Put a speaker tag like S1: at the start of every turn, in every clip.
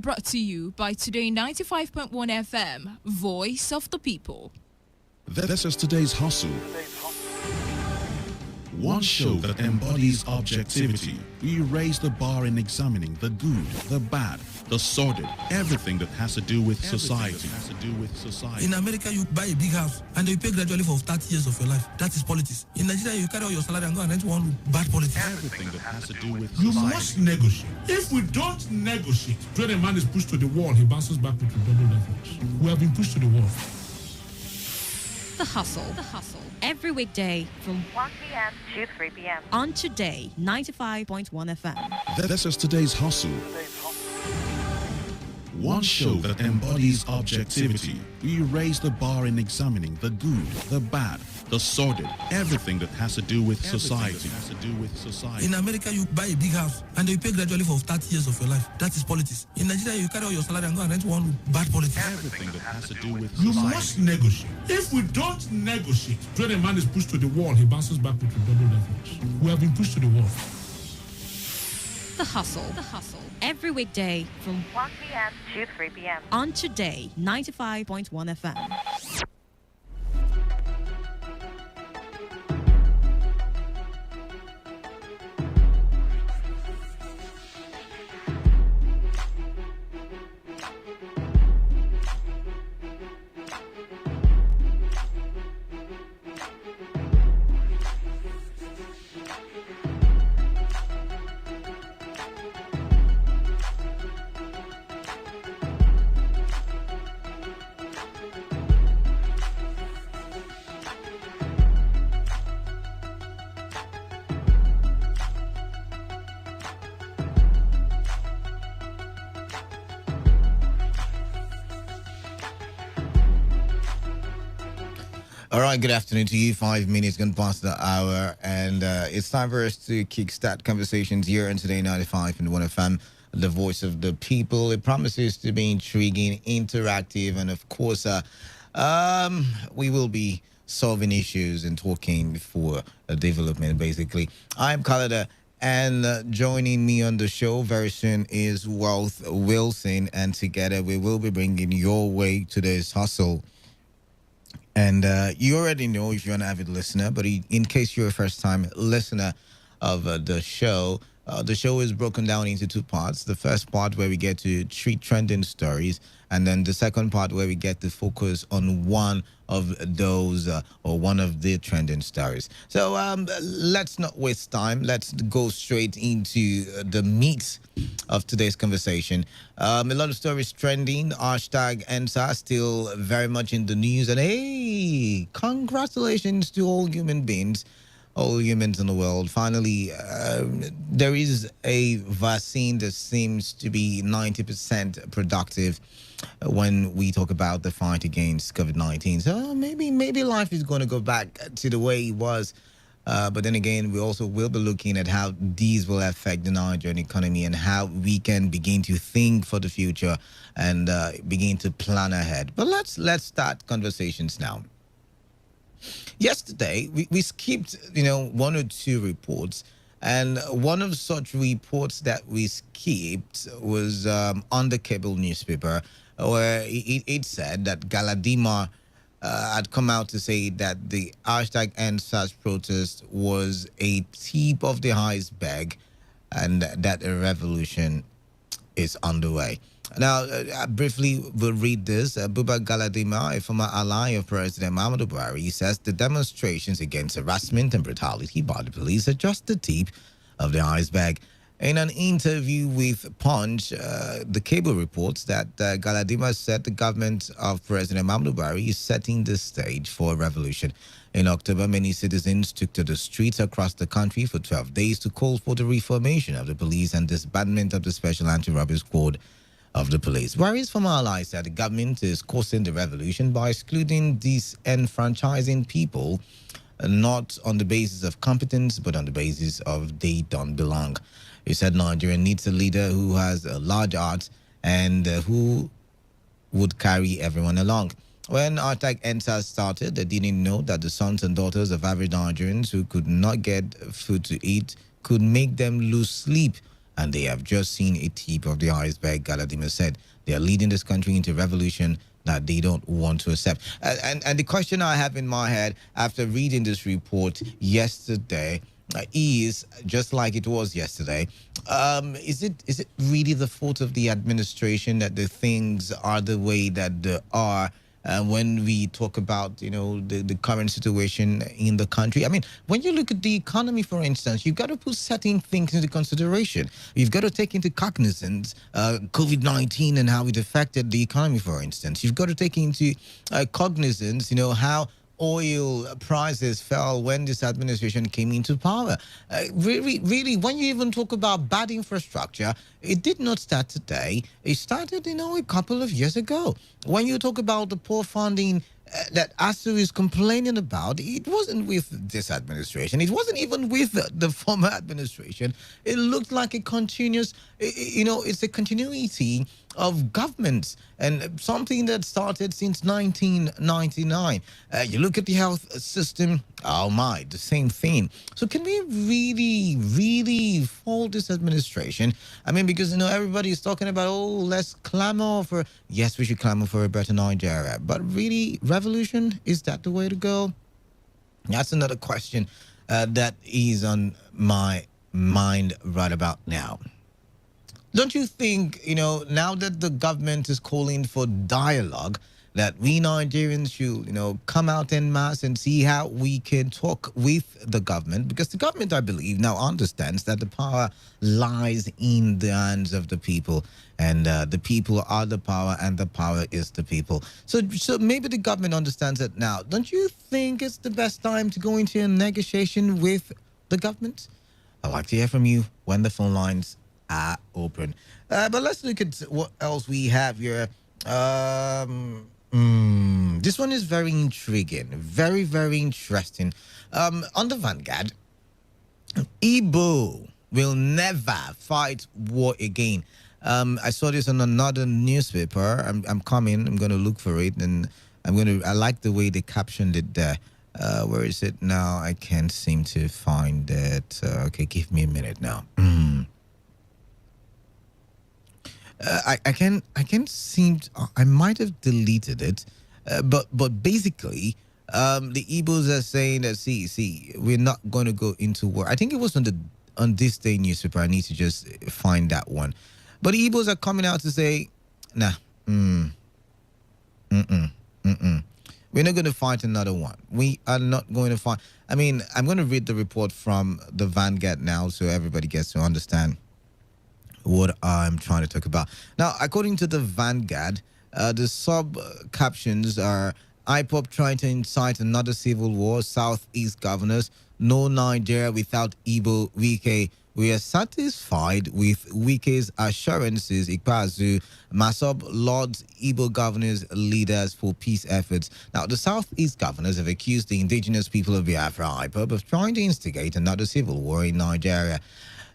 S1: brought to you by Today95.1 FM, Voice of the People.
S2: This is today's hustle. One show that embodies objectivity. We raise the bar in examining the good, the bad, the sordid, everything that has to do with society.
S3: In America, you buy a big house and you pay gradually for 30 years of your life. That is politics. In Nigeria, you carry all your salary and go and rent one room. Bad politics.
S2: Everything that has to do with
S4: you
S2: society.
S4: must negotiate. If we don't negotiate, when a man is pushed to the wall, he bounces back with double levels. We have been pushed to the wall.
S5: The Hustle. Every weekday from
S6: 1 p.m. to 3 p.m.
S5: on Today 95.1 FM.
S2: This is today's hustle. One show that embodies objectivity. We raise the bar in examining the good, the bad, the sordid, everything that has to do with society.
S3: In America, you buy a big house and you pay gradually for 30 years of your life. That is politics. In Nigeria, you carry all your salary and go and rent one room. Bad politics.
S2: Everything that has to do with
S4: You
S2: society.
S4: must negotiate. If we don't negotiate, when a man is pushed to the wall, he bounces back with double levels. We have been pushed to the wall.
S5: The Hustle. Every weekday from
S6: 1 p.m. to 3 p.m.
S5: on Today 95.1 FM.
S7: All right, good afternoon to you. 5 minutes gone past the hour, and it's time for us to kickstart conversations here on Today 95.1 FM, the voice of the people. It promises to be intriguing, interactive, and of course, we will be solving issues and talking for development, basically. I'm Kalada, and joining me on the show very soon is Wealth Wilson, and together we will be bringing your way today's hustle. And you already know if you're an avid listener, but in case you're a first-time listener of the show is broken down into two parts. The first part where we get to treat trending stories, and then the second part where we get to focus on one of those or one of the trending stories. So let's not waste time. Let's go straight into the meat of today's conversation. A lot of stories trending. Hashtag NSA still very much in the news. And hey, congratulations to all human beings, all humans in the world. Finally, there is a vaccine that seems to be 90% productive when we talk about the fight against COVID-19. So maybe life is going to go back to the way it was. But then again, we also will be looking at how these will affect the Nigerian economy and how we can begin to think for the future and begin to plan ahead. But let's start conversations now. Yesterday, we skipped, one or two reports. And one of such reports that we skipped was on the cable newspaper, where it said that Galadima had come out to say that the hashtag #EndSARS protest was a tip of the iceberg and that a revolution is underway. Now, briefly, we'll read this. Buba Galadima, a former ally of President Muhammadu Buhari, says the demonstrations against harassment and brutality by the police are just the tip of the iceberg. In an interview with Punch, the cable reports that Galadima said the government of President Muhammadu Buhari is setting the stage for a revolution. In October, many citizens took to the streets across the country for 12 days to call for the reformation of the police and disbandment of the Special Anti-Robbery Squad of the police. Buhari's former allies said the government is causing the revolution by excluding disenfranchising people, not on the basis of competence, but on the basis of they don't belong. He said Nigeria needs a leader who has a large heart and who would carry everyone along. When hashtag #EndSARS started, they didn't know that the sons and daughters of average Nigerians who could not get food to eat could make them lose sleep and they have just seen a tip of the iceberg. Galadima said they are leading this country into revolution that they don't want to accept. And the question I have in my head after reading this report yesterday is just like it was yesterday. Is it really the fault of the administration that the things are the way that they are? When we talk about, the current situation in the country. I mean, when you look at the economy, for instance, you've got to put certain things into consideration. You've got to take into cognizance COVID-19 and how it affected the economy, for instance. You've got to take into cognizance, how oil prices fell when this administration came into power. Really, when you even talk about bad infrastructure, it did not start today. It started, a couple of years ago. When you talk about the poor funding that ASU is complaining about, it wasn't with this administration. It wasn't even with the former administration. It looked like a continuous, it's a continuity of governments and something that started since 1999. You look at the health system, oh my, the same thing. So can we really fault this administration? I mean, because, everybody is talking about, let's clamor for, yes, we should clamor for a better Nigeria. But really, revolution, is that the way to go? That's another question that is on my mind right about now. Don't you think, now that the government is calling for dialogue, that we Nigerians should, come out en masse and see how we can talk with the government? Because the government, I believe, now understands that the power lies in the hands of the people, and the people are the power, and the power is the people. So maybe the government understands that now. Don't you think it's the best time to go into a negotiation with the government? I'd like to hear from you when the phone lines are open. But let's look at what else we have here. This one is very intriguing, very, very interesting. On the Vanguard, Igbo will never fight war again. I saw this on another newspaper. I'm coming. I'm going to look for it, and I like the way they captioned it there. Where is it now? I can't seem to find it. Okay, give me a minute now. I can't seem to, I might have deleted it, but basically, the Igbos are saying that see, we're not going to go into war. I think it was on this day newspaper. I need to just find that one. But the Igbos are coming out to say, nah, we're not going to fight another one. We are not going to fight. I mean, I'm going to read the report from the Vanguard now so everybody gets to understand what I'm trying to talk about. Now, according to the Vanguard, the sub-captions are IPOP trying to incite another civil war, Southeast governors, no Nigeria without Igbo, Wike. We are satisfied with Wike's assurances, Ikpazu, Masob Lords, Igbo governors, leaders for peace efforts. Now, the Southeast governors have accused the indigenous people of Biafra, IPOP, of trying to instigate another civil war in Nigeria.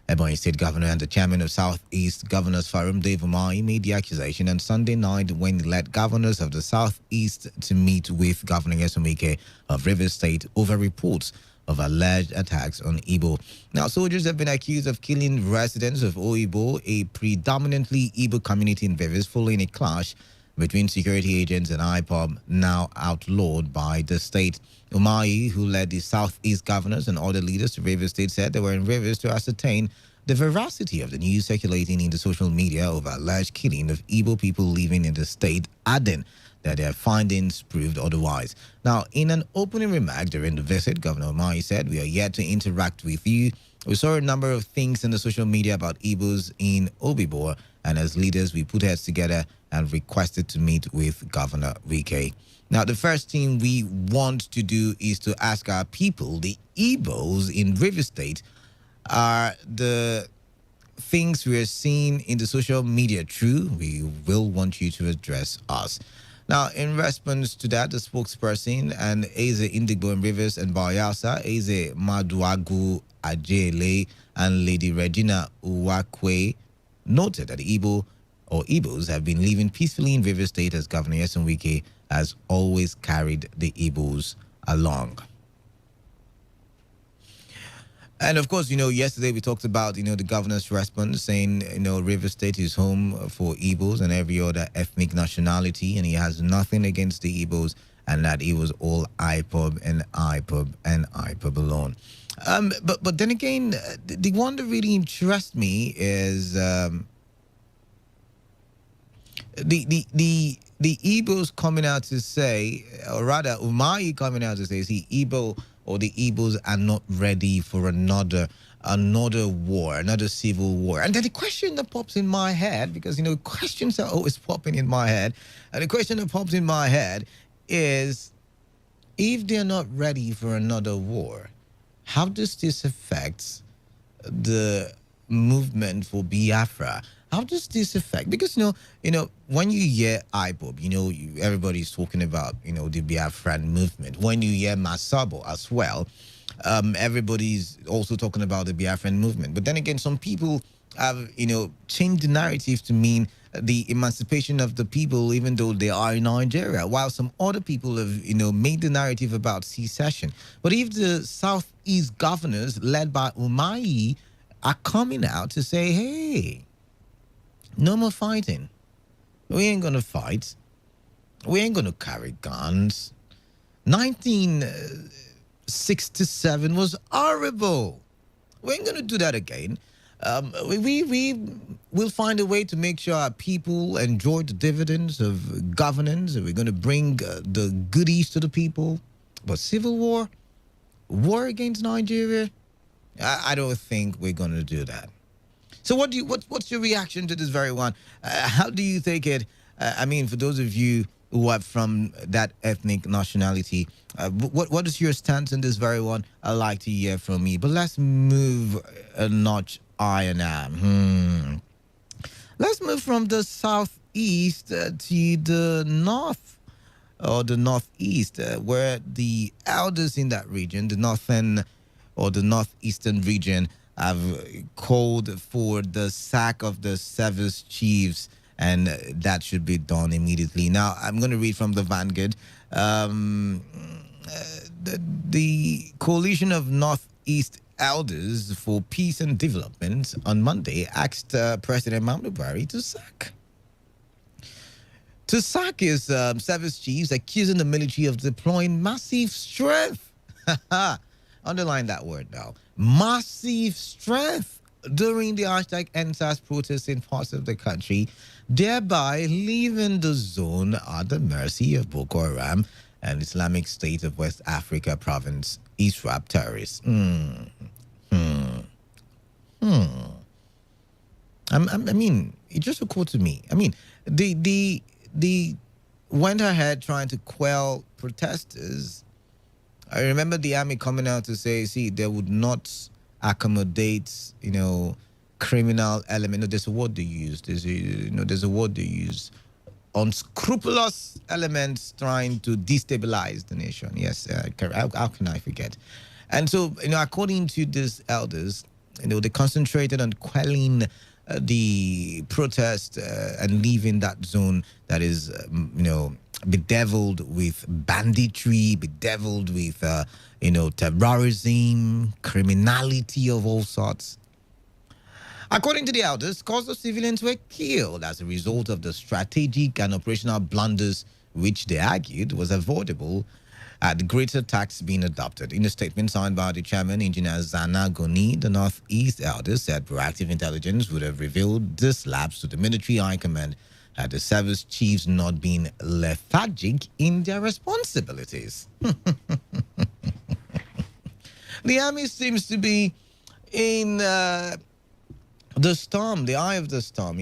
S7: Ebonyi State Governor and the chairman of Southeast Governors Forum, Dave Umahi, made the accusation on Sunday night when he led governors of the Southeast to meet with Governor Yesomike of Rivers State over reports of alleged attacks on Igbo. Now, soldiers have been accused of killing residents of Oibo, a predominantly Igbo community in Rivers, following a clash between security agents and IPOB, now outlawed by the state. Umahi, who led the Southeast governors and other leaders to Rivers State, said they were in Rivers to ascertain the veracity of the news circulating in the social media over alleged killing of Igbo people living in the state, adding that their findings proved otherwise. Now, in an opening remark during the visit, Governor Umahi said, "We are yet to interact with you. We saw a number of things in the social media about Igbos in Obibor, and as leaders, we put heads together and requested to meet with Governor Wike." Now, the first thing we want to do is to ask our people, the Igbos in River State, are the things we are seeing in the social media true? We will want you to address us. Now, in response to that, the spokesperson and Eze Indigo in Rivers and Bayelsa, Eze Maduagu Ajele and Lady Regina Uwakwe, noted that Igbos have been living peacefully in Rivers State as Governor Nyesom Wike has always carried the Igbos along. And of course, yesterday we talked about, the governor's response saying, River State is home for Igbos and every other ethnic nationality, and he has nothing against the Igbos, and that it was all IPOB and IPOB and IPOB alone. But then again, the one that really interests me is the Igbos coming out to say, or rather, Umai coming out to say, see, Igbo or the Igbos are not ready for another war, another civil war. And then the question that pops in my head, because questions are always popping in my head, and the question that pops in my head is, if they're not ready for another war, how does this affect the movement for Biafra? How does this affect? Because when you hear IPOB, everybody's talking about the Biafran movement. When you hear Masabo as well, everybody's also talking about the Biafran movement. But then again, some people have changed the narrative to mean the emancipation of the people, even though they are in Nigeria, while some other people have made the narrative about secession. But if the Southeast governors led by Umahi are coming out to say, hey, no more fighting. We ain't gonna fight. We ain't gonna carry guns. 1967 was horrible. We ain't gonna do that again. We will find a way to make sure our people enjoy the dividends of governance. We're gonna bring the goodies to the people. But civil war against Nigeria, I don't think we're gonna do that. So what's your reaction to this very one? How do you take it? For those of you who are from that ethnic nationality, what is your stance on this very one? I'd like to hear from you. But let's move a notch higher now. Let's move from the southeast to the north, or the northeast, where the elders in that region, the northern or the northeastern region, have called for the sack of the service chiefs, and that should be done immediately. Now, I'm going to read from the Vanguard. The Coalition of Northeast Elders for Peace and Development on Monday asked President Muhammadu Buhari to sack his service chiefs, accusing the military of deploying massive strength. Underline that word now. Massive strength during the #EndSARS protests in parts of the country, thereby leaving the zone at the mercy of Boko Haram and Islamic State of West Africa province ISWAP terrorists. It just occurred to me. They went ahead trying to quell protesters. I remember the army coming out to say, see, they would not accommodate, criminal element. No, there's a word they use. There's a word they use. Unscrupulous elements trying to destabilize the nation. Yes, how can I forget? And so, according to these elders, they concentrated on quelling the protest and leaving that zone that is, bedeviled with banditry, bedeviled with, terrorism, criminality of all sorts. According to the elders, scores of civilians were killed as a result of the strategic and operational blunders, which they argued was avoidable had greater tax been adopted. In a statement signed by the chairman, Engineer Zana Goni, the Northeast elders said proactive intelligence would have revealed this lapse to the military high command had the service chiefs not been lethargic in their responsibilities. The army seems to be in the storm, the eye of the storm.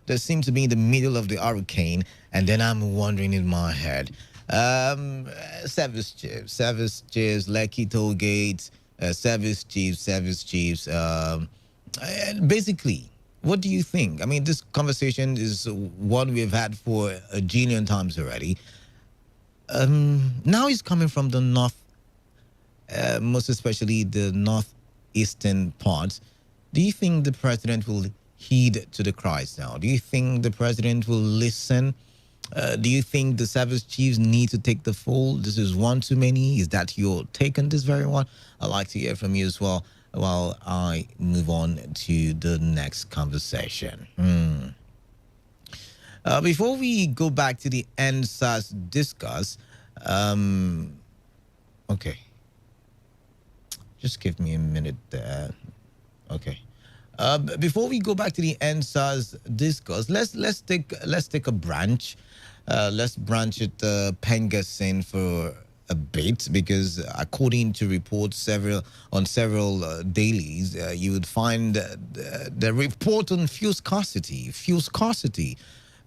S7: They seem to be in the middle of the hurricane, and then I'm wondering in my head, service chiefs, Lekki toll gates, service chiefs. Basically, what do you think? This conversation is one we've had for a jillion times already. Now it's coming from the north, most especially the northeastern part. Do you think the president will heed to the cries now? Do you think the president will listen? Do you think the service chiefs need to take the fall? This is one too many. Is that your take on this very one? I'd like to hear from you as well. while I move on to the next conversation. Before we go back to the NSAS discuss, okay, just give me a minute there. Okay. Before we go back to the NSAS discourse, let's take a branch. Let's branch it Pengasin for a bit, because according to reports several dailies, you would find the report on fuel scarcity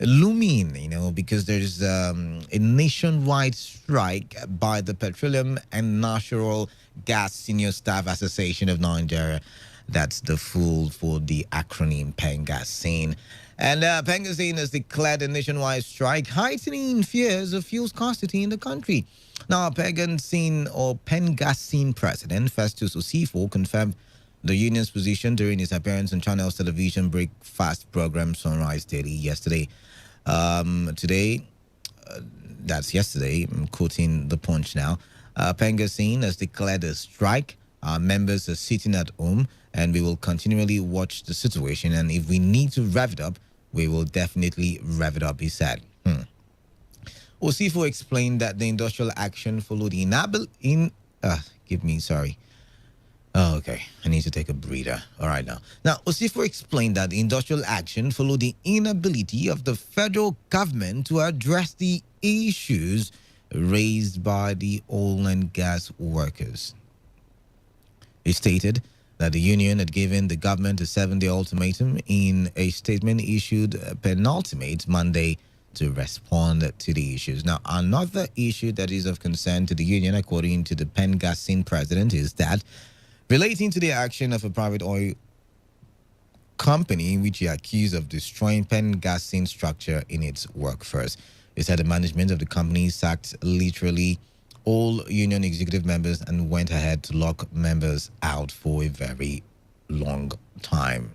S7: looming, because there's a nationwide strike by the Petroleum and Natural Gas Senior Staff Association of Nigeria. That's the full for the acronym PENGASIN. And PENGASIN has declared a nationwide strike, heightening fears of fuel scarcity in the country. Now, PENGASIN president Festus Osifo confirmed the union's position during his appearance on Channel's television breakfast program Sunrise Daily yesterday. That's yesterday, I'm quoting the Punch now. PENGASIN has declared a strike. Our members are sitting at home, and we will continually watch the situation. And if we need to rev it up, we will definitely rev it up, he said. Osifo explained that the industrial action followed the okay, I need to take a breather. All right now. Now, Osifo explained that the industrial action followed the inability of the federal government to address the issues raised by the oil and gas workers. He stated that the union had given the government a 7-day ultimatum in a statement issued penultimate Monday to respond to the issues. Now, another issue that is of concern to the union, according to the PENGASIN president, is that relating to the action of a private oil company, which he accused of destroying PENGASIN structure in its workforce. He said the management of the company sacked literally all union executive members and went ahead to lock members out for a very long time.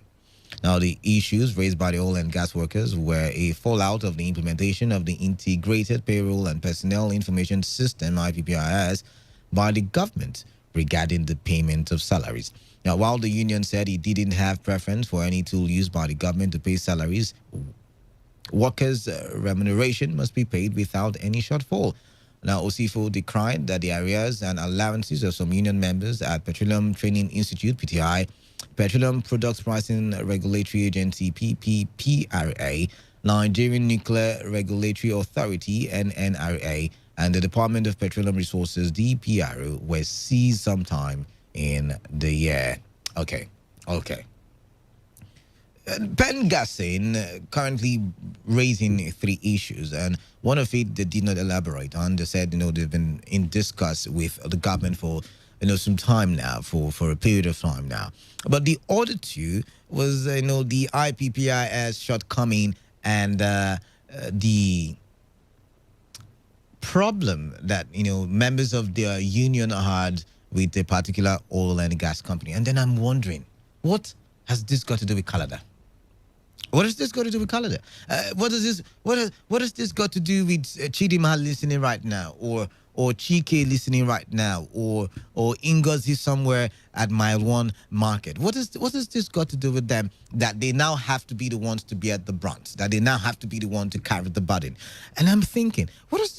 S7: Now, the issues raised by the oil and gas workers were a fallout of the implementation of the Integrated Payroll and Personnel Information System, IPPIS, by the government regarding the payment of salaries. Now, while the union said it didn't have preference for any tool used by the government to pay salaries, workers' remuneration must be paid without any shortfall. Now, Osifo decried that the arrears and allowances of some union members at Petroleum Training Institute, PTI, Petroleum Products Pricing Regulatory Agency, PPPRA, Nigerian Nuclear Regulatory Authority, NNRA, and the Department of Petroleum Resources, DPRO, were seized sometime in the year. Okay. PENGASIN currently raising 3 issues, and one of it they did not elaborate on. They said, they've been in discuss with the government for some time now, for a period of time now. But the other 2 was, the IPPIS shortcoming and the problem that, members of their union had with a particular oil and gas company. And then I'm wondering, what has this got to do with Canada? What has this got to do with Canada? What has this got to do with Chidima listening right now, or Chike listening right now, or Ngozi somewhere at Mile 1 Market? What has this got to do with them, that they now have to be the ones to be at the brunt, that they now have to be the one to carry the burden? And I'm thinking, what has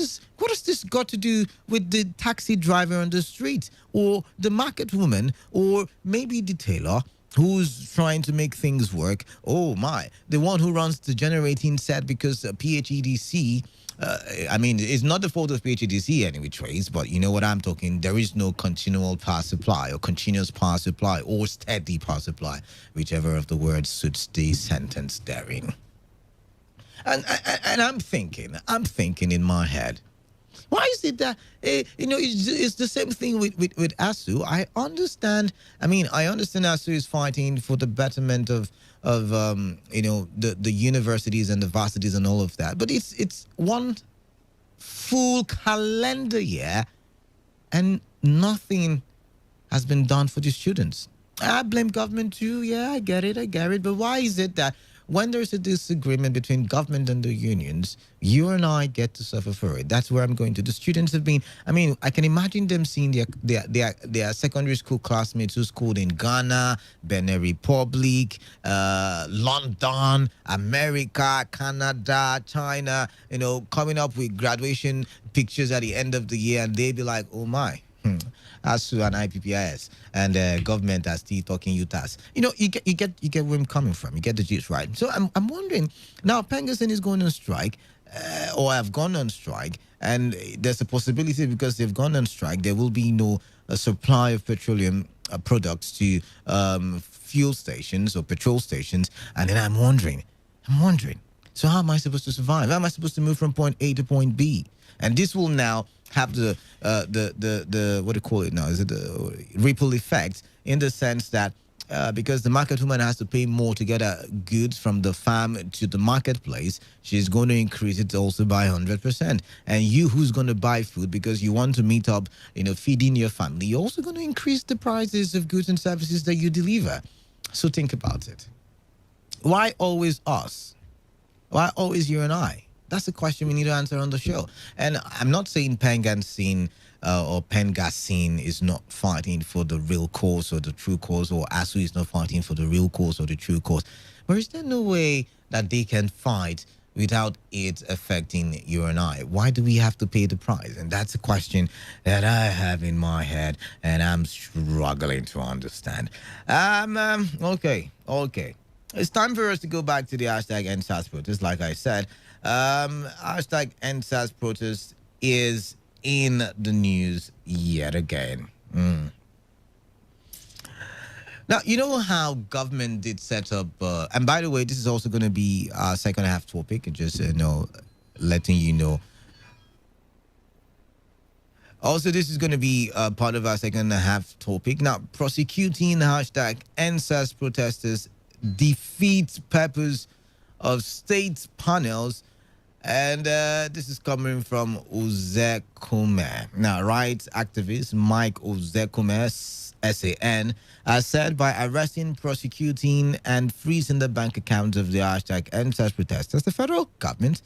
S7: this got to do with the taxi driver on the street, or the market woman, or maybe the tailor who's trying to make things work? Oh my, the one who runs the generating set, because PHEDC, it's not the fault of PHEDC anyway, Trace, but you know what I'm talking. There is no continual power supply, or continuous power supply, or steady power supply, whichever of the words suits the sentence therein. And I'm thinking in my head, why is it that it's the same thing with ASU? I understand ASU is fighting for the betterment of the universities and the varsities and all of that, but it's one full calendar year and nothing has been done for the students. I blame government too. Yeah, I get it. But why is it that when there's a disagreement between government and the unions, you and I get to suffer for it. That's where I'm going to. The students have been, I mean, I can imagine them seeing their secondary school classmates who schooled in Ghana, Benin Republic, London, America, Canada, China, coming up with graduation pictures at the end of the year, and they'd be like, oh my. ASU and IPPIS and government are still talking UTAS. You get where I'm coming from. You get the gist, right? So I'm wondering now. Pengerson is going on strike, or have gone on strike, and there's a possibility because they've gone on strike, there will be no supply of petroleum products to fuel stations or petrol stations. And then I'm wondering. So how am I supposed to survive? How am I supposed to move from point A to point B? And this will now have the what do you call it now? Is it the ripple effect in the sense that because the market woman has to pay more to get goods from the farm to the marketplace, she's going to increase it also by 100%. And you who's going to buy food because you want to meet up, feeding your family, you're also going to increase the prices of goods and services that you deliver. So think about it. Why always us? Why always you and I? That's the question we need to answer on the show. And I'm not saying Pengerson or Pengerson is not fighting for the real cause or the true cause, or ASU is not fighting for the real cause or the true cause. But is there no way that they can fight without it affecting you and I? Why do we have to pay the price? And that's a question that I have in my head, and I'm struggling to understand. Okay. It's time for us to go back to the hashtag NSAS protest. Like I said, hashtag NSAS protest is in the news yet again. Now, you know how government did set up, and by the way, this is also going to be our second half topic, just letting you know. Also, this is going to be part of our second half topic. Now, prosecuting hashtag NSAS protesters defeat purpose of state panels. And this is coming from Ozekume. Now, rights activist Mike Ozekume, SAN, has said by arresting, prosecuting, and freezing the bank accounts of the hashtag NSAS protesters, the federal government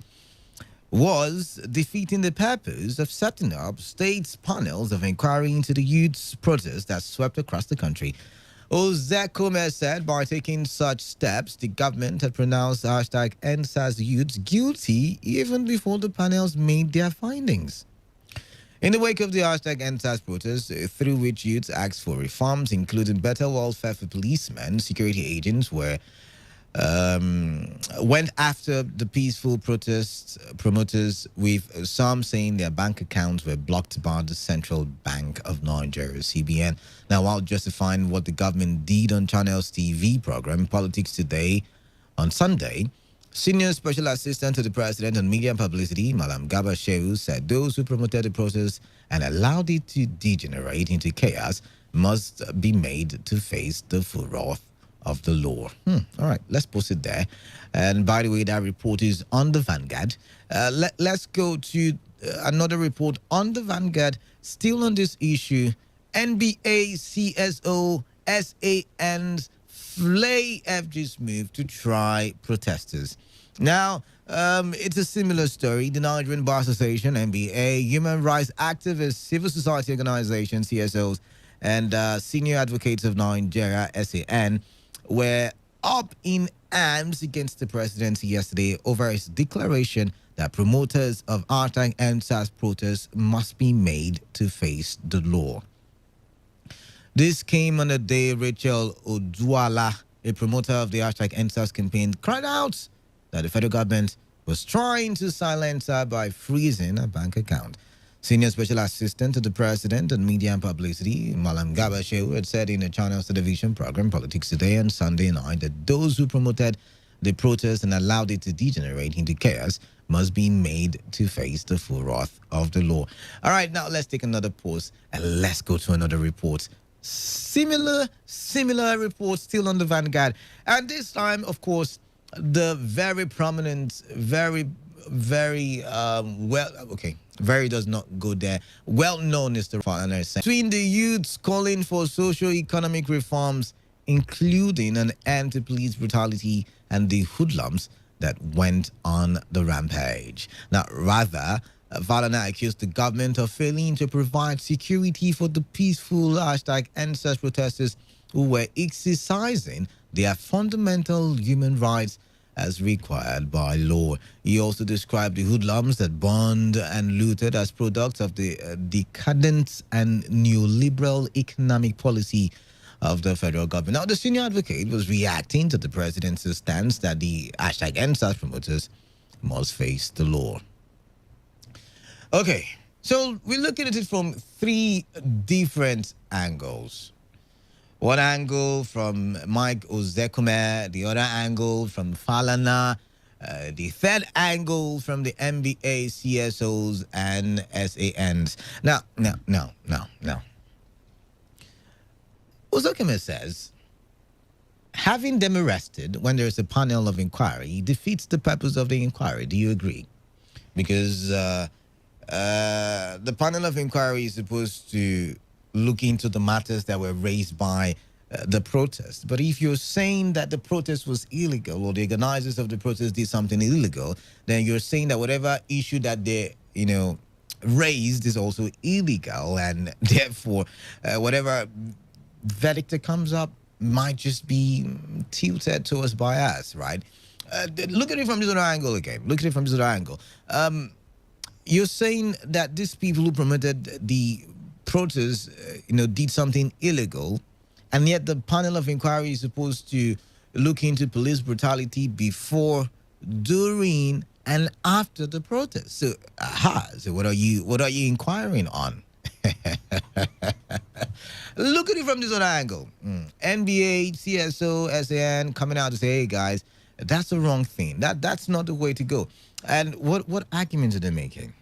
S7: was defeating the purpose of setting up state panels of inquiry into the youth's protests that swept across the country. Ozekume said by taking such steps, the government had pronounced hashtag NSAS youths guilty even before the panels made their findings. In the wake of the hashtag NSAS protests, through which youths asked for reforms, including better welfare for policemen, security agents went after the peaceful protest promoters, with some saying their bank accounts were blocked by the Central Bank of Nigeria, CBN. Now, while justifying what the government did on Channel's TV program, Politics Today, on Sunday, Senior Special Assistant to the President on Media and Publicity, Malam Garba Shehu, said those who promoted the protest and allowed it to degenerate into chaos must be made to face the full wrath of the law. All right, let's post it there. And by the way, that report is on the Vanguard. Let's go to another report on the Vanguard, still on this issue. NBA CSO SAN's flay FG's move to try protesters. Now, it's a similar story. The Nigerian Bar Association, NBA, human rights activists, civil society organizations, CSOs, and senior advocates of Nigeria, SAN, were up in arms against the presidency yesterday over his declaration that promoters of hashtag NSAS protests must be made to face the law. This came on the day Rachel Oduala, a promoter of the hashtag NSAS campaign, cried out that the federal government was trying to silence her by freezing a bank account. Senior Special Assistant to the President on Media and Publicity, Malam Garba Shehu, had said in the Channel's television program Politics Today on Sunday night that those who promoted the protest and allowed it to degenerate into chaos must be made to face the full wrath of the law. All right, now let's take another pause and let's go to another report. Similar report still on the Vanguard. And this time, of course, the very prominent, very does not go there. Well known is the foreigner saying between the youths calling for socio-economic reforms, including an end to police brutality and the hoodlums that went on the rampage. Now, rather, Valana accused the government of failing to provide security for the peaceful #EndSARS protesters who were exercising their fundamental human rights as required by law. He also described the hoodlums that burned and looted as products of the decadent and neoliberal economic policy of the federal government. Now, the senior advocate was reacting to the president's stance that the #EndSARS promoters must face the law. Okay, so we're looking at it from three different angles. One angle from Mike Ozekume, the other angle from Falana, the third angle from the NBA CSOs and SANs. Now. Ozekume says, having them arrested when there's a panel of inquiry defeats the purpose of the inquiry. Do you agree? Because the panel of inquiry is supposed to look into the matters that were raised by the protest. But if you're saying that the protest was illegal or the organizers of the protest did something illegal, then you're saying that whatever issue that they, raised is also illegal, and therefore whatever verdict that comes up might just be tilted towards bias, right? Look at it from this other angle again. Look at it from this other angle. You're saying that these people who promoted the protests, did something illegal, and yet the panel of inquiry is supposed to look into police brutality before, during, and after the protest. So, so what are you inquiring on? Look at it from this other angle. NBA, CSO, SAN coming out to say, hey guys, that's the wrong thing. That's not the way to go. And what arguments are they making?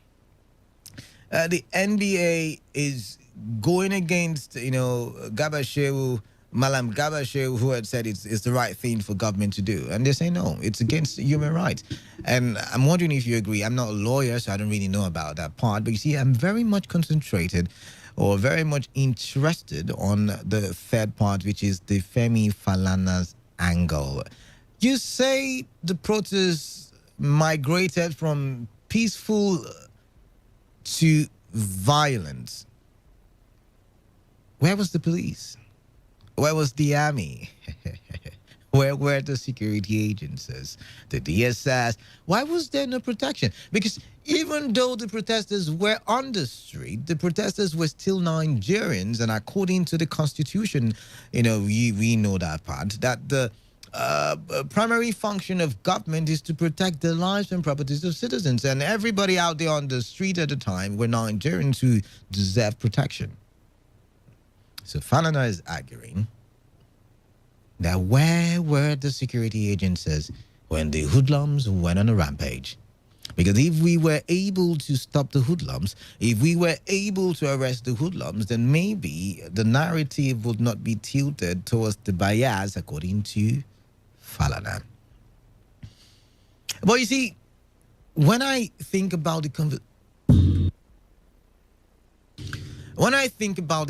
S7: The NBA is going against, Gabashew, Malam Gabashew, who had said it's the right thing for government to do. And they say, no, it's against human rights. And I'm wondering if you agree. I'm not a lawyer, so I don't really know about that part. But you see, I'm very much concentrated or very much interested on the third part, which is the Femi Falana's angle. You say the protests migrated from peaceful to violence. Where was the police? Where was the army? Where were the security agencies, the DSS? Why was there no protection? Because even though the protesters were on the street, the protesters were still Nigerians, and according to the Constitution, we know that part, that the primary function of government is to protect the lives and properties of citizens, and everybody out there on the street at the time were Nigerians who deserve protection. So Falana is arguing that where were the security agencies when the hoodlums went on a rampage? Because if we were able to stop the hoodlums, if we were able to arrest the hoodlums, then maybe the narrative would not be tilted towards the bias, according to Falana. But you see, when I think about the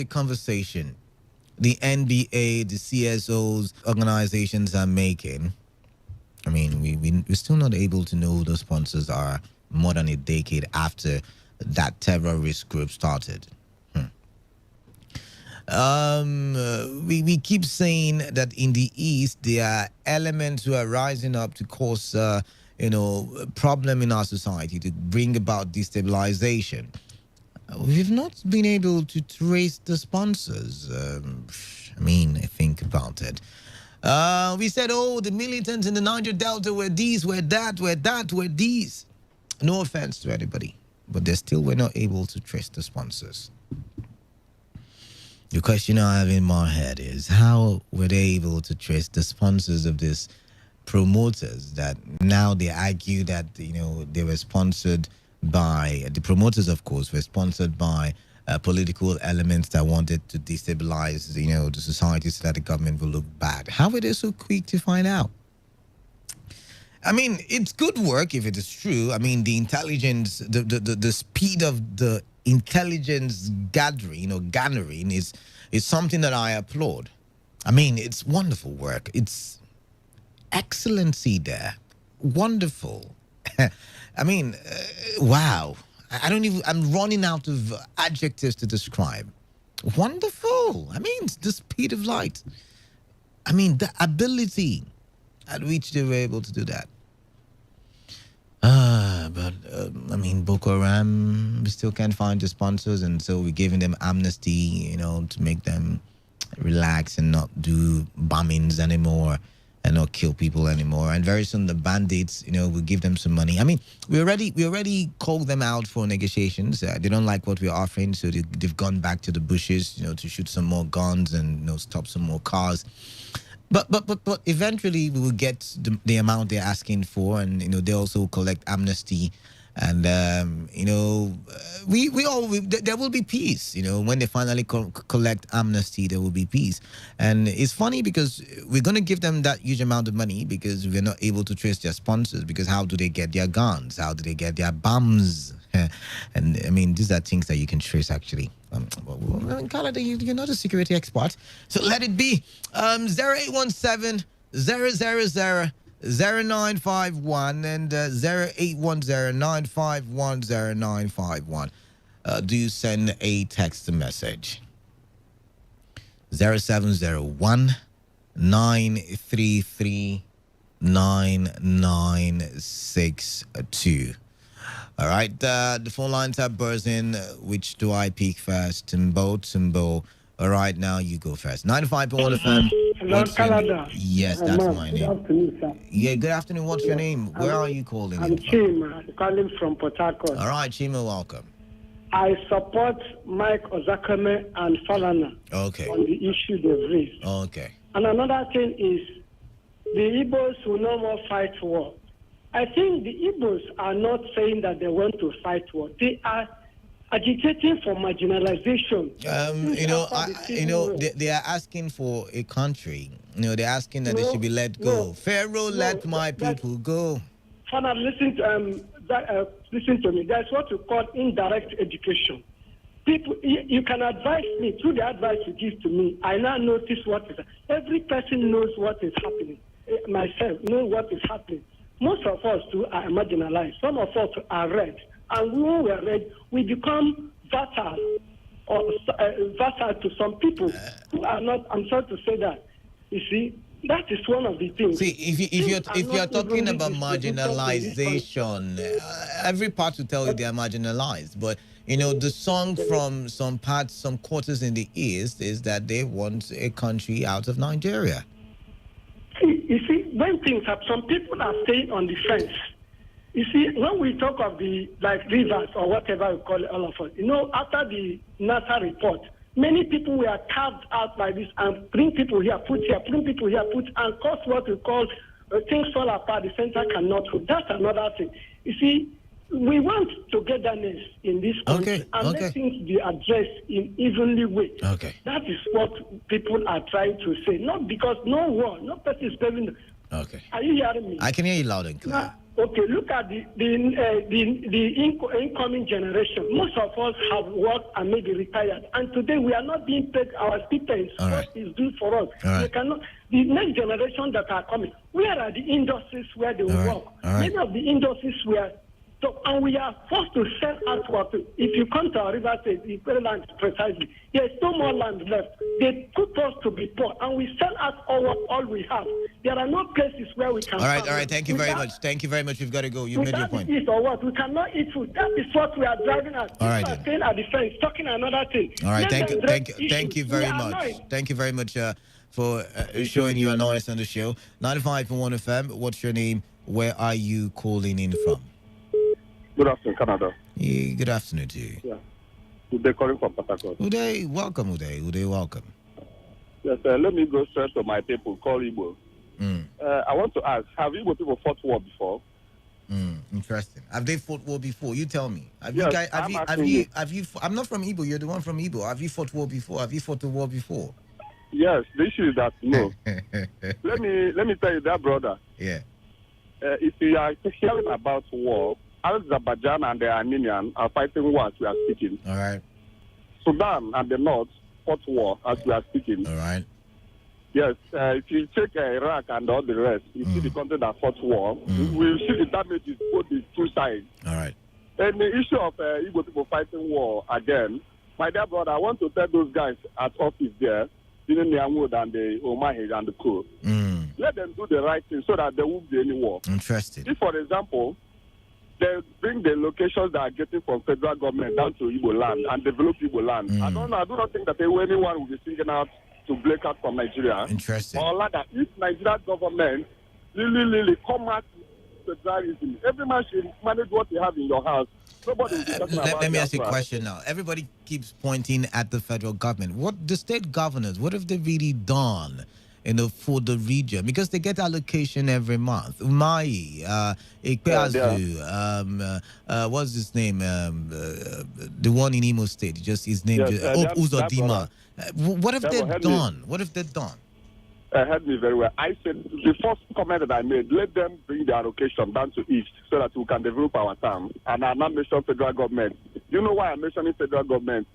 S7: conversation the NBA, the CSOs, organizations are making, I mean, we're still not able to know who the sponsors are more than a decade after that terrorist group started. We keep saying that in the East, there are elements who are rising up to cause, problem in our society, to bring about destabilization. We've not been able to trace the sponsors. I think about it. We said, the militants in the Niger Delta were these, were that, were these. No offense to anybody, but they still were not able to trace the sponsors. The question I have in my head is, how were they able to trace the sponsors of these promoters that now they argue that, they were sponsored by, the promoters, of course, were sponsored by political elements that wanted to destabilize, the society so that the government will look bad. How were they so quick to find out? It's good work if it is true. The intelligence, the speed of the intelligence gathering or garnering is something that I applaud. It's wonderful work. It's excellency there. Wonderful. I mean, wow. I don't even, I'm running out of adjectives to describe. Wonderful. I mean, the speed of light. I mean, the ability at which they were able to do that. But I mean, Boko Haram, we still can't find the sponsors, and so we're giving them amnesty, to make them relax and not do bombings anymore and not kill people anymore. And very soon the bandits, we'll give them some money. I mean, we already called them out for negotiations. They don't like what we're offering, so they've gone back to the bushes, to shoot some more guns and stop some more cars. But eventually we will get the amount they're asking for, and they also collect amnesty, and there will be peace. When they finally collect amnesty, there will be peace. And it's funny because we're going to give them that huge amount of money because we're not able to trace their sponsors. Because how do they get their guns? How do they get their bombs? And I mean, these are things that you can trace actually. Well, in Canada, you're not a security expert, so let it be. 0817 000 0951 and 0810 951 0951. Do you send a text message? 0701 933 9962. All right, the phone lines are buzzing. Which do I pick first? Timbo. All right, now you go first. 95.1 FM.
S8: Hello, Canada.
S7: Yes, that's my name.
S8: Good afternoon, sir.
S7: Yeah, good afternoon. What's your name? Where are you calling
S8: I'm
S7: in from?
S8: Chima. I'm calling from Port Harcourt.
S7: All right, Chima, welcome.
S8: I support Mike Ozakame and Falana
S7: Okay.
S8: on the issue they've raised.
S7: Okay.
S8: And another thing is the Igbos will no more fight war. I think the Igbos are not saying that they want to fight war. They are agitating for marginalization.
S7: They are asking for a country. They're asking that they should be let go. Pharaoh, let my people go.
S8: Father, listen to me. That's what we call indirect education. People, you can advise me through the advice you give to me. I now notice what is. Every person knows what is happening. Myself know what is happening. Most of us too are marginalized. Some of us are red. And when we are red, we become versatile to some people who are not. I'm sorry to say that. You see, that is one of the things.
S7: See, if you're talking about marginalization, every part will tell you they are marginalized. But the song from some quarters in the East is that they want a country out of Nigeria.
S8: You see, when things happen, some people are staying on the fence. You see, when we talk of the rivers or whatever we call it, all of us, after the NASA report, many people were carved out like this and bring people here, put here, bring people here, put, and cause what we call things fall apart. The center cannot hold. That's another thing. You see, we want togetherness in this country and let things be addressed in evenly way. Okay. That is what people are trying to say. Not because no war, no person is telling. Okay. Are you hearing me?
S7: I can hear you loud and clear.
S8: Okay, look at the incoming generation. Most of us have worked and maybe retired, and today we are not being paid our stipends. What is due for us? We cannot. The next generation that are coming, where are the industries where they work? Many of the industries were. So, and we are forced to sell out what. If you come to our river state, the land precisely, there is no more land left. They put us to be poor, and we sell out all we have. There are no places where we can. All
S7: right. Thank you very much. Thank you very much. You've got to go. You made your point.
S8: Eat or what? We cannot eat food. That is what we are driving at.
S7: All right.
S8: Staying at the fence, talking another thing.
S7: All right. Thank you very much. Thank you very much for showing your annoyance on the show. 95.1 FM. What's your name? Where are you calling in from?
S9: Good afternoon, Canada.
S7: Yeah, good afternoon to you.
S9: Yeah. Uday calling from Port Harcourt.
S7: Uday, welcome, Uday. Uday, welcome.
S9: Yes, let me go straight to my people, call Igbo. I want to ask, have Igbo people fought war before?
S7: Interesting. Have they fought war before? You tell me.
S9: I'm
S7: not from Igbo, you're the one from Igbo. Have you fought war before? Have you fought a war before?
S9: Yes, the issue is that, no. let me tell you that, brother.
S7: Yeah.
S9: If you are hearing about war, Azerbaijan and the Armenian are fighting war as we are speaking.
S7: All right.
S9: Sudan and the North fought war as we are speaking.
S7: All right.
S9: Yes, if you check Iraq and all the rest, you see the country that fought war. We see the damages both the two sides.
S7: All right.
S9: And the issue of Igbo people fighting war again, my dear brother, I want to tell those guys at office there, Dinin Yamwood and the Omahi and the Co. Let them do the right thing so that there won't be any war.
S7: Interesting.
S9: If, for example, they bring the locations that are getting from federal government down to Igbo land and develop Igbo land, I do not think that anyone will be singing out to break out from Nigeria.
S7: Interesting.
S9: Or rather, if Nigeria government really come out with federalism, every man should manage what you have in your house. Nobody will be talking about
S7: let me ask you a
S9: Biafra.
S7: question now. Everybody keeps pointing at the federal government. What the state governors? What have they really done? For the region, because they get allocation every month. Umai, Ekpeazu, what's his name? The one in Imo State, just his name. Uzodima. What have they done? What have they done?
S9: Heard me very well. I said the first comment that I made, let them bring the allocation down to east so that we can develop our town. And I now mention federal government. You know why I'm mentioning federal government?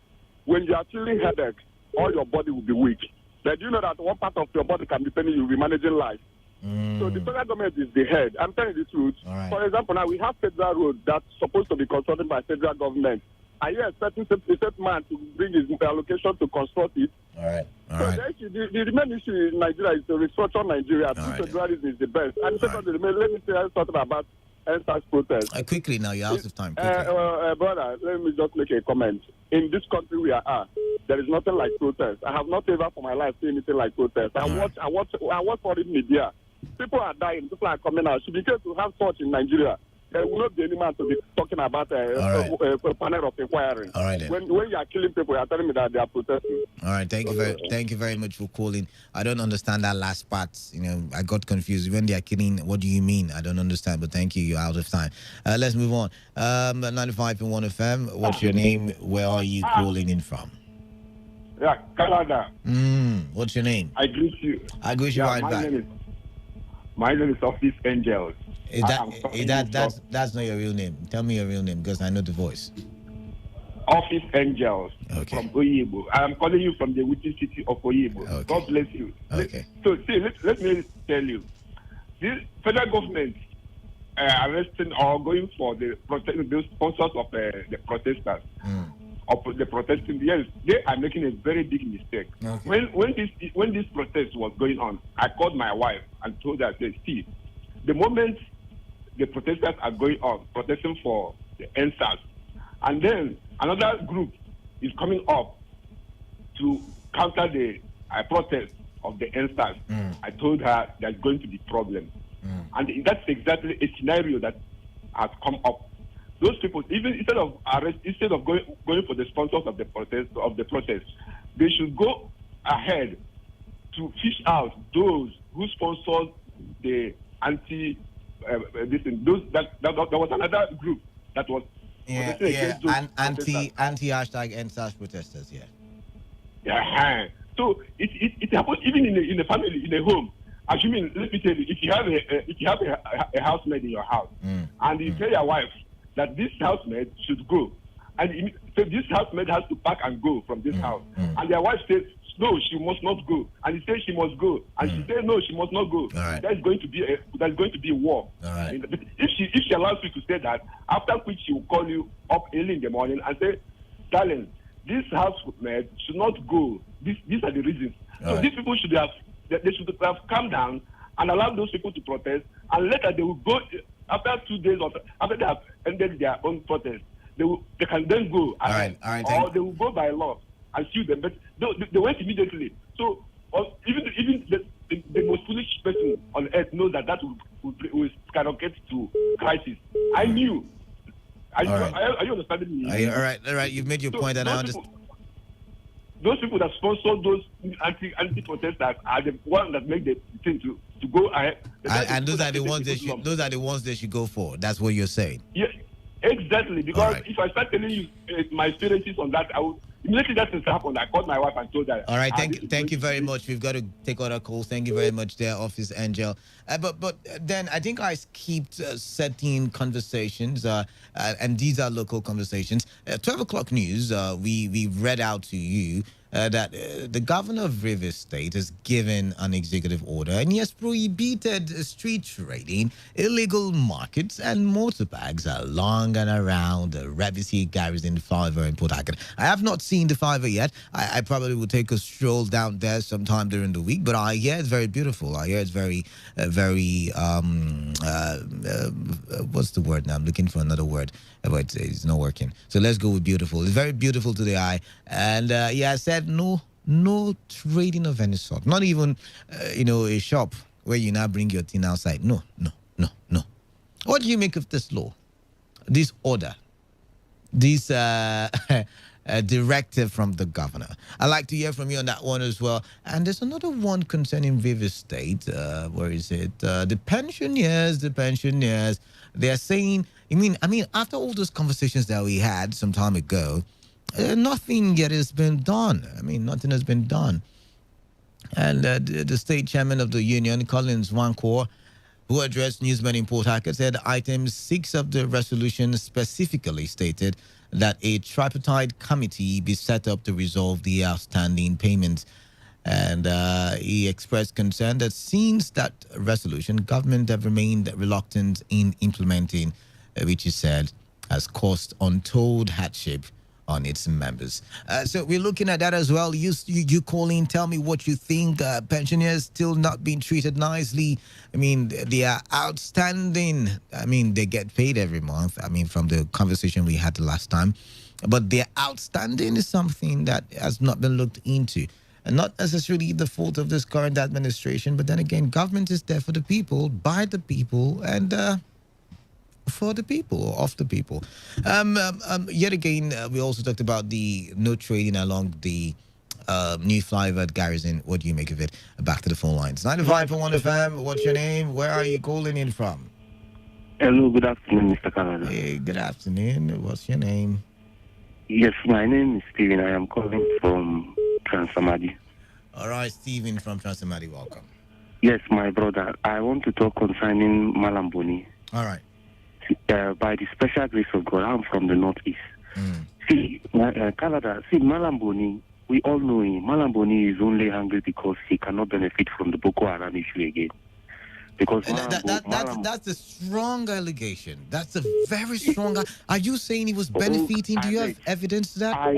S9: When you are feeling headache, all your body will be weak. But you know that one part of your body can be paining, you'll be managing life. So the federal government is the head. I'm telling you the truth.
S7: Right.
S9: For example, now we have federal roads that's supposed to be constructed by federal government. Are you expecting a certain man to bring his allocation to construct it?
S7: All right.
S9: The main issue in Nigeria is to restructure Nigeria. Federalism is the best. And secondly, let me say something about NSAS protest.
S7: Quickly now, you're out of time.
S9: Brother, let me just make a comment. In this country we are, there is nothing like protest. I have not ever for my life seen anything like protest. I watch foreign media. People are dying. People are coming out. Should be careful to have such in Nigeria. There will not be any man to be talking about a panel of inquiry.
S7: All right,
S9: when you are killing people, you are telling me that they are protesting.
S7: All right, thank you very much for calling. I don't understand that last part. I got confused. When they are killing, what do you mean? I don't understand, but thank you. You're out of time. Let's move on. 95.1 FM. What's your name? Where are you calling in from?
S10: Yeah, Canada.
S7: What's your name?
S10: I greet you.
S7: I greet you right back.
S10: My name is Office Angels.
S7: That's not your real name. Tell me your real name because I know the voice.
S10: Office Angels from Oyibo. I am calling you from the witty city of Oyibo.
S7: Okay.
S10: God bless you.
S7: Okay.
S10: So see, let me tell you, this federal government arresting or going for the sponsors of the protesters. Of the protesting, yes, they are making a very big mistake.
S7: Okay.
S10: When this protest was going on, I called my wife and told her, see, the moment the protesters are going on, protesting for the NSAS, and then another group is coming up to counter the protest of the NSAS, I told her there's going to be problems. And that's exactly a scenario that has come up. Those people, even instead of going for the sponsors of the protest, they should go ahead to fish out those who sponsor the anti. There was another group that was
S7: anti hashtag NSAS protesters.
S10: Yeah. So it happens even in a family, in a home. Assuming, let me tell you, if you have a housemaid in your house, and you tell your wife that this housemaid should go, and so this housemaid has to pack and go from this house, and their wife says no, she must not go, and he says she must go, and she says no, she must not go. There's going to be a war. If she allows you to say that, after which she will call you up early in the morning and say, darling, this housemaid should not go. These are the reasons. So these people should have come down and allow those people to protest, and later they will go after 2 days or after they have ended their own protest. They can then go ahead, or they will go by law and sue them. But they went immediately. So even the most foolish person on earth knows that will skyrocket to crisis. I knew. Are you understanding me?
S7: All right. You've made your point, and I understand.
S10: Those people that sponsor those anti-protesters are the ones that make the thing to go ahead.
S7: And those are the ones they should go for. That's what you're saying.
S10: Yeah, exactly. Because if I start telling you my experiences on that, I would immediately that thing happened. I called my wife and told her.
S7: All right, thank you very much. We've got to take other calls. Thank you very much, there, Office Angel. But then I think I skipped certain conversations, and these are local conversations. 12 o'clock news. We read out to you that the governor of Rivers State has given an executive order and he has prohibited street trading, illegal markets, and motorbikes along and around the Revisi Garrison Flyover in Port Harcourt. I have not seen the flyover yet. I probably will take a stroll down there sometime during the week, but I hear it's very beautiful. I hear it's what's the word now? I'm looking for another word, but it's not working. So let's go with beautiful. It's very beautiful to the eye. And I said no trading of any sort. Not even, a shop where you now bring your thing outside. No. What do you make of this law, this order, this directive from the governor? I'd like to hear from you on that one as well. And there's another one concerning Rivers State. Where is it? The pensioners. They're saying, I mean, after all those conversations that we had some time ago, nothing yet has been done. Nothing has been done. And the state chairman of the union, Collins Wancourt, who addressed newsmen in Port Harcourt, said item 6 of the resolution specifically stated that a tripartite committee be set up to resolve the outstanding payments. And he expressed concern that since that resolution, government have remained reluctant in implementing, which he said has caused untold hardship on its members. So we're looking at that as well. You call in, tell me what you think. Pensioners still not being treated nicely. They are outstanding. They get paid every month. From the conversation we had the last time. But their outstanding is something that has not been looked into. And not necessarily the fault of this current administration, but then again, government is there for the people, by the people, and for the people, of the people. Yet again, we also talked about the no trading along the new flyover at Garrison. What do you make of it? Back to the phone lines. 95.1 FM, what's your name? Where are you calling in from?
S11: Hello, good afternoon, Mr. Canada.
S7: Hey, good afternoon. What's your name?
S11: Yes, my name is Steven. I am calling from Transamadi.
S7: All right, Steven from Transamadi, welcome.
S11: Yes, my brother. I want to talk concerning Malamboni.
S7: All right.
S11: By the special grace of God, I'm from the Northeast. See, Canada, Malamboni, we all know him. Malamboni is only angry because he cannot benefit from the Boko Haram issue again. Because
S7: that's a strong allegation. That's a very strong. Are you saying he was benefiting? Do you have evidence to that?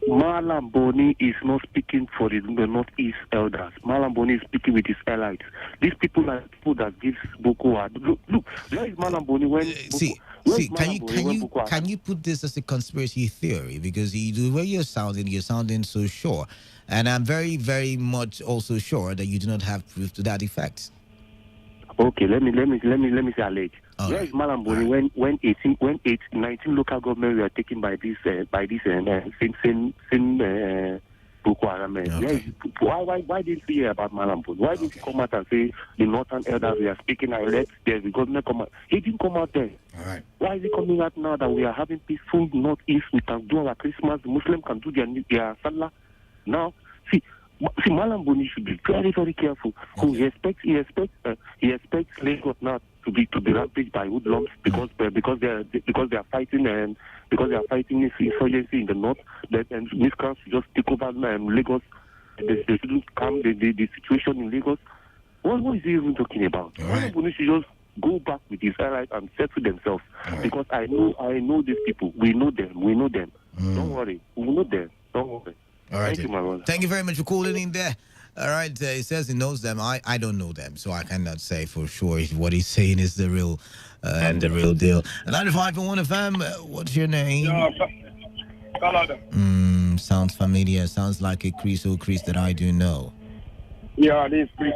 S11: Malamboni is not speaking for the Northeast elders. Malamboni is speaking with his allies. These people are people that gives Boko Haram. Look, where is Malamboni when?
S7: Can you put this as a conspiracy theory? Because the way you're sounding so sure, and I'm very, very much also sure that you do not have proof to that effect.
S11: Okay, let me say allege. Where is Malamboni when 19 local governments were taken by this same Boko Haram? Why didn't we hear about Malamboni? Why didn't he come out and say the northern elders we are speaking? I let the government come out. He didn't come out then.
S7: All right.
S11: Why is he coming out now that we are having peaceful Northeast? We can do our Christmas. The Muslim can do their Salah. Now, see, Malamboni should be very, very careful. Okay. He expects Lagos now to be ravaged by hoodlums because they are fighting this insurgency in the north. And Miskans just take over Lagos. They shouldn't calm the situation in Lagos. What is he even talking about? Malamboni should just go back with his allies and settle themselves. Because I know these people. We know them. Don't worry. We know them. Don't worry.
S7: All right.
S11: Thank you, my brother.
S7: Thank you very much for calling in there. All right. He says he knows them. I don't know them, so I cannot say for sure if what he's saying is the real and the real deal. 95.1 FM. What's your name? Sounds familiar. Sounds like a Chris that I do know.
S12: Yeah, this is Chris.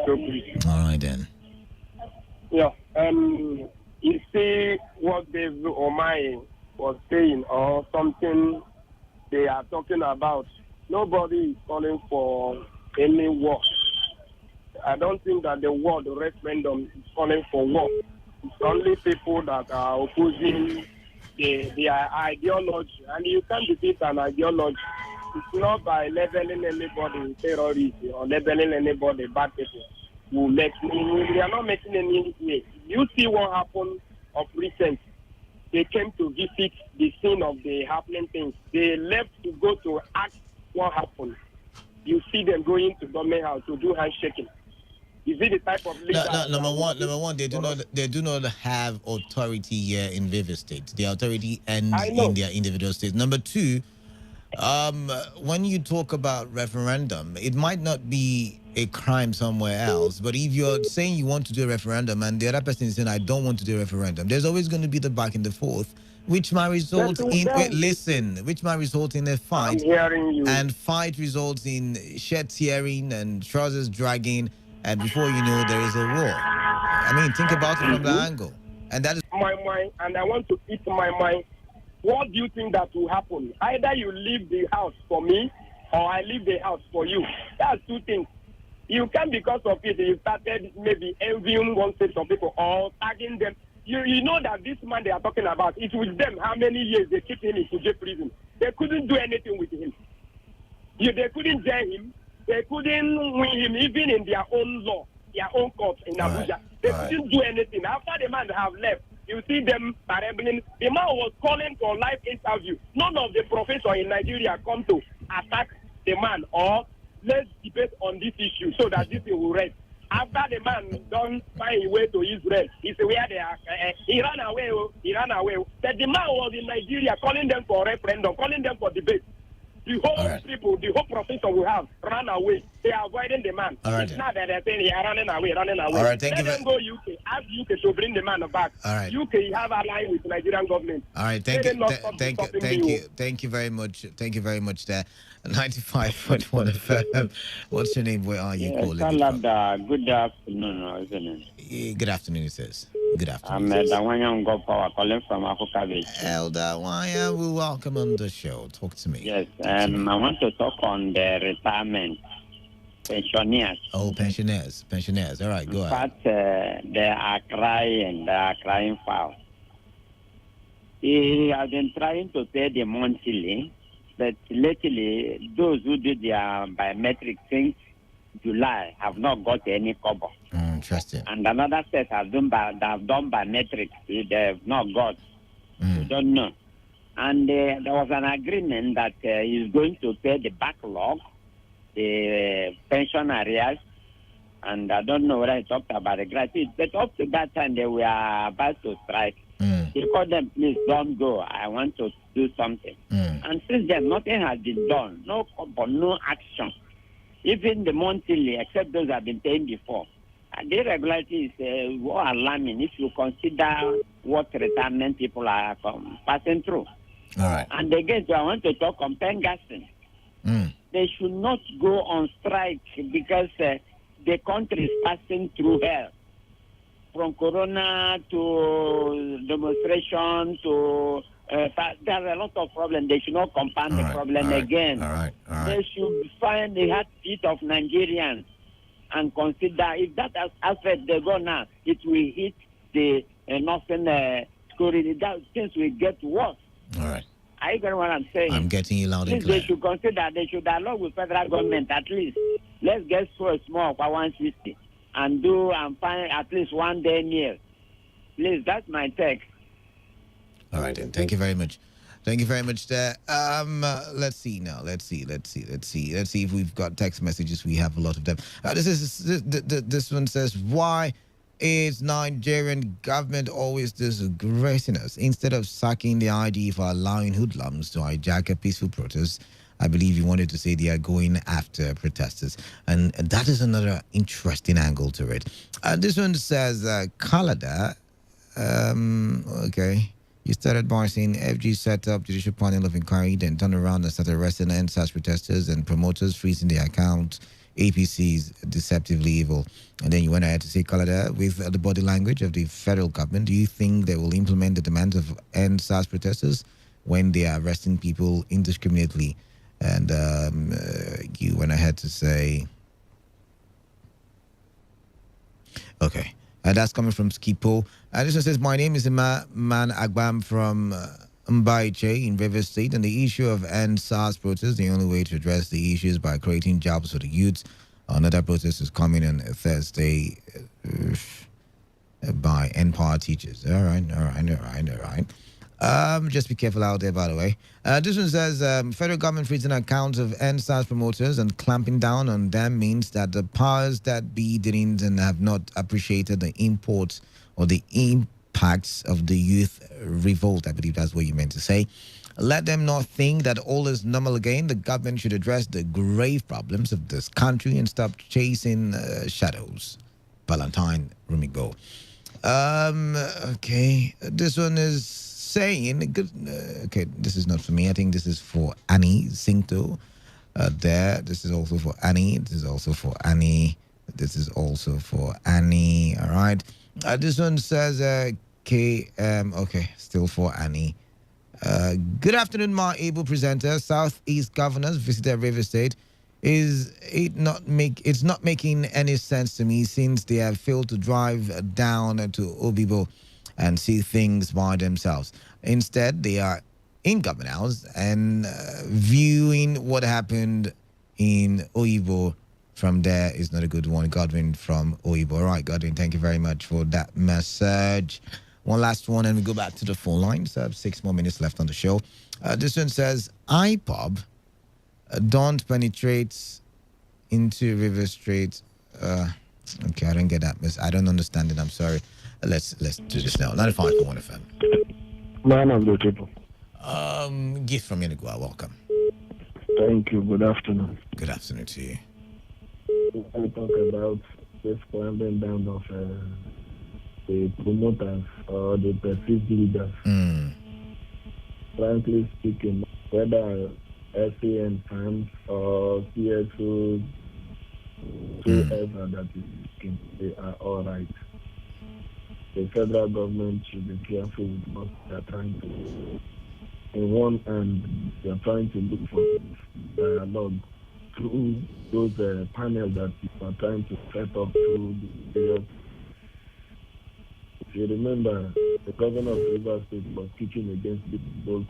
S7: All right then.
S12: Yeah. You see what David Omai was saying or something they are talking about. Nobody is calling for any war. I don't think that the word referendum is calling for war. It's only people that are opposing their ideology. And you can't defeat an ideology. It's not by labeling anybody terrorist or labeling anybody bad people. We are not making any way. You see what happened of recent. They came to visit the scene of the happening things. They left to go to ask what happened. you see them going to government house to do handshaking. Is it the type of leader?
S7: Number one, they do not have authority here in River State. The authority ends in their individual states. Number two, when you talk about referendum, it might not be a crime somewhere else, but if you're saying you want to do a referendum and the other person is saying I don't want to do a referendum, there's always going to be the back and the forth, which might result in a fight.
S12: I'm hearing you.
S7: And fight results in shirt tearing and trousers dragging, and before you know, there is a war. I mean, think about it from that angle. And that is
S12: my mind, and I want to eat my mind. What do you think that will happen? Either you leave the house for me, or I leave the house for you. That's two things. You can, because of it, you started maybe envying one set of people or tagging them. You know that this man they are talking about, it's with them how many years they keep him in Kuje prison. They couldn't do anything with him. They couldn't jail him. They couldn't win him even in their own law, their own court in Abuja. They couldn't do anything. After the man have left, you see them parabling. The man was calling for live interview. None of the professors in Nigeria come to attack the man or let's debate on this issue so that this thing will rest. After the man don't find a way to Israel, it's where they are. He ran away. But the man was in Nigeria calling them for referendum, calling them for debate. The whole people, the whole professor we have run away. They are avoiding the man. It's not that they're saying he are running away.
S7: All right,
S12: Let them go UK. Ask UK to bring the man back.
S7: All right.
S12: UK have a line with the Nigerian government.
S7: All right, thank you very much. Thank you very much there. 95.1 FM. What's your name? Where are you calling?
S13: Good afternoon, isn't it?
S7: Good afternoon, it says. Good afternoon.
S13: I'm Elder Go Power calling from Africa Beach.
S7: Elder, we welcome on the show. Talk to me.
S13: Yes, I want to talk on the retirement pensioners.
S7: Oh, pensioners. All right, go ahead.
S13: But they are crying foul. They have been trying to pay the monthly, but lately, those who do their biometric since July have not got any cover.
S7: Interesting.
S13: And another set have done biometrics. They have not got. We don't know. And there was an agreement that he's going to pay the backlog, the pension arrears, and I don't know whether he talked about the gratuity. But up to that time, they were about to strike. He called them, please don't go. I want to do something. And since then, nothing has been done. No action. Even the monthly, except those that have been paying before. And the irregularity is more alarming if you consider what retirement people are passing through.
S7: All right.
S13: And again, so I want to talk on Pengaston. They should not go on strike because the country is passing through hell. From corona to demonstration to there's a lot of problems. They should not compound the problem again.
S7: All right.
S13: They should find the heartbeat of Nigerians and consider if that aspect they go now, it will hit the northern security. That things will get worse.
S7: All right.
S13: I get what I'm saying.
S7: I'm getting you loud and clear.
S13: They should consider, they should dialogue with federal government at least. Let's get so small for 160 and find at least 1 day meal. Please, that's my take.
S7: All right, then. Thank you very much. Thank you very much there. Let's see now. Let's see if we've got text messages. We have a lot of them. This one says, why is Nigerian government always disgracing us? Instead of sacking the ID for allowing hoodlums to hijack a peaceful protest, I believe you wanted to say they are going after protesters. And that is another interesting angle to it. This one says, Kalada, okay. You started by saying FG set up judicial panel of inquiry, then turned around and started arresting NSAS protesters and promoters, freezing their accounts. APCs deceptively evil. And then you went ahead to say, Kalada, with the body language of the federal government, do you think they will implement the demands of NSAS protesters when they are arresting people indiscriminately? And you went ahead to say, okay. That's coming from Skipo. This one says, my name is Man Agbam from Mbaiche in River State, and the issue of end SARS protest, the only way to address the issue is by creating jobs for the youths. Another protest is coming on Thursday by NPAR teachers. All right. Just be careful out there, by the way. This one says federal government freezing accounts of NSAS promoters and clamping down on them means that the powers that be didn't and have not appreciated the imports or the impacts of the youth revolt. I believe that's what you meant to say. Let them not think that all is normal again. The government should address the grave problems of this country and stop chasing shadows. Valentine Rumigo. Okay. This one is saying, good. Okay, this is not for me. I think this is for Annie Zinto. There. This is also for Annie. This is also for Annie. This is also for Annie. All right. This one says, okay, still for Annie. Good afternoon, my able presenter. Southeast governors visited River State. It's not making any sense to me since they have failed to drive down to Obibo and see things by themselves. Instead, they are in Government House and viewing what happened in Oibo from there is not a good one. Godwin from Oibo. All right, Godwin, thank you very much for that message. One last one, and we go back to the phone lines. I have 6 more minutes left on the show. This one says, IPOB don't penetrate into River Strait. Okay, I don't get that. I don't understand it. I'm sorry. Let's do this now. 95.1 FM.
S14: Man of the people.
S7: Gift from Yenigua. Welcome.
S14: Thank you. Good afternoon.
S7: Good afternoon to you.
S14: I talk about this clamping down of the promoters or the perceived leaders. Frankly speaking, whether SAN fans or CSOs, whoever that is speaking, they are all right. The federal government should be careful with what they are trying to do. In one hand, they are trying to look for dialogue through those panels that people are trying to set up through the various. If you remember, the governor of River State was kicking against people.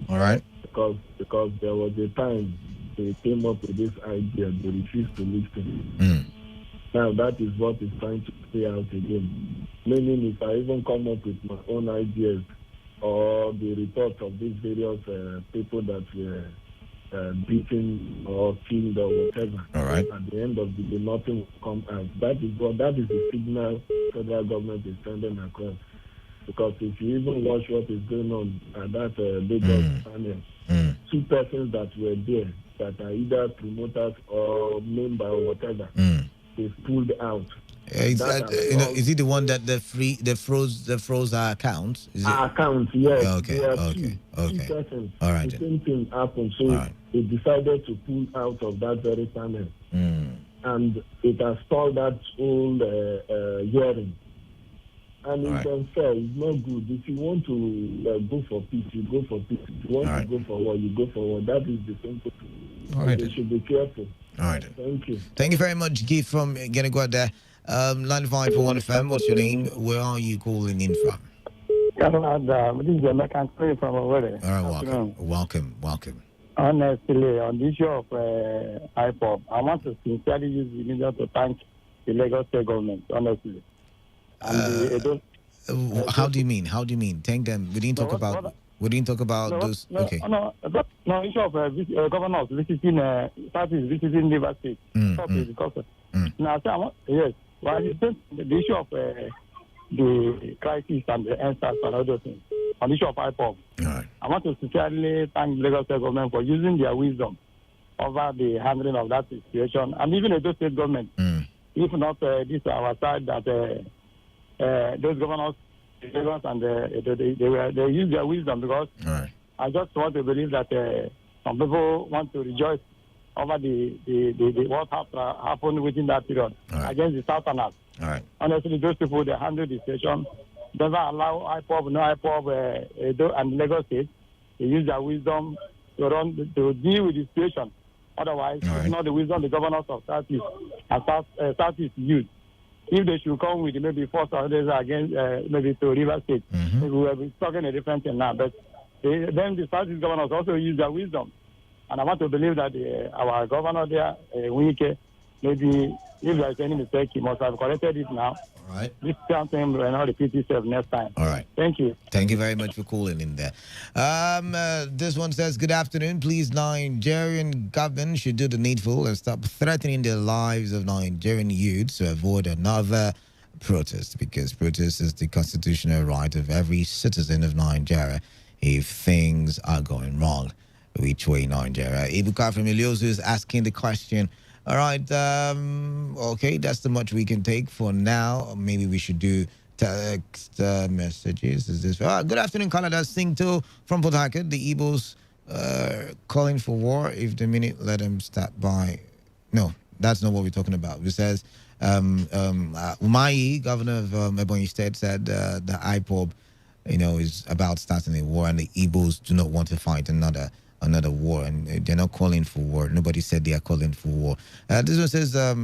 S7: All right.
S14: Because there was a time they came up with this idea, they refused to listen. Now that is what is trying to play out again. Meaning, if I even come up with my own ideas or the reports of these various people that were beaten or killed or whatever,
S7: all right,
S14: at the end of the day, nothing will come out. That is the signal federal government is sending across. Because if you even watch what is going on at that Lagos panel, 2 persons that were there that are either promoters or member or whatever, they pulled out.
S7: Is it the one that they froze our accounts?
S14: Accounts, yes.
S7: Okay.
S14: Two persons.
S7: All right.
S14: The same thing happened. So they decided to pull out of that very panel, and it has stalled that whole hearing. And it's unfair. It's not good. If you want to go for peace, you go for peace. If you want to go for war, you go for war. That is the simple thing.
S7: All right.
S14: They should be careful.
S7: All right.
S14: Thank you.
S7: Thank you very much, Guy from Yenigua there. 95.1 FM. What's your name? Where are you calling in from?
S15: This is American calling from Owerri.
S7: All right, welcome.
S15: Honestly, on the issue of IPOB, I want to sincerely use the media to thank the Lagos State government, honestly.
S7: How do you mean? Thank them. We didn't talk about those. Okay.
S15: No, issue of governors visiting visiting River State. Because now, yes, well, the issue of the crisis and the NSAS and other things. On the issue of IPOB, I want to sincerely thank the Lagos State government for using their wisdom over the handling of that situation, and even the state government. If not this our side that those governors and they use their wisdom, because I just want to believe that some people want to rejoice over the what happened within that period against the Southerners. Honestly, those people, they handle the situation, never allow IPOB and Lagos State to use their wisdom to deal with the situation. Otherwise, it's not the wisdom the governors of Southeast and Southeast use. If they should come with maybe force orders against maybe to River State, we will be talking a different thing now. But then the Southeast governors also use their wisdom. And I want to believe that our governor there, Wike, maybe if there is any mistake, he must have corrected it now.
S7: All right.
S15: This time will not repeat itself next time.
S7: All right.
S15: Thank you.
S7: Thank you very much for calling in there. This one says, good afternoon. Please, Nigerian government should do the needful and stop threatening the lives of Nigerian youths to avoid another protest, because protest is the constitutional right of every citizen of Nigeria if things are going wrong. Which way, Nigeria? Ibuka from Iliosu is asking the question. All right, okay, that's the much we can take for now. Maybe we should do text messages. Is this? Good afternoon, Canada. Singto from Port Harcourt. The Igbos calling for war. If the minute, let them start by. No, that's not what we're talking about. It says, Umahi, governor of Ebonyi State, said the IPOB, is about starting a war, and the Igbos do not want to fight another war, and they're not calling for war. Nobody said they are calling for war. This one says, okay,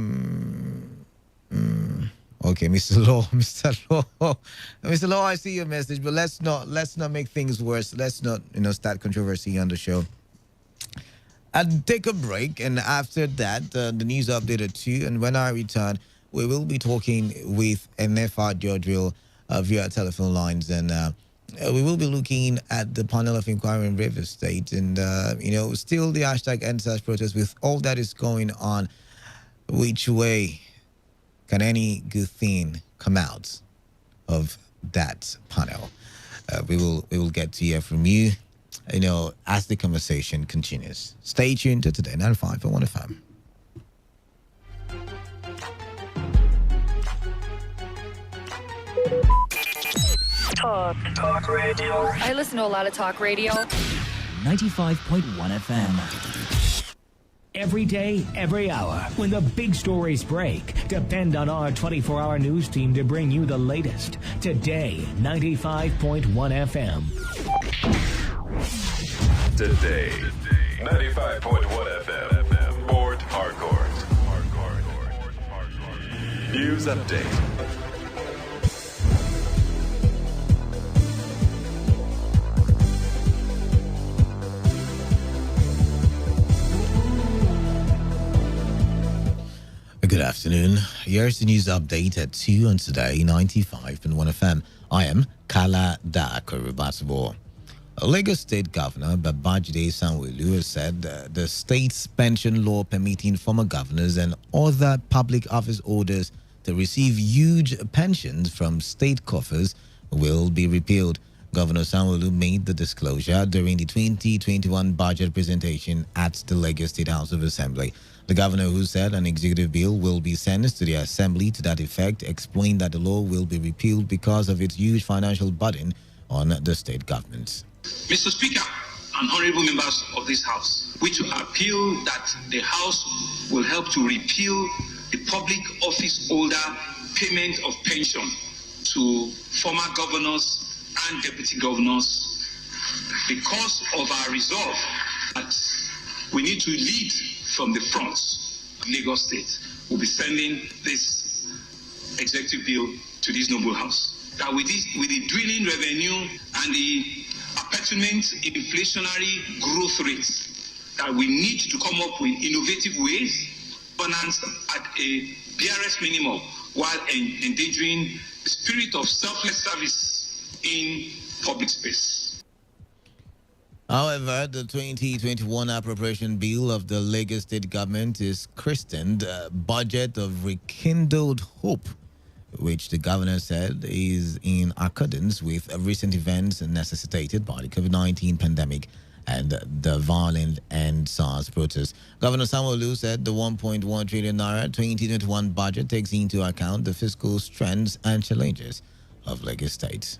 S7: Mr. Law, I see your message, but let's not make things worse. Let's not, start controversy on the show. I'll take a break, and after that, the news update at 2, and when I return, we will be talking with NFR Georgial via telephone lines, and we will be looking at the panel of inquiry in River State, and still the hashtag EndSARS protest. With all that is going on, which way can any good thing come out of that panel? We will get to hear from you, as the conversation continues. Stay tuned to Today95.1 FM.
S16: Talk radio. I listen to a lot of talk radio.
S17: 95.1 FM. Every day, every hour, when the big stories break, depend on our 24-hour news team to bring you the latest. Today, 95.1 FM.
S18: Today, 95.1 FM. Port Harcourt. News update.
S7: Good afternoon. Here's the news update at 2 on Today 95.1 FM. I am Kala Da Korubasabo. Lagos State Governor Babajide Sanwo-Olu has said the state's pension law permitting former governors and other public office holders to receive huge pensions from state coffers will be repealed. Governor Sanwo-Olu made the disclosure during the 2021 budget presentation at the Lagos State House of Assembly. The governor, who said an executive bill will be sent to the assembly to that effect, explained that the law will be repealed because of its huge financial burden on the state governments.
S19: Mr. Speaker and honorable members of this House, we to appeal that the House will help to repeal the public office holder payment of pension to former governors and deputy governors because of our resolve that we need to lead from the front. Lagos State will be sending this executive bill to this noble House. That with the dwindling revenue and the pertinent inflationary growth rates, that we need to come up with innovative ways, finance at a BRS minimum, while endangering the spirit of selfless service in public space.
S7: However, the 2021 appropriation bill of the Lagos State government is christened Budget of Rekindled Hope, which the governor said is in accordance with recent events necessitated by the COVID-19 pandemic and the violent EndSARS protests. Governor Sanwo-Olu said the 1.1 trillion naira 2021 budget takes into account the fiscal strengths and challenges of Lagos State.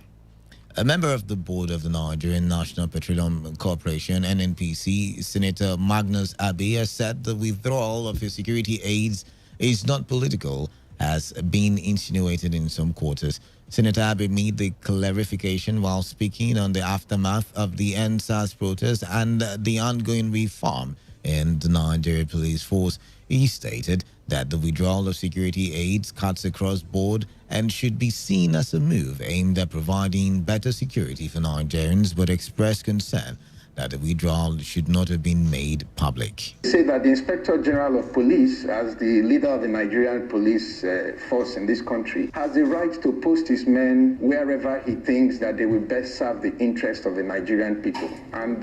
S7: A member of the board of the Nigerian National Petroleum Corporation, NNPC, Senator Magnus Abe, has said the withdrawal of his security aids is not political, as been insinuated in some quarters. Senator Abe made the clarification while speaking on the aftermath of the EndSARS protest and the ongoing reform in the Nigerian police force. He stated that the withdrawal of security aids cuts across board and should be seen as a move aimed at providing better security for Nigerians, but expressed concern that the withdrawal should not have been made public.
S20: Say that the Inspector General of Police, as the leader of the Nigerian police force in this country, has the right to post his men wherever he thinks that they will best serve the interest of the Nigerian people. And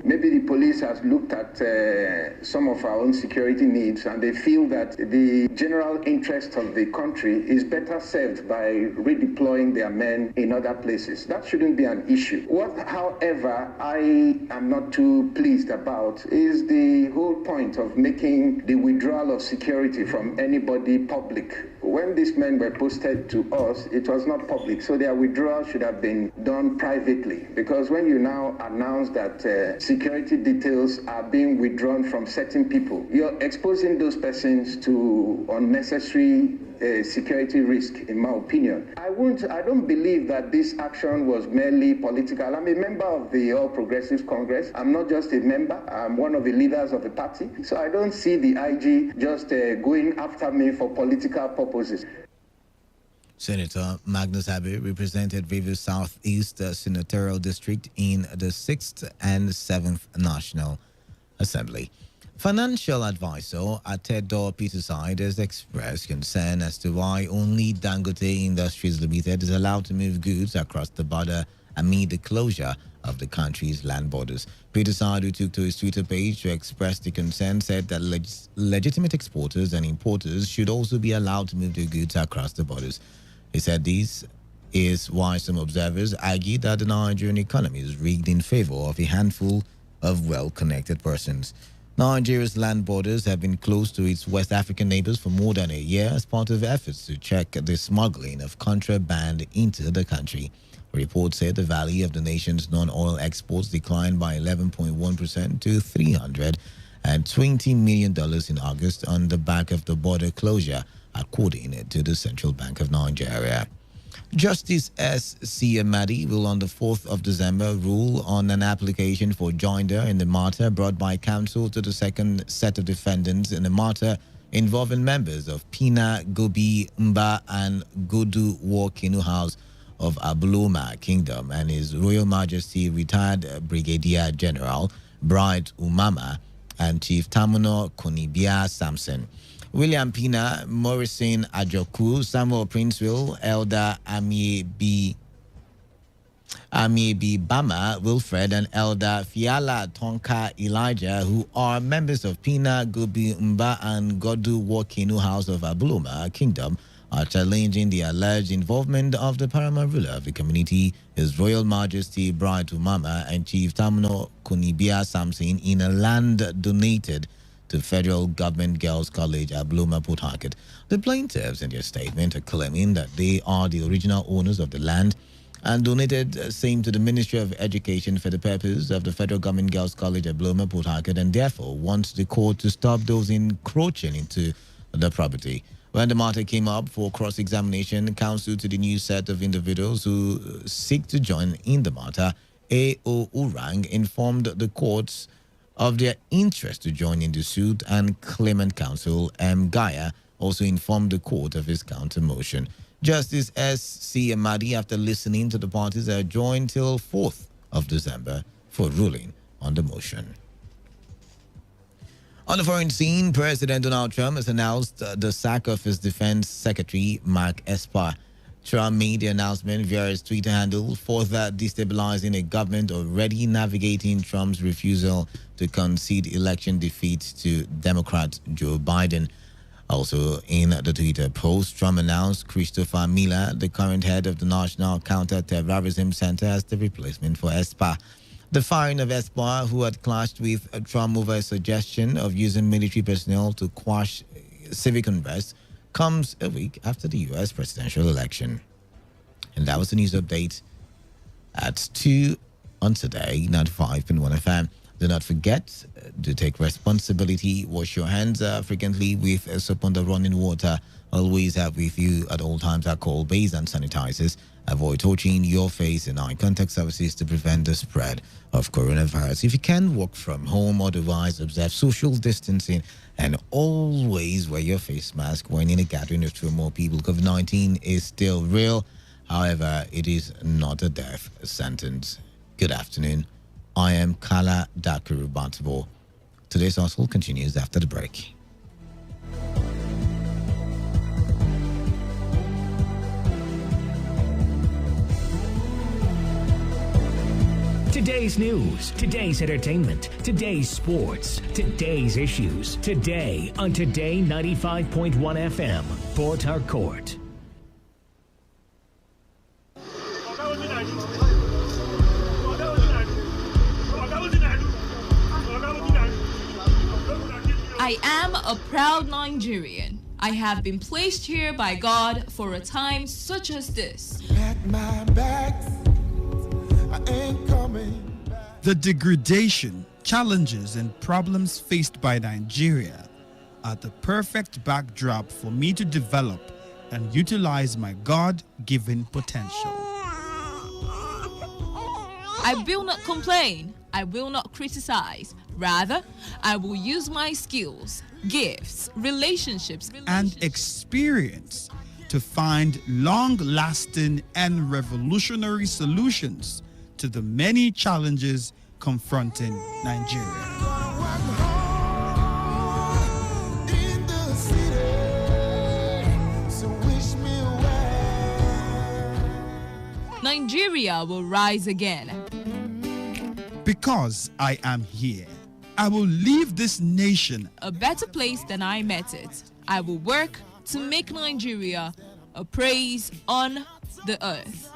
S20: maybe the police has looked at some of our own security needs, and they feel that the general interest of the country is better served by redeploying their men in other places. That shouldn't be an issue. What, however, I am not too pleased about is the whole point of making the withdrawal of security from anybody public. When these men were posted to us, it was not public, so their withdrawal should have been done privately. Because when you now announce that security details are being withdrawn from certain people, you're exposing those persons to unnecessary security risk, in my opinion. I don't believe that this action was merely political. I'm a member of the All Progressives Congress. I'm not just a member, I'm one of the leaders of the party. So I don't see the IG just going after me for political purposes.
S7: Senator Magnus Abbey represented Rivers Southeast Senatorial District in the 6th and 7th National Assembly. Financial advisor at Teddor Peterside has expressed concern as to why only Dangote Industries Limited is allowed to move goods across the border amid the closure of the country's land borders. Peterside, who took to his Twitter page to express the concern, said that legitimate exporters and importers should also be allowed to move their goods across the borders. He said this is why some observers argue that the Nigerian economy is rigged in favor of a handful of well-connected persons. Nigeria's land borders have been closed to its West African neighbors for more than a year as part of efforts to check the smuggling of contraband into the country. A report said the value of the nation's non-oil exports declined by 11.1% to $320 million in August on the back of the border closure, according to the Central Bank of Nigeria. Justice S.C. Amadi will on the 4th of December rule on an application for joinder in the matter brought by counsel to the second set of defendants in the matter involving members of Pina, Gobi, Mba and Godu War Kinu House of Abuloma Kingdom and His Royal Majesty retired Brigadier General Bright Umama and Chief Tamuno Konibia Samson. William Pina, Morrison Ajoku, Samuel Princeville, Elder Amiebi Bama, Wilfred, and Elder Fiala Tonka Elijah, who are members of Pina, Gobi, Mba, and Godu Wakinu House of Abuloma Kingdom, are challenging the alleged involvement of the paramount ruler of the community, His Royal Majesty Bright Umama and Chief Tamuno Konibia Samson, in a land donated to Federal Government Girls College at Bluma, Port Harcourt. The plaintiffs in their statement are claiming that they are the original owners of the land and donated same to the Ministry of Education for the purpose of the Federal Government Girls College at Bluma, Port Harcourt, and therefore want the court to stop those encroaching into the property. When the matter came up for cross-examination, counsel to the new set of individuals who seek to join in the matter, A.O. Urang, informed the courts of their interest to join in the suit, and claimant counsel M. Gaya also informed the court of his counter motion. Justice S.C. Amadi, after listening to the parties, adjourned till 4th of December for ruling on the motion. On the foreign scene, President Donald Trump has announced the sack of his defense secretary, Mark Esper. Trump made the announcement via his Twitter handle, further destabilizing a government already navigating Trump's refusal to concede election defeat to Democrat Joe Biden. Also, in the Twitter post, Trump announced Christopher Miller, the current head of the National Counter-Terrorism Center, as the replacement for Esper. The firing of Esper, who had clashed with Trump over a suggestion of using military personnel to quash civic unrest, comes a week after the U.S. presidential election. And that was the news update at 2 on Today, 95.1 FM. Do not forget to take responsibility. Wash your hands frequently with soap and running water. Always have with you at all times alcohol-based and sanitizers. Avoid touching your face and eye contact surfaces to prevent the spread of coronavirus. If you can work from home, otherwise observe social distancing and always wear your face mask when in a gathering of two or more people. COVID-19 is still real. However, it is not a death sentence. Good afternoon. I am Kala Dakuru Bantibo. Today's hustle continues after the break.
S17: Today's news, today's entertainment, today's sports, today's issues. Today on Today 95.1 FM, Port Harcourt.
S1: I am a proud Nigerian. I have been placed here by God for a time such as this.
S21: At my back, I ain't coming back.
S22: The degradation, challenges, and problems faced by Nigeria are the perfect backdrop for me to develop and utilize my God-given potential.
S1: I will not complain. I will not criticize. Rather, I will use my skills, gifts, relationships,
S22: and experience to find long-lasting and revolutionary solutions to the many challenges confronting Nigeria.
S1: Nigeria will rise again.
S22: Because I am here, I will leave this nation
S1: a better place than I met it. I will work to make Nigeria a praise on the earth.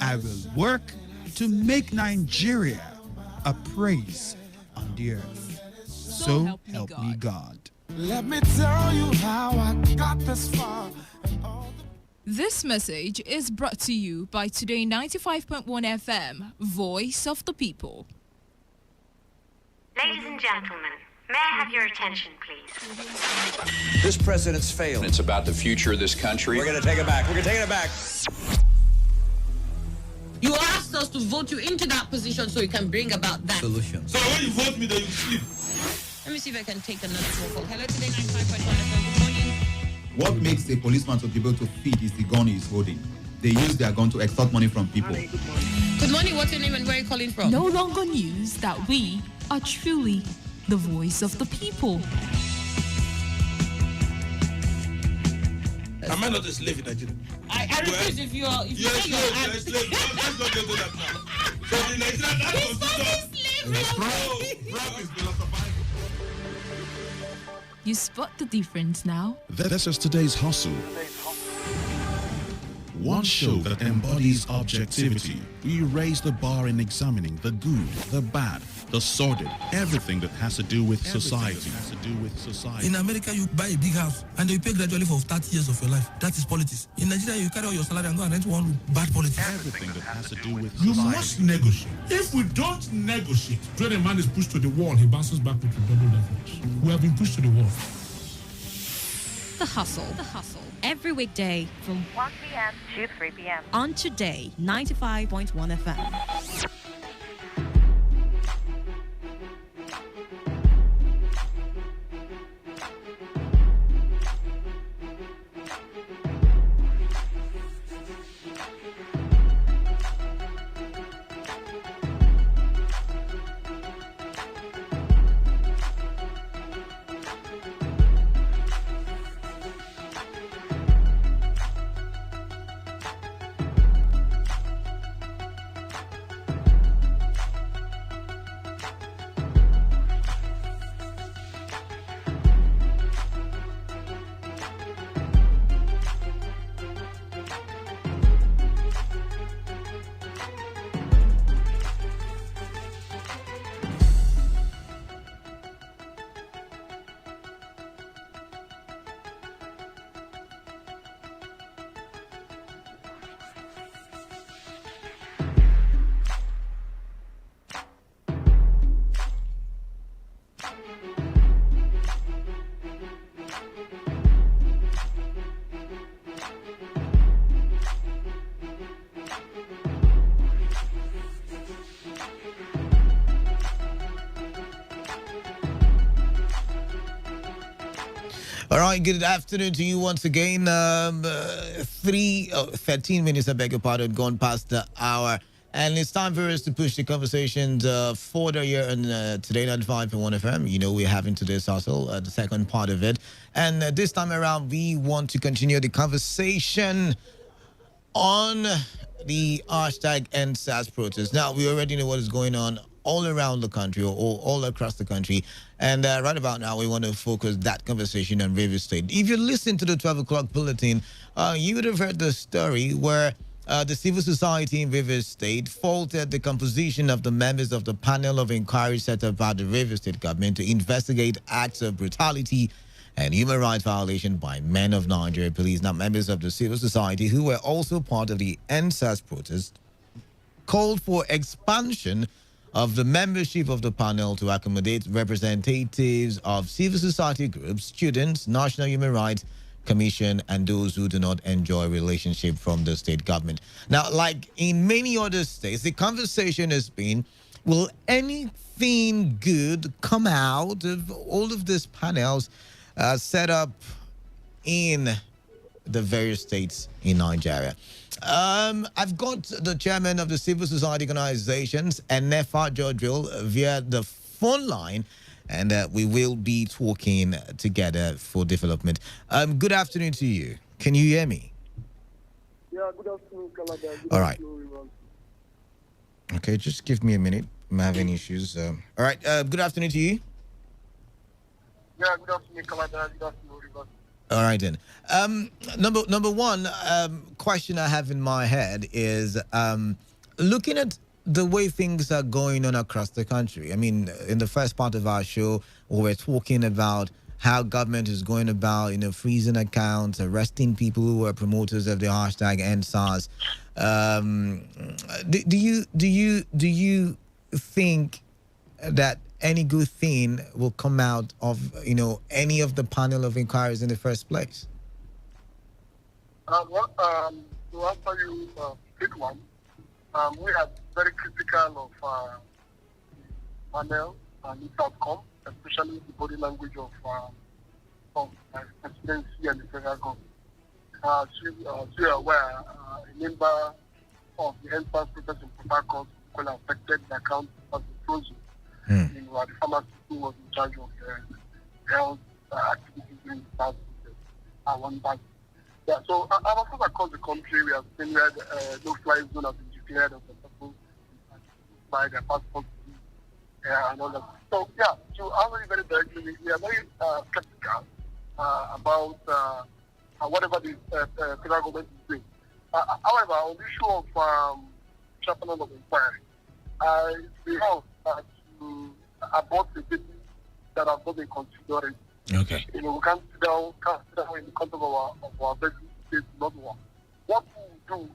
S22: I will work to make Nigeria a praise on the earth. So help me God.
S21: Let me tell you how I got this far.
S1: This message is brought to you by Today 95.1 FM, Voice of the People.
S6: Ladies and gentlemen, may I have your attention, please?
S23: This president's failed.
S24: It's about the future of this country.
S23: We're going to take it back. We're going to take it back.
S25: You asked us to vote you into that position so you can bring about that
S23: solution.
S25: So when you vote me, then you sleep. Let me see if I can take another phone call. Hello, Today 95.1 FM. Good morning.
S26: What makes a policeman to be able to feed is the gun he's holding. They use their gun to extort money from people.
S25: Good morning. What's your name and where are you calling from?
S1: No longer news that we are truly the voice of the people.
S3: Am I not a slave in Nigeria?
S25: I refuse if you are. If you say you're a slave.
S3: Let's not get to that now. So the Nigerian constitution.
S1: You spot the difference now?
S2: This is today's hustle. One show that embodies objectivity. We raise the bar in examining the good, the bad, the sordid, everything that has to do with society.
S3: In America, you buy a big house and you pay gradually for 30 years of your life. That is politics. In Nigeria, you carry all your salary and go and rent one room. Bad politics.
S2: Everything that has to do with
S4: You
S2: society.
S4: must negotiate. If we don't negotiate, when a man is pushed to the wall, he bounces back with double levels. We have been pushed to the wall.
S5: The Hustle. The Hustle. Every weekday from
S6: 1 p.m. to 3 p.m.
S5: on Today 95.1 FM.
S7: All right, good afternoon to you once again. 13 minutes, I beg your pardon, gone past the hour. And it's time for us to push the conversations further here on Today 95.1 FM. You know, we're having today's hustle, the second part of it. And this time around, we want to continue the conversation on the hashtag #EndSARS protest. Now, we already know what is going on all around the country or all across the country. And right about now, we want to focus that conversation on Rivers State. If you listen to the 12 o'clock bulletin, you would have heard the story where the civil society in Rivers State faulted the composition of the members of the panel of inquiry set up by the Rivers State government to investigate acts of brutality and human rights violation by men of Nigeria police. Now, members of the civil society who were also part of the #EndSARS protest called for expansion of the membership of the panel to accommodate representatives of civil society groups, students, National Human Rights Commission, and those who do not enjoy relationship from the state government. Now, like in many other states, the conversation has been, will anything good come out of all of these panels set up in the various states in Nigeria? I've got the chairman of the civil society organizations, Nefa Jodril, via the phone line, and we will be talking together for development. Good afternoon to you. Can you hear me?
S8: Yeah, good afternoon, Kalada.
S7: All right. Okay, just give me a minute. I'm having issues. All right, good afternoon to you.
S8: Yeah, good afternoon, Kalada. Good afternoon, Rivers.
S7: All right then. Number one question I have in my head is looking at the way things are going on across the country. I mean, in the first part of our show, we were talking about how government is going about, freezing accounts, arresting people who are promoters of the hashtag #EndSARS. Do you think that any good thing will come out of any of the panel of inquiries in the first place?
S8: To answer you, quick one, we are very critical of the panel and its outcome, especially the body language of presidency and the federal government. As you are aware, a member of the #EndSARS protest in Port Harcourt was affected, the account has been frozen. The pharmacist who was in charge of health activities during the past one month. Yeah, so of course across the country we have seen where no-fly zone has been declared of the people by their passports and all that. So yeah, to answer you very directly, we are very skeptical about whatever the federal government is doing. However, on the issue of chairman of inquiry, we hope that about the people that have not been considered.
S7: Okay.
S8: We can't sit down in the context of our basic state, not one. What we do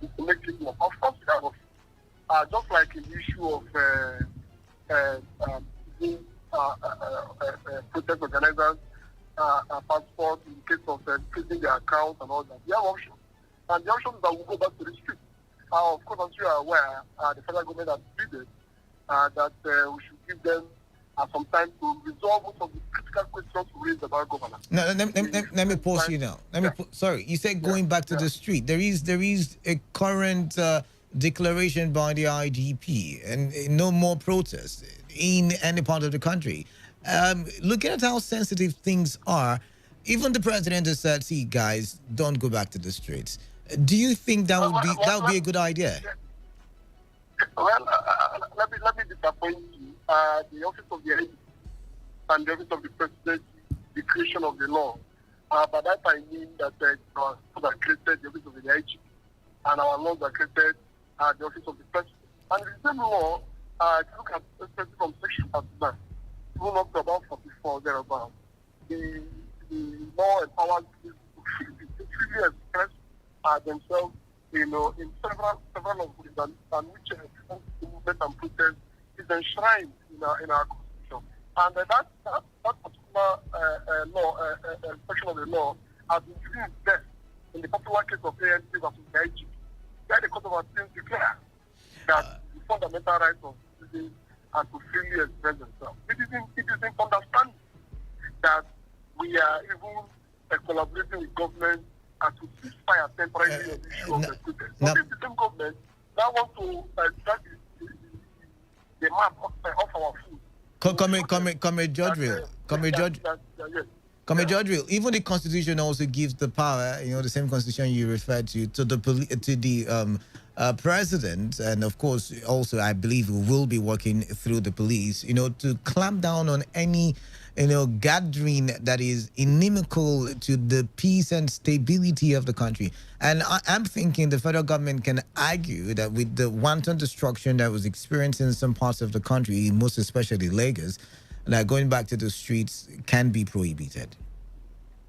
S8: is to make it work. Of course, just like in the issue of protest organizers, passport, in case of freezing their account and all that, we have options. And the option is that we go back to the street. Of course, as you are aware, the federal government has pleaded that we should give them some time to resolve most of the critical questions raised about governance.
S7: No, let me pause you now. Sorry, you said going back to the street. There is a current declaration by the IGP and no more protests in any part of the country. Looking at how sensitive things are, even the president has said, "See, guys, don't go back to the streets." Do you think that would be a good idea?
S8: Well, let me disappoint you. The office of the AG and the office of the president, the creation of the law. By that I mean that our laws are created the office of the AG, and our laws are created the office of the president. And the same law, if you look at especially from section 39, even up to about 44 thereabouts, the law empowers people to freely express themselves, in several of them, and which movement and protest is enshrined in our constitution. And that particular section of the law has been given its best in the popular case of ANC versus the IGP, where the Court of Appeals declared that the fundamental rights of citizens are to freely express themselves. It is in understanding that we are even collaborating with government and to ceasefire temporarily on the issue of the protest. So if the same government now want to start the map of our food.
S7: Comrade Judge, even the Constitution also gives the power, the same Constitution you referred to the president, and of course also I believe we will be working through the police, to clamp down on any gathering that is inimical to the peace and stability of the country. And I'm thinking the federal government can argue that with the wanton destruction that was experienced in some parts of the country, most especially Lagos, that going back to the streets can be prohibited.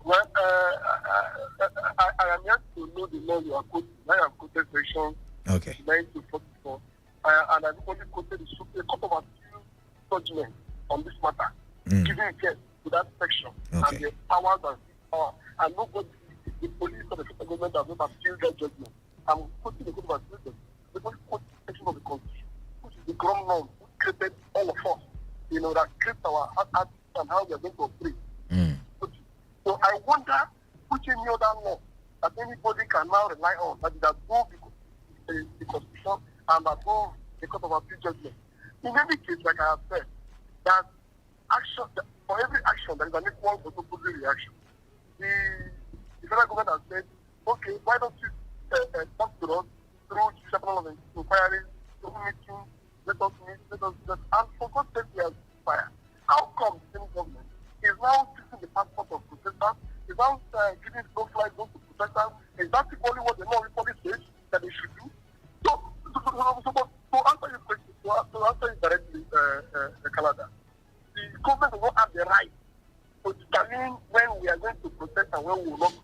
S8: Well, I am yet to know the law you are quoting. I have quoted section 9-44, and I've only quoted the Court of Appeal judgment on this matter, giving effect to that section and the powers and power. And nobody, the police or the federal government have not appealed that judgment. I'm quoting the Court of Appeal, the quote section of the Constitution, which is the ground norm, which created all of us, that creates our attitude and how we are going to operate. So I wonder which any other law that anybody can now rely on that is above the Constitution and above the Court of Appeal judgment. In any case, like I have said, that action, for every action, there is an equal but opposite reaction. The federal government has said, okay, why don't you talk to us through tribunal of inquiry, through meeting, let us meet, and for God's sake, we are fire. How come the same government is now taking the passport of protesters, is now giving no flight zones to protesters? Is that equally what the law equally says that they should do? So to answer your question, to answer it directly, Canada, the government will not have the right to determine when we are going to protest and when we will not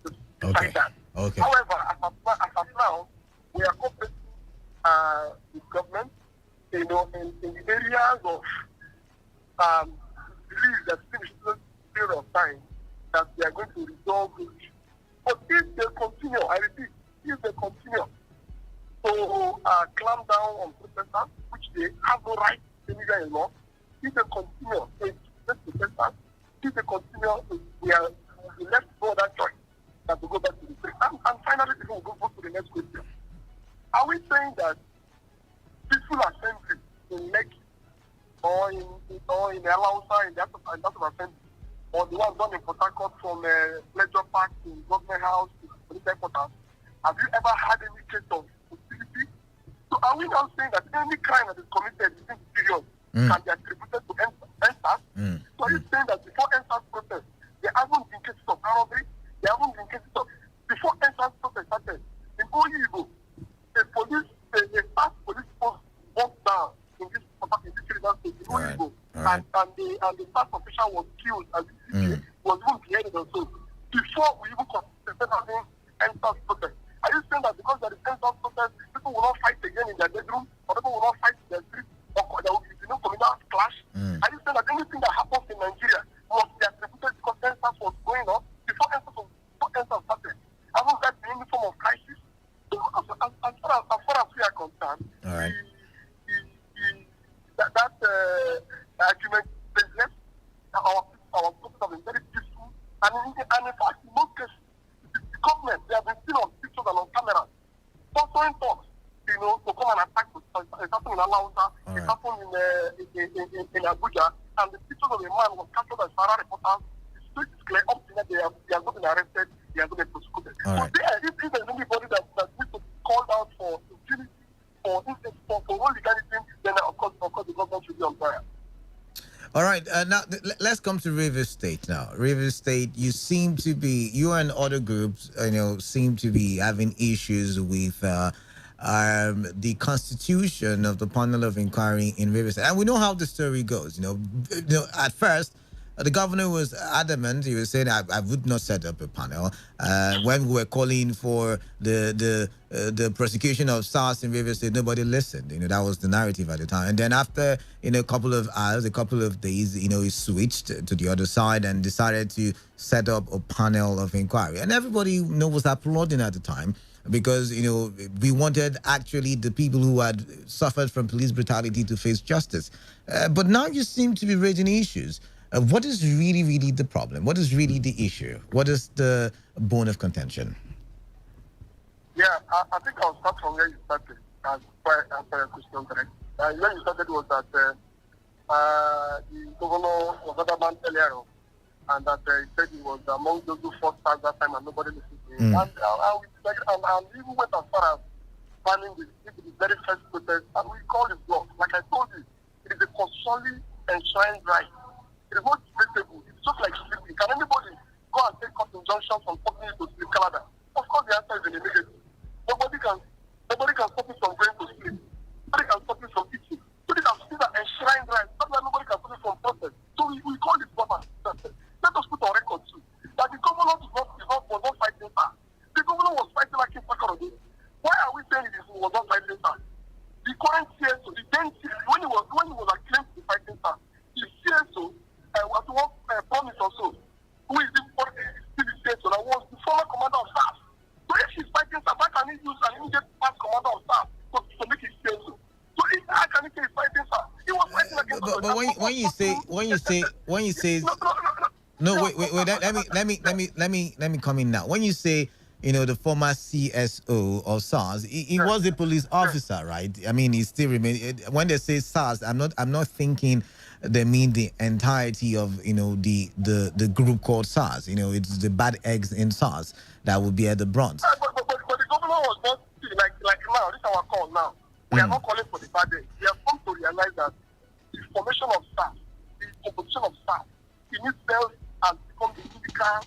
S8: decide that. However, as of now, we are cooperating with government, in the areas of believe that in a period of time that they are going to resolve the issue. But if they continue, I repeat, if they continue to clamp down on protesters, which they have no right anywhere in law, if they continue to protest protesters, if they continue, we are left no other choice than to go back to the street. And finally, before we go to the next question, are we saying that peaceful assembly in Lekki or in Alausa, in that of assembly, or the one done in Port Harcourt from Pleasure Park to Government House to police headquarters, have you ever had any case of hostility? So are we now saying that any crime that is committed within the period can be attributed to NSAS? So are you saying that before NSAS protest, there haven't been cases of robbery, there haven't been cases of... Before NSAS protest started, in Oyibo, a fast police post walked down in this state, in Oyibo, and the staff official was killed as was even beheaded or so. Before we even consider having NSAS protest. Are you saying that because there is NSAS protest, people will not fight again in their bedroom, or people will not fight in their street, or there will be communal clash? Are you saying that anything that happens in Nigeria must be attributed because NSAS was going on before NSAS started? Haven't that been any form of crisis? So as far as we are concerned, that argument is left. Our process have been very peaceful, and in fact, in most cases, the government, they have been seen on pictures and on cameras, sponsoring talks, to come and attack. It happened in Alausa, it happened in Abuja, and the pictures of a man was captured by Farah reporters. It's clear up to that they have not been arrested, they have not been prosecuted. So if there's anybody that needs to call out for impunity, for legalism, then of course the government should be on fire.
S7: All right, now let's come to Rivers State now. Rivers State, you and other groups, seem to be having issues with the constitution of the panel of inquiry in Rivers State. And we know how the story goes. At first, the governor was adamant. He was saying, I would not set up a panel. When we were calling for the prosecution of SARS in Rivers State, nobody listened. That was the narrative at the time. And then after a couple of hours, a couple of days, he switched to the other side and decided to set up a panel of inquiry. And everybody was applauding at the time because, we wanted actually the people who had suffered from police brutality to face justice. But now you seem to be raising issues. What is really the problem? What is really the issue? What is the bone of contention?
S8: Yeah, I think I'll start from where you started. As per your question, correct? Where you started was that the governor was adamant earlier on, and that he said he was among those who fought at that time and nobody listened to him. And even went as far as planning the very first protest, and we called it bluff. Like I told you, it is a constitutionally enshrined right. It is not debatable. It's just like sleeping. Can anybody go and take court injunctions from companies to sleep Canada? Of course, the answer is in the negative. Nobody can stop you from going to sleep. Nobody can stop you from eating. So these are still an enshrined right. That's why nobody can stop you from protest. So we call this bluff. Let us put on record too that the governor was not fighting her. The governor was fighting like in Fakarodi. Why are we saying he was not fighting her? The current CSO, the then when he was acclaimed to be fighting her, the CSO was one promise also. Who is the CSO that was the former commander of staff. So if she's fighting her, why can he use an immediate past commander of staff to make it CSO? So how can he say he's fighting her? He was fighting against her.
S7: But when you say no, wait. Let me come in now. When you say, the former CSO of SARS, he was a police officer, right? I mean, he still remains. When they say SARS, I'm not thinking they mean the entirety of the group called SARS. It's the bad eggs in SARS that would be at the brunt.
S8: But the governor was not like now. This is our call now. We are not calling for the bad eggs. We have come to realize that the formation of SARS, the composition of SARS, in itself has become the critical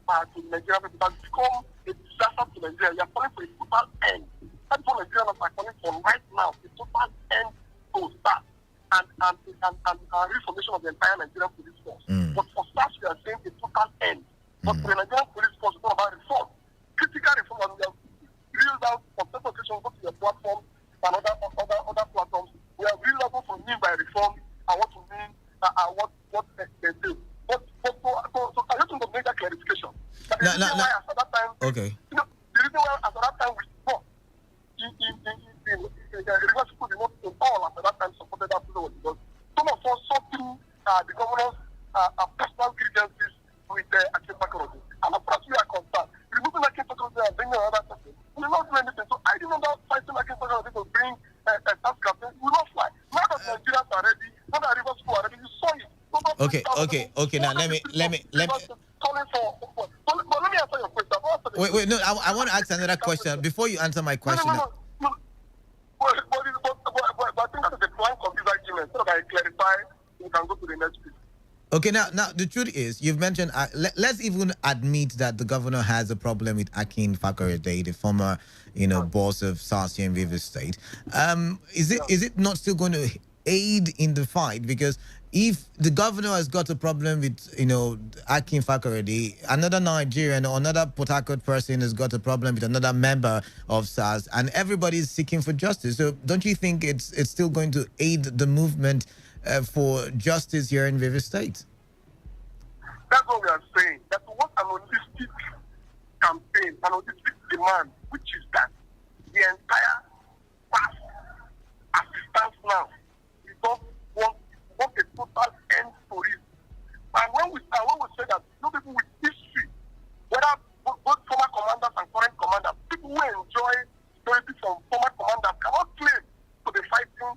S8: to Nigeria. It has become a disaster to Nigeria. You are calling for a total end. That's what Nigerians are calling for right now. A total end to SARS and reformation of the entire Nigerian police force. But for SARS, we are saying a total end. But for the Nigerian police force, it's not about reform. Critical reform, and we have reeled out on several occasions, go to your platform and other platforms. We have reeled out what we mean by reform and what we mean what they do. But I just want to make that clarification. The reason why at that time,
S7: okay.
S8: The reason why at that time we fought in Rivers School, in all at that time supported that was because some of us saw through the governor's personal grievances with Akin Fakarodi. And as far as we are concerned, removing Akin Fakarodi and bringing another person, we will not do anything. So I remember fighting Akin Fakarodi to bring a task captain. We will not fly. Now that Nigerians are ready, now that Rivers School are ready, you saw it.
S7: Okay. Now let me.
S8: But let me answer your question.
S7: Wait. No, I want to ask another question before you answer my question.
S8: No. But I think that's a plank of this argument. So that I clarify, we can go to the next piece.
S7: Okay, now the truth is, you've mentioned. Let's even admit that the governor has a problem with Akin Fakarode, the former, boss of SARS here in Rivers State. Is it not still going to aid in the fight? Because if the governor has got a problem with, Akin Fakarode, another Nigerian or another Port Harcourt person has got a problem with another member of SARS, and everybody is seeking for justice. So don't you think it's still going to aid the movement for justice here in Rivers State?
S8: That's what we are saying. That we want an holistic campaign, an holistic demand, which is that the entire past, as it stands now, we don't want a total end to it. And when we say that, people with history, whether both former commanders and current commanders, people who enjoy security from former commanders cannot claim to be fighting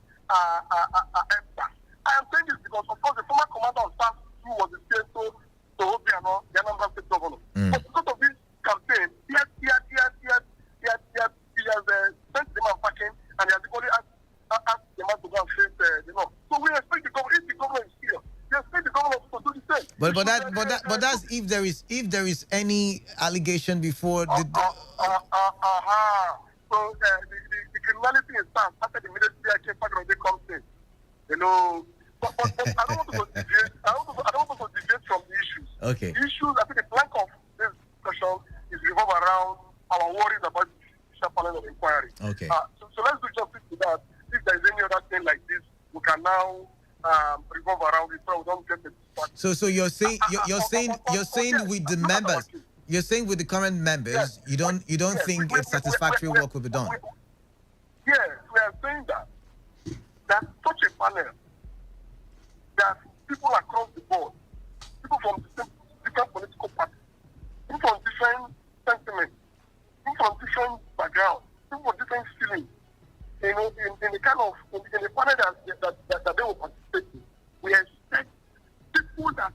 S8: SARS. I am saying this because, of course, the former commander of SARS, who was the CSO, the Anambra State Governor. But because of this campaign, he has sent the man packing, and he has equally asked the man to go and face the law. So we expect the government, if the government is here, we expect the government to do the same.
S7: But that's if there is any allegation before the.
S8: So the criminality is done after the military action factor comes in. But I don't want to deviate. I don't want to deviate from the issues.
S7: Okay.
S8: The issues, I think the plank of this discussion is revolve around our worries about the judicial panel of inquiry.
S7: Okay.
S8: So let's do justice to that. If there is any other thing like this, we can now revolve around it so we don't get the distraction.
S7: So you're saying with the members, you're saying with the current members, you don't think it's satisfactory work will be done.
S8: Yes, we are saying that such a panel, that people across the board, in the kind of in the panel that they will participate in, we expect people that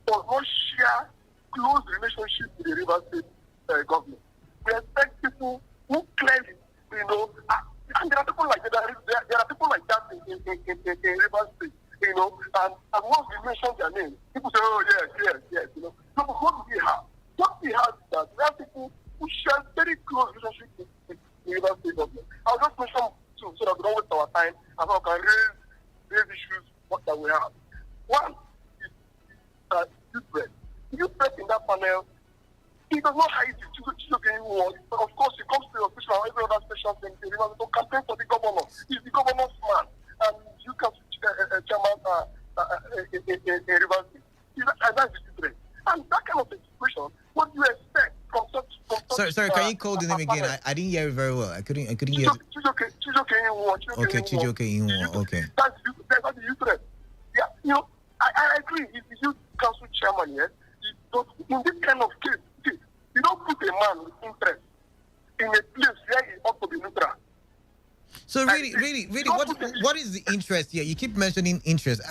S8: does not share close relationship with the River State government. We expect people who clearly, and there are people like that. There are people like that in River State, and once we mention their name, people say, oh yes. So what do we have? What we have is that there are people who share very close relationship with the River State government. I'll just mention two so that we don't waste our time and so we can raise issues that we have. One is youth press in that panel. He does not hide it to anyone. Of course, he comes to your station or every other station to campaign for the governor. He's the governor's man. And you can chairman in Rivers State. And that's the difference. And that kind of a situation, what do you expect from such
S7: Sorry, can you call the name again? I didn't hear it very well. I couldn't hear it. Okay, Chijoke Inwo. Okay.
S8: That's the youth press. Yeah, I agree. He's the youth council chairman, yes. In this kind of case, you don't put a man with interest in a place where he ought to be neutral.
S7: So really, what is the interest here? You keep mentioning interest.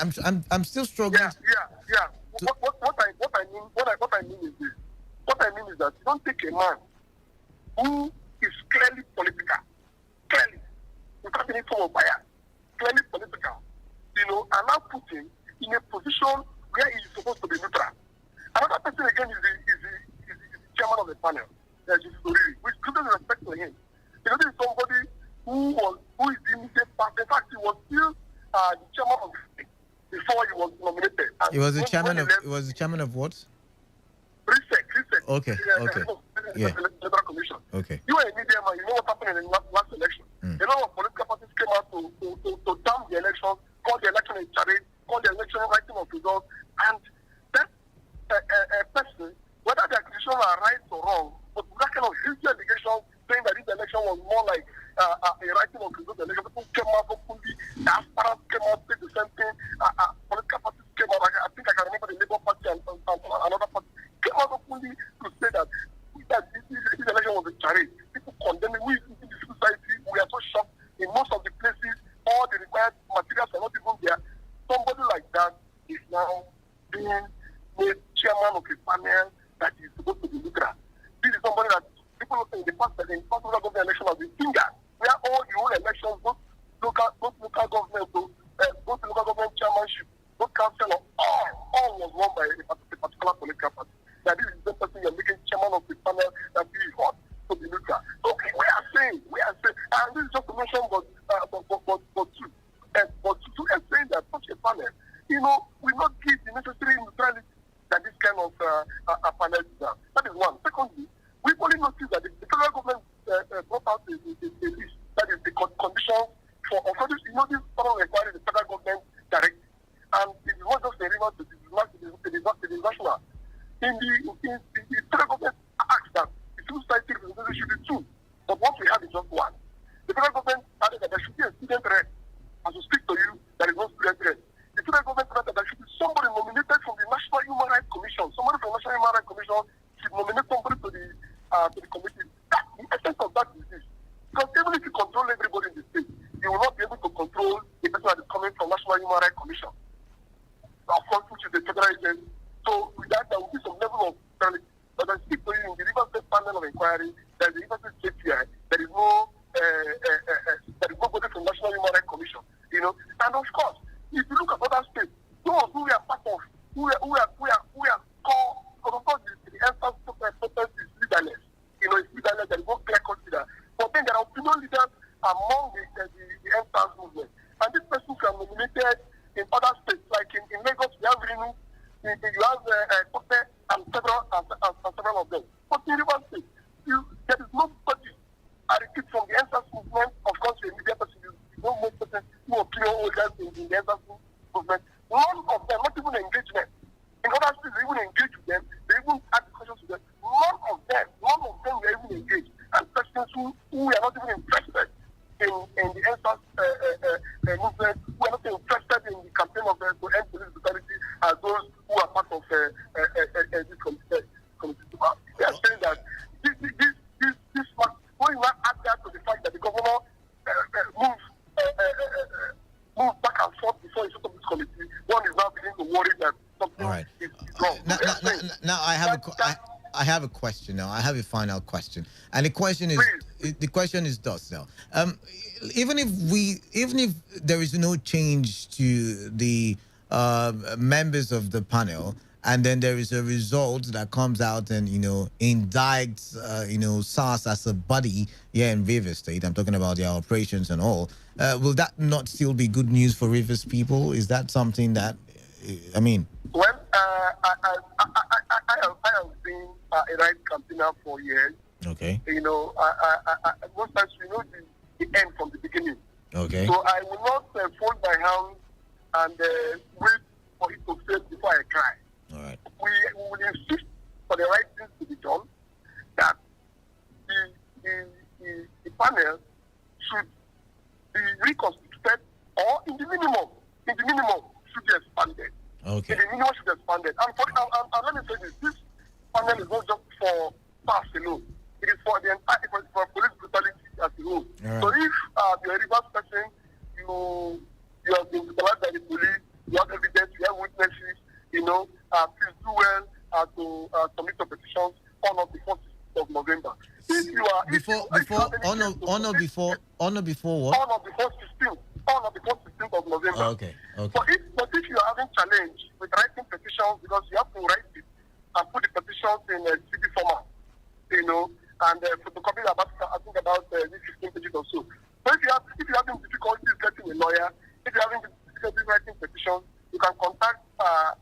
S7: I'm still struggling.
S8: Yeah. What I mean is this. What I mean is that you don't take a man who is clearly political, without any form of bias, clearly political, and now put him in a position where he is supposed to be neutral. Another person again is the chairman of the panel, with great respect to him. This is somebody who is the immediate part. In fact, he was still the chairman of the state before he was nominated.
S7: He was the chairman of what?
S8: Reset.
S7: Okay. Yeah.
S8: Electoral Commission.
S7: Okay.
S8: You are a media man. You know what happened in the last election. A lot of political parties came out to damn the election, call the election a charade, call the election writing of results, and that person, whether the accusations are right or wrong, but that kind of huge allegation saying that this election was more like a writing of results election, people came out openly, the aspirants came out, did the same thing, political parties came out, I think I can remember the Labour Party and another party, came out openly to say that this election was a charade. People condemn it. We in the society, we are so shocked. In most of the places, all the required materials are not even there. Somebody like that is now being made chairman of a panel that is supposed to be neutral. This is somebody that people in the past local government election have been fingered, where all the whole elections, both local government, both local government chairmanship, both council, all was won by a particular political party. That this is the person you're making chairman of the panel that is hot to be neutral. Okay, we are saying, and this is just to mention, but two are saying that such a panel, will not give the necessary neutrality that this kind of panel deserves. That is one. Secondly, we've only noticed that the federal government brought out a list that is the conditions for authorities. This panel requiring the federal government directly. And it is not just a river, it is national. In the federal government acts that the civil society representatives should be two, but what we have is just one. The federal government added that there should be a student rep. As we speak to you, there is no student rep. The federal government added that there should be somebody nominated from the National Human Rights Commission. Somebody from the National Human Rights Commission should nominate somebody to the committee. The essence of that is this. Because even if you control everybody in the state, you will not be able to control the person that is coming from National Human Rights Commission. Of course, which is the federal agency. So with that, there will be some level of neutrality. But I speak to you in the River State panel of inquiry, there is the River State JPI, there is nobody from National Human Rights Commission, And of course, if you look at other states, those who are part of, who are called, because of course the answer protest is leaderless. It's leaderless, there is no clear consider. But then there are opinion leaders among the answers movement. And these persons are nominated in other states, like in Lagos, we have Rinu, you have Kote and several of them. But in River State, there is nobody, I repeat, from the answers movement. Of course, the media person, you know most person who appear holders in the answers movement. None of them, not even engagement. In other states, they even engage with them, they even ask questions to them. None of them were even engaged. And persons who are not even interested in the answers movement, who are not interested in the campaign of to end police brutality, as those who are part of this committee. They are saying that this fact, when you add that to the fact that the governor moves
S7: now I have a question now. I have a final question, and the question is thus now. Even if there is no change to the members of the panel, and then there is a result that comes out and indicts SARS as a body here in Rivers State. I'm talking about their operations and all. Will that not still be good news for Rivers people? Is that something that
S8: Well, I have been a right campaigner for years.
S7: Okay.
S8: Most times we know the end from the beginning.
S7: Okay.
S8: So I will not fold my hands and wait for it to fail before I cry.
S7: All right.
S8: We will insist for the right things to be done. That the panel should be reconstituted, or in the minimum should be expanded.
S7: Okay.
S8: In the minimum should be expanded. And let me say this panel is not just for SARS alone. It is for the entire, for police brutality as a whole.
S7: Right.
S8: So if you're a Rivers person, you have been brutalized by the police, you have evidence, you have witnesses, please do well to submit your petitions on the 4th of November. If you are
S7: before what?
S8: On the 16th of November.
S7: Okay.
S8: But if you are having challenge with writing petitions, because you have to write it and put the petitions in a CD format, and photocopy about 15 pages or so. So if you're having difficulties getting a lawyer, if you're having difficulties writing petitions, you can contact the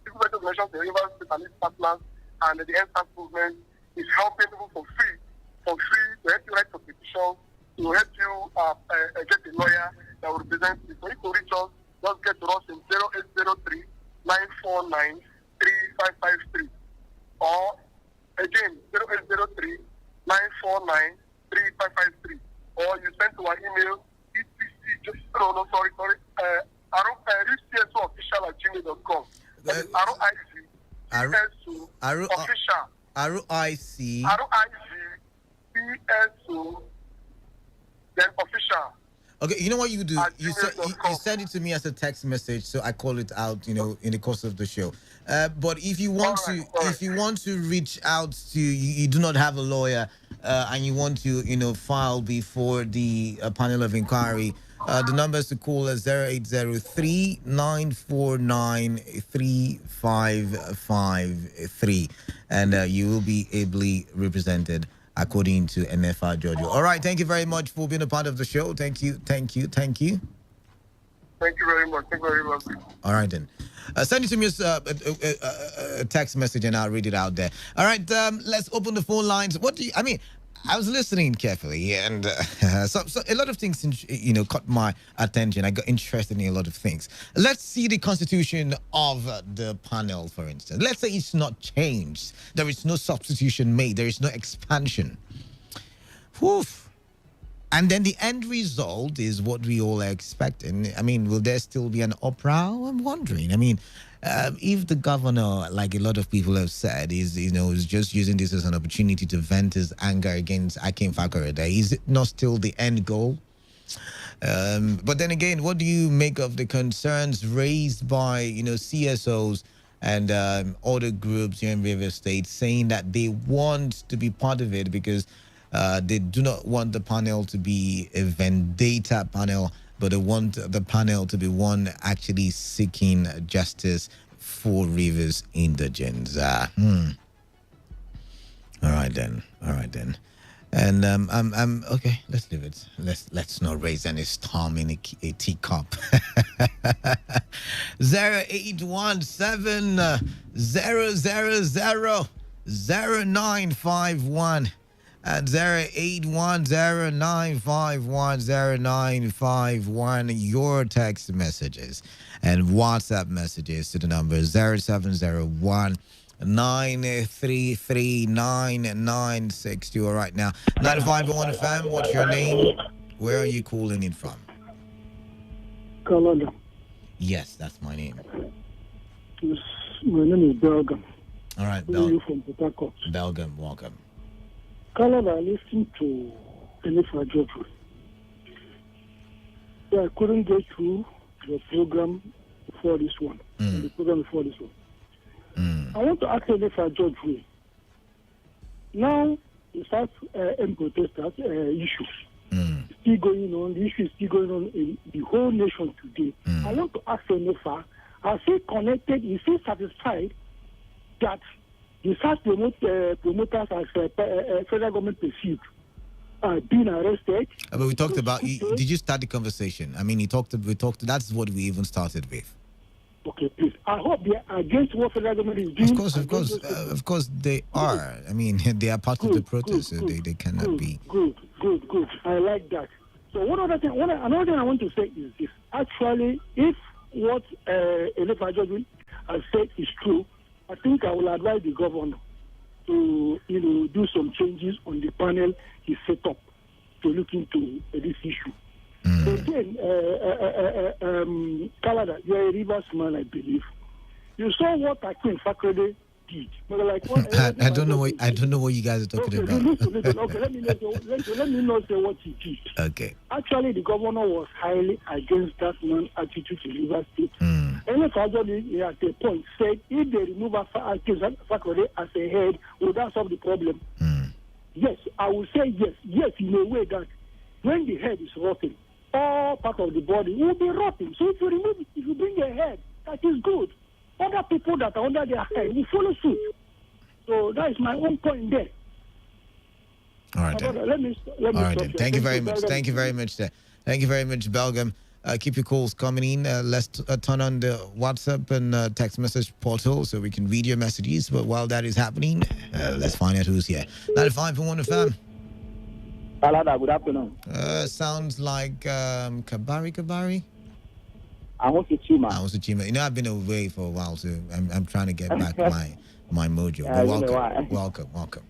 S8: Civil Rights Organization, the Rivers State and its partners, and the NSAS movement is helping people for free to help you write your petition, to help you get a lawyer that will represent you. So if you reach us, just get to us in 0803 949 3553, or again 0803 949 3553, or you send to our email ROICSOfficial@gmail.com. That is ROICSOfficial. ROICSO then official.
S7: Okay, you know what you do? You send it to me as a text message, so I call it out, in the course of the show. But if you want to reach out to, you do not have a lawyer, and you want to, file before the panel of inquiry, the numbers to call is 0803 949 3553, and you will be ably represented according to NFR Giorgio. All right, thank you very much for being a part of the show. Thank you.
S8: Thank you very much.
S7: All right, then. Send it to me as a text message, and I'll read it out there. All right, let's open the phone lines. I was listening carefully, and so a lot of things, caught my attention. I got interested in a lot of things. Let's see the constitution of the panel, for instance. Let's say it's not changed. There is no substitution made. There is no expansion. Woof. And then the end result is what we all are expecting. Will there still be an uproar? I'm wondering. If the governor, like a lot of people have said, is just using this as an opportunity to vent his anger against Akin Fakorede, is it not still the end goal? But then again, what do you make of the concerns raised by CSOs and other groups here in Rivers State, saying that they want to be part of it because they do not want the panel to be a vendetta panel, but they want the panel to be one actually seeking justice for Rivers indigents. All right then. And I'm okay. Let's leave it. Let's not raise any storm in a teacup. 0817 000 0951 at 0810951091. Your text messages and WhatsApp messages to the number 0701 9339962. All right, now 95.1 FM. What's your name? Where are you calling in from?
S9: Canada.
S7: Yes, that's my name.
S9: Yes, my name is Belgium.
S7: All right,
S9: from Port Harcourt.
S7: Belgium, welcome.
S9: Canada, I listened to NFR Giorgio. So I couldn't get through the program before this one. The program before this one. I want to ask you for George Way. Now, the South end protesters issue still going on. The issue is still going on in the whole nation today. I want to ask Nefa, are he connected? Is he satisfied that the South promoters as federal government perceived being arrested?
S7: But we talked about. Did you start the conversation? I mean, we talked. That's what we even started with.
S9: Okay, please. I hope they are against what federal government is doing.
S7: Of course, they are. I mean, they are part of the protest, so they cannot be.
S9: Good. I like that. So another thing I want to say is this. Actually, if what Elefa Judge has said is true, I think I will advise the governor to do some changes on the panel he set up to look into this issue. Again, Canada, you are a Rivers man, I believe. You saw what Akin Fakrede did.
S7: I don't know what you guys are talking about.
S9: Listen. Okay, let me not say what he did.
S7: Okay.
S9: Actually, the governor was highly against that man's attitude to Rivers State. And actually, at a point, said if they remove Akin Fakrede as a head, will that solve the problem? Yes, I will say yes. Yes, in a way that when the head is rotten, all part of the body will be rotten. So if you remove it, if you bring a head, that is good. Other people that are under their head will follow suit. So that is my own point there.
S7: All right, then.
S9: Let me
S7: All right, then. Thank you very much.
S9: Belgium.
S7: Thank you very much, sir. Thank you very much, Belgium. Keep your calls coming in. Let's turn on the WhatsApp and text message portal so we can read your messages. But while that is happening, let's find out who's here. 95.1 FM.
S10: Alada, good afternoon.
S7: Sounds like Kabari.
S10: I want to
S7: Chima. You know, I've been away for a while, so I'm trying to get back my mojo. But welcome.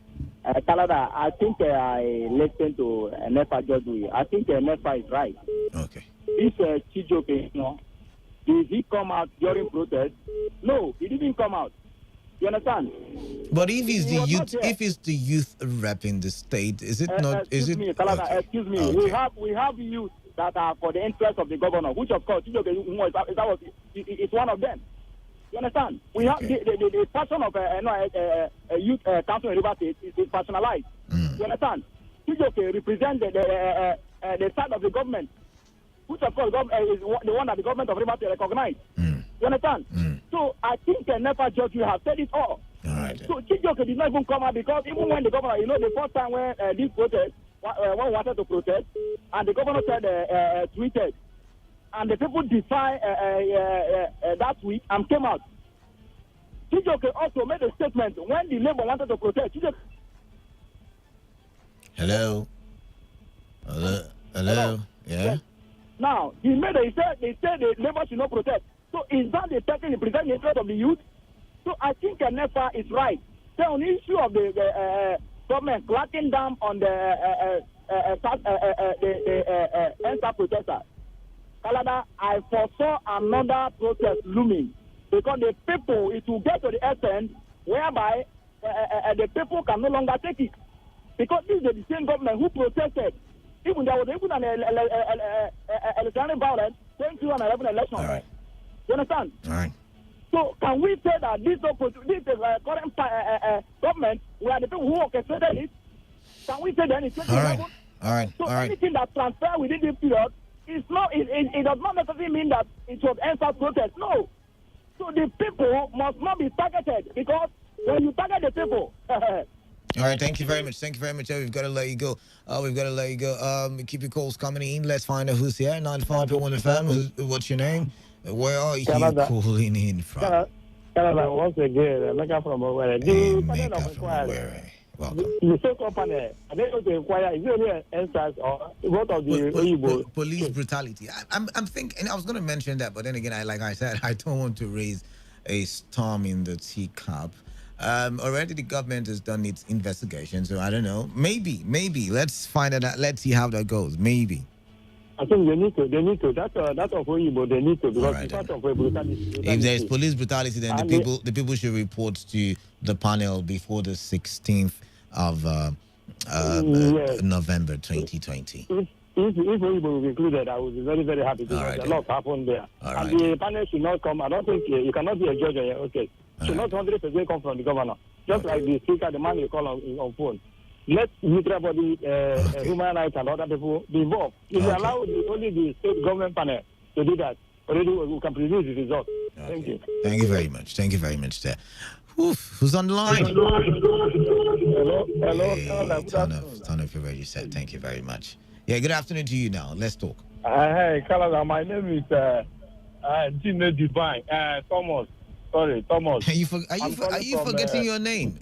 S10: Kalada, I think I listened to Nefa Jodui. I think Nefa is right.
S7: Okay.
S10: This Chijoke, did he come out during protest? No, he didn't come out. You understand?
S7: But if it's the youth rep in the state, is it not?
S10: Excuse me. Okay. We have youth that are for the interest of the governor, which of course it's one of them. You understand? We have the person of a youth council in River State is personalized. You understand? Chijoke represents the side of the government, which of course is the one that the government of River State recognizes. You understand? So I think the Nepa judge will have said it all.
S7: Right.
S10: So Chijoke did not even come out because even when the governor, the first time when this protest, when we wanted to protest, and the governor said tweeted, and the people defy that tweet and came out. Chijoke also made a statement when the Labour wanted to protest.
S7: Hello. Yeah.
S10: Yes. Now he said the Labour should not protest. So is that the person representing the interest of the youth? So I think Nefa is right. So on the issue of the government cracking down on the NSA protesters, Canada, I foresaw another protest looming because the people, it will get to the extent whereby the people can no longer take it. Because this is the same government who protested. Even there was an electoral violence, 2011 election.
S7: All right.
S10: You understand?
S7: All right.
S10: So can we say that this current government, we are the people who orchestrated it? Can we say that it's 2011?
S7: All right.
S10: So anything that transfer within this period is not. It does not necessarily mean that it was answered protest. No. So the people must not be targeted because when you target the people.
S7: All right, thank you very much. We've got to let you go. Keep your calls coming in. Let's find out who's here. 95.1 FM. What's your name? Where are you calling in from?
S15: Canada, once again, Emeka from Owerri.
S7: Welcome.
S15: The same company, are they going to inquire, is it really answers or what of the
S7: police brutality? I'm thinking, I was going to mention that, but then again, like I said, I don't want to raise a storm in the teacup. Already the government has done its investigation, so I don't know. Maybe. Let's find out. Let's see how that goes. Maybe.
S15: I think they need to. That's of Oyibo. They need to because it's part of brutality.
S7: If there's police brutality, then the people should report to the panel before the 16th of November 2020.
S15: If Oyibo will be included, I will be very, very happy because a lot happened there. And the panel should not come. I don't think you cannot be a judge. Okay. should not 100% come from the governor. Just like the speaker, the man you call on phone. Let everybody, human rights and other people be involved. If you allow only the state government panel to do that, already we can produce the result. Thank you.
S7: Thank you very much. Thank you very much there. Oof, who's on the line?
S15: Hello.
S7: Hey, turn off your radio set. Thank you very much. Yeah, good afternoon to you now. Let's talk.
S15: Hey, Canada, my name is Gina Divine. Thomas. Sorry, Thomas.
S7: Are you forgetting your name?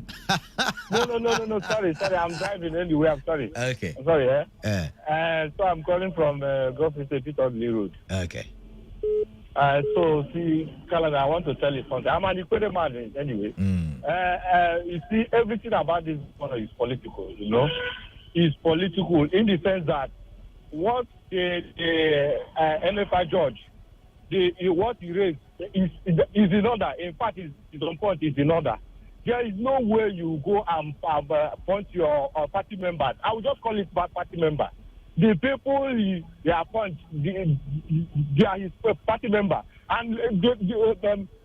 S15: No. Sorry. I'm driving anyway. I'm sorry.
S7: Okay.
S15: I'm sorry, so I'm calling from Gulf State on the road.
S7: Okay.
S15: So, see, Canada, I want to tell you something. I'm an equated man anyway. You see, everything about this one is political, you know? It's political in the sense that what the NFI judge, what he raised is in order. In fact, is on point, is in order. There is no way you go and appoint your party members. I will just call it party member. The people they appoint, they are his party member. And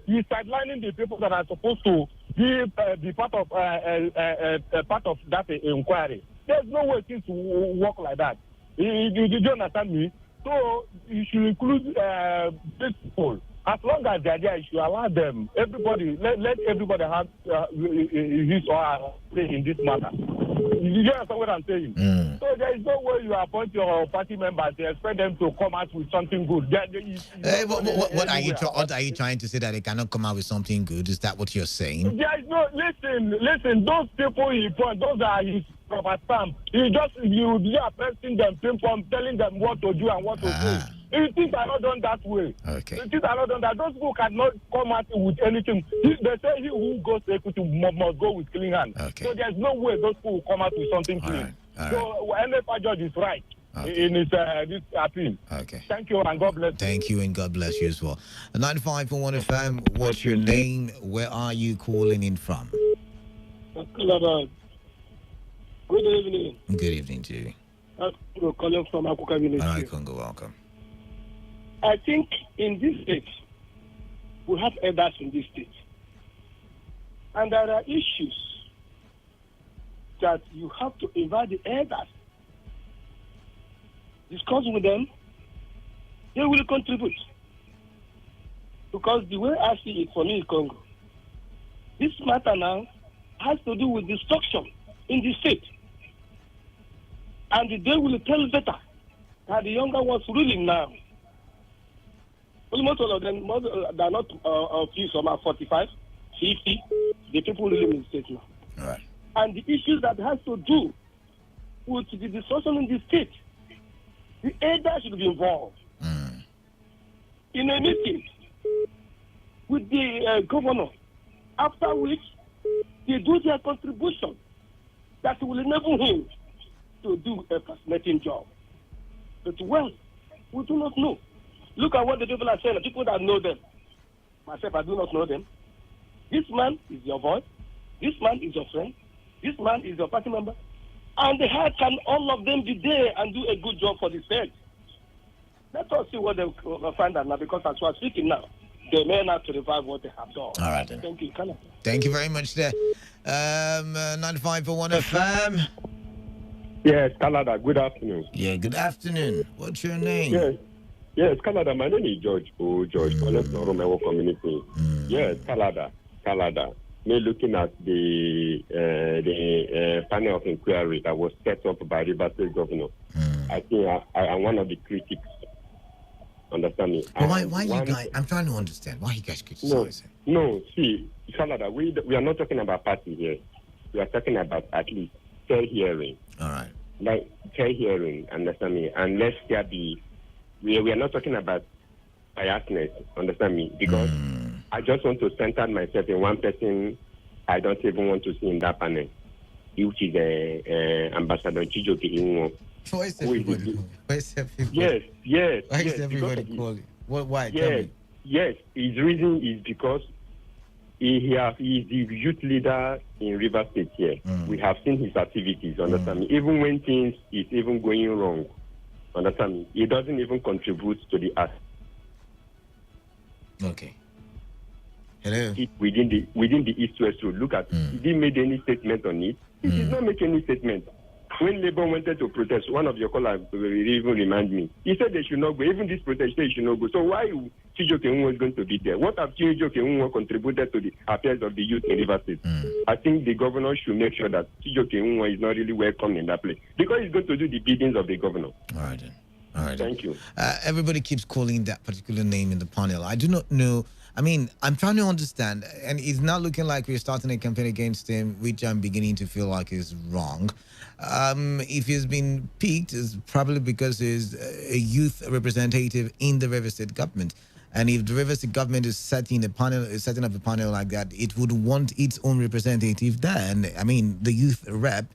S15: he's sidelining the people that are supposed to be part of that inquiry. There's no way things will work like that. Did you understand me? So you should include these people. As long as they're there, you should allow them. Everybody, let everybody have his or her say in this matter. You understand what I'm saying? So there is no way you appoint your party members and expect them to come out with something good.
S7: What are you trying to say, that they cannot come out with something good? Is that what you're saying?
S15: There is no. Listen. Those people he point, those are his proper stamp. You are pressing them, telling them what to do and what to do. Things are not done that way.
S7: Okay.
S15: Things are not done that. Those people cannot come out with anything. They say he who goes to equity must go with clean hands.
S7: Okay.
S15: So there's no way those people will come out with something clean. So NFI judge is right in his this appeal.
S7: Okay.
S15: Thank you and God bless you.
S7: Thank you and God bless you as well. 95.1 FM, what's your name? Where are you calling in from?
S9: Good evening.
S7: Good evening to you.
S9: I'm calling from Akuka Village.
S7: All right, Congo, welcome.
S9: I think in this state, we have elders in this state. And there are issues that you have to invite the elders. Discuss with them. They will contribute. Because the way I see it for me in Congo, this matter now has to do with destruction in the state. And they will tell better that the younger ones ruling now. Almost all of them, they are not a few, some are 45, 50, the people ruling in the state now.
S7: All right.
S9: And the issues that has to do with the destruction in the state, the elders should be involved. In a meeting with the governor, after which they do their contribution that will enable him to do a fascinating job. But well, we do not know. Look at what the people are saying, the people that know them. Myself, I do not know them. This man is your boy. This man is your friend. This man is your party member. And how can all of them be there and do a good job for the state? Let us see what they find out now, because as we are speaking now, they may not to revive what they have done.
S7: All right, then.
S9: Thank you, Canada.
S7: Thank you very much there. 95.1 FM.
S11: Yes, Canada, good afternoon.
S7: Yeah, good afternoon. What's your name?
S11: Yes, Canada, my name is George. George, calling from Romeo community. Yes, Canada. Me looking at the panel of inquiry that was set up by the State governor. I think I am one of the critics. Understand me?
S7: Why you guys? I'm trying to understand why you guys criticize it.
S11: No, see, Canada, we are not talking about party here. We are talking about at least fair hearing.
S7: All right.
S11: Like fair hearing, understand me? Unless there be, we are not talking about biasness, understand me? Because I just want to center myself in one person I don't even want to see in that panel, which is Ambassador Chijoke Inwo.
S7: Why is everybody?
S11: Yes.
S7: Why is everybody calling? Why?
S11: Yes. His reason is because he is the youth leader in River State here. We have seen his activities, understand me? Even when things is even going wrong, understand me? He doesn't even contribute to the act.
S7: Okay. Hello.
S11: Within the East-West Road. Look at it. He made any statement on it. He did not make any statement. When Labour wanted to protest, one of your callers will even remind me. He said they should not go. Even this protest, they should not go. So why Chijoke Nwo is going to be there? What have Chijoke Nwo contributed to the affairs of the youth in Rivers State? I think the governor should make sure that Chijoke Nwo is not really welcome in that place because he's going to do the biddings of the governor.
S7: All right then. All right.
S11: Thank you.
S7: Everybody keeps calling that particular name in the panel. I do not know. I mean, I'm trying to understand, and it's not looking like we're starting a campaign against him, which I'm beginning to feel like is wrong. If he's been picked, it's probably because he's a youth representative in the River State government. And if the River State government is setting up a panel like that, it would want its own representative there. And I mean, the youth rep,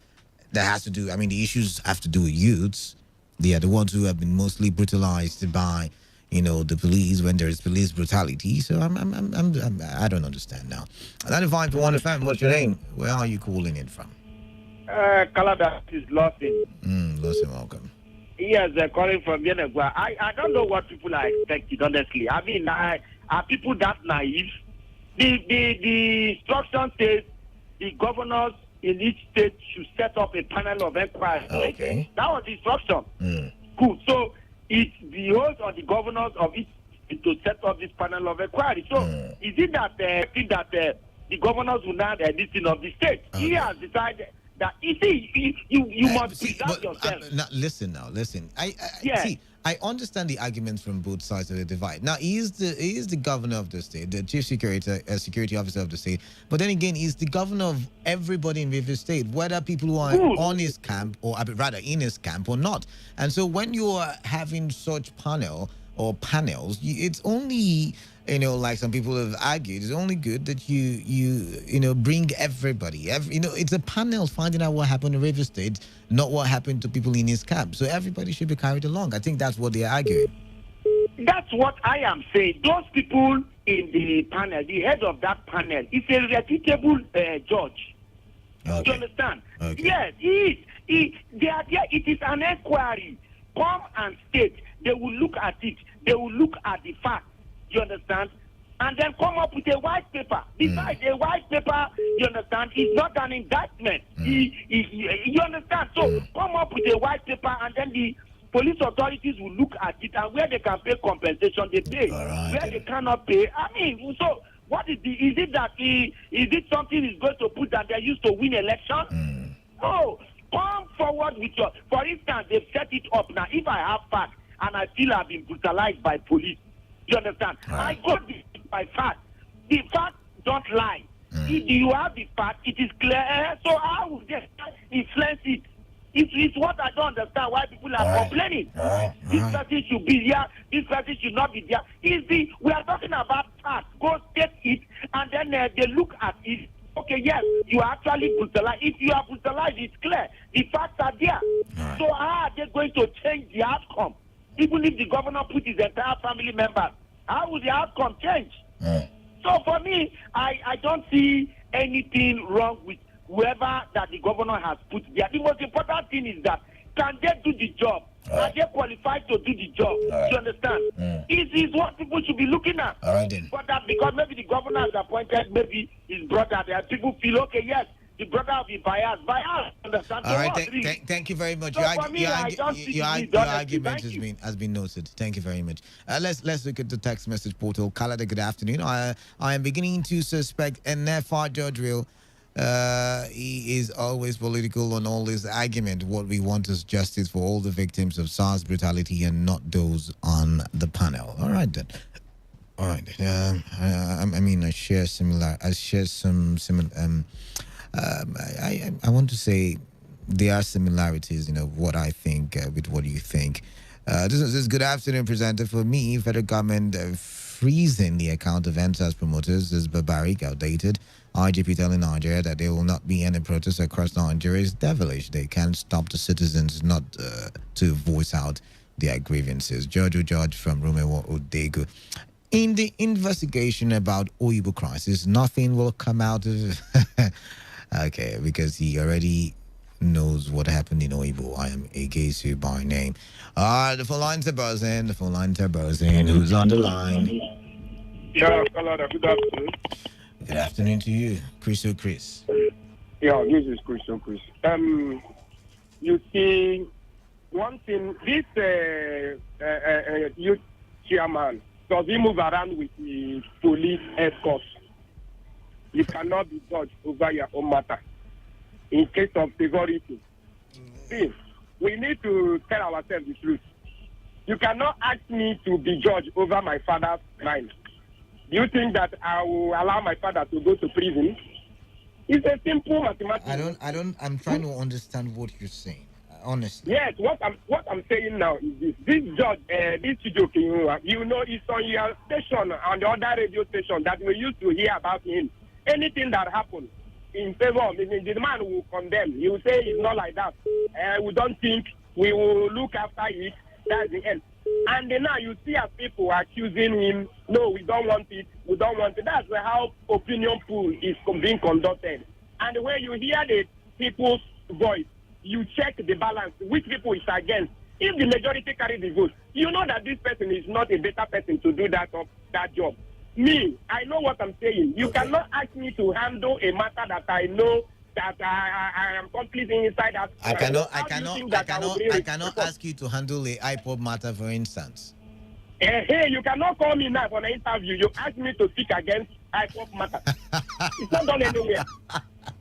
S7: that has to do, I mean, the issues have to do with youths. They are the ones who have been mostly brutalized by, the police when there is police brutality. So I don't understand now. 95.1 FM, what's your name? Where are you calling in from?
S12: Canada is Lawson.
S7: Lawson, welcome.
S12: Yes, calling from Yenagua. I don't know what people are expecting, honestly. I mean, are people that naive? The instruction says the governors in each state should set up a panel of inquiry.
S7: Okay.
S12: That was the instruction. Good. So it behoves on the governors of each state to set up this panel of inquiry. So is it that the governors will now listen of the state? Okay. He has decided that you must preserve yourself.
S7: Listen. I understand the arguments from both sides of the divide. Now, he is the governor of the state, the chief security officer of the state. But then again, he's the governor of everybody in River State, whether people who are on his camp or rather in his camp or not. And so when you are having such panels, it's only, like some people have argued, it's only good that you bring everybody. It's a panel finding out what happened in River State, not what happened to people in his camp. So everybody should be carried along. I think that's what they're arguing.
S12: That's what I am saying. Those people in the panel, the head of that panel, is a reputable judge.
S7: Okay.
S12: Do you understand?
S7: Okay.
S12: Yes, they are there. It is an inquiry. Come and state. They will look at it. They will look at the facts. You understand? And then come up with a white paper. Besides, a white paper, you understand, is not an indictment. You understand? So come up with a white paper, and then the police authorities will look at it, and where they can pay compensation, they pay. Where they cannot pay, I mean, so what is it that is it something is going to put that they used to win election? No. Come forward with for instance, they've set it up now. If I have facts and I feel I've been brutalized by police, you understand? I go by fact. The facts don't lie. If you have the fact, it is clear. So how would they influence it? It's what I don't understand why people are complaining. This person should be here, this person should not be there. We are talking about facts. Go take it, and then they look at it. Okay, yes, you are actually brutalized. If you are brutalized, it's clear. The facts are there. So how are they going to change the outcome? Even if the governor put his entire family members, how will the outcome change? So for me, I don't see anything wrong with whoever that the governor has put there. The most important thing is that can they do the job? Are they qualified to do the job? Do you understand? Is what people should be looking at.
S7: All right then.
S12: But that because maybe the governor has appointed maybe his brother, there people feel okay, yes, the brother will be biased. Understand?
S7: All right, thank you very much.
S12: So
S7: Your argument has been noted. Thank you very much. Let's look at the text message portal. Kalada, good afternoon. I am beginning to suspect Nefa George Real. He is always political on all his argument. What we want is justice for all the victims of SARS brutality and not those on the panel. All right then. I share some similar. I want to say there are similarities, what I think with what you think. This is good afternoon, presenter. For me, federal government freezing the account of NSAS promoters is barbaric, outdated. IGP telling Nigeria that there will not be any protests across Nigeria is devilish. They can't stop the citizens not to voice out their grievances. George from Romeo Odegu. In the investigation about Oyibo crisis, nothing will come out of... Okay, because he already knows what happened in Oyibo. I am Egesu by name. The phone lines are buzzing. Who's on the line?
S8: Yeah, Canada, good afternoon.
S7: Good afternoon to you, Chris.
S8: Yeah, this is Christian Chris. You see, one thing, this youth chairman, does he move around with the police escort? You cannot be judged over your own matter. In case of severity, see, we need to tell ourselves the truth. You cannot ask me to be judged over my father's crime. Do you think that I will allow my father to go to prison? It's a simple mathematics.
S7: I'm trying to understand what you're saying. Honestly.
S8: Yes, what I'm saying now is this. This judge, this joke, you know, it's on your station, on the other radio station that we used to hear about him. Anything that happens in favor of him, the man will condemn. He will say it's not like that. We don't think we will look after it. That's the end. And then now you see as people accusing him, no, we don't want it, we don't want it. That's how opinion poll is being conducted. And when you hear the people's voice, you check the balance, which people is against. If the majority carry the vote, you know that this person is not a better person to do that job. Me, I know what I'm saying. You cannot ask me to handle a matter that I know that I am completely inside that.
S7: I cannot ask you to handle a iPod matter, for instance.
S8: Hey, you cannot call me now for an interview. You ask me to speak against iPod matter. It's not done anywhere.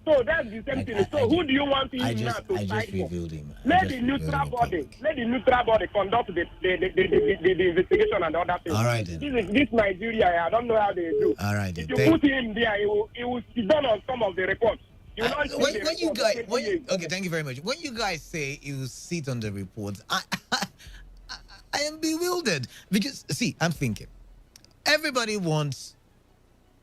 S8: So that's the same thing. So who do you want him now to fight for? Let the neutral body conduct the investigation and other things.
S7: All right, then.
S8: This Nigeria, I don't know how they do.
S7: All right, then.
S8: If you put him there, it will sit down on some of the reports.
S7: Okay, thank you very much. When you guys say you sit on the reports, I am bewildered because, see, I'm thinking everybody wants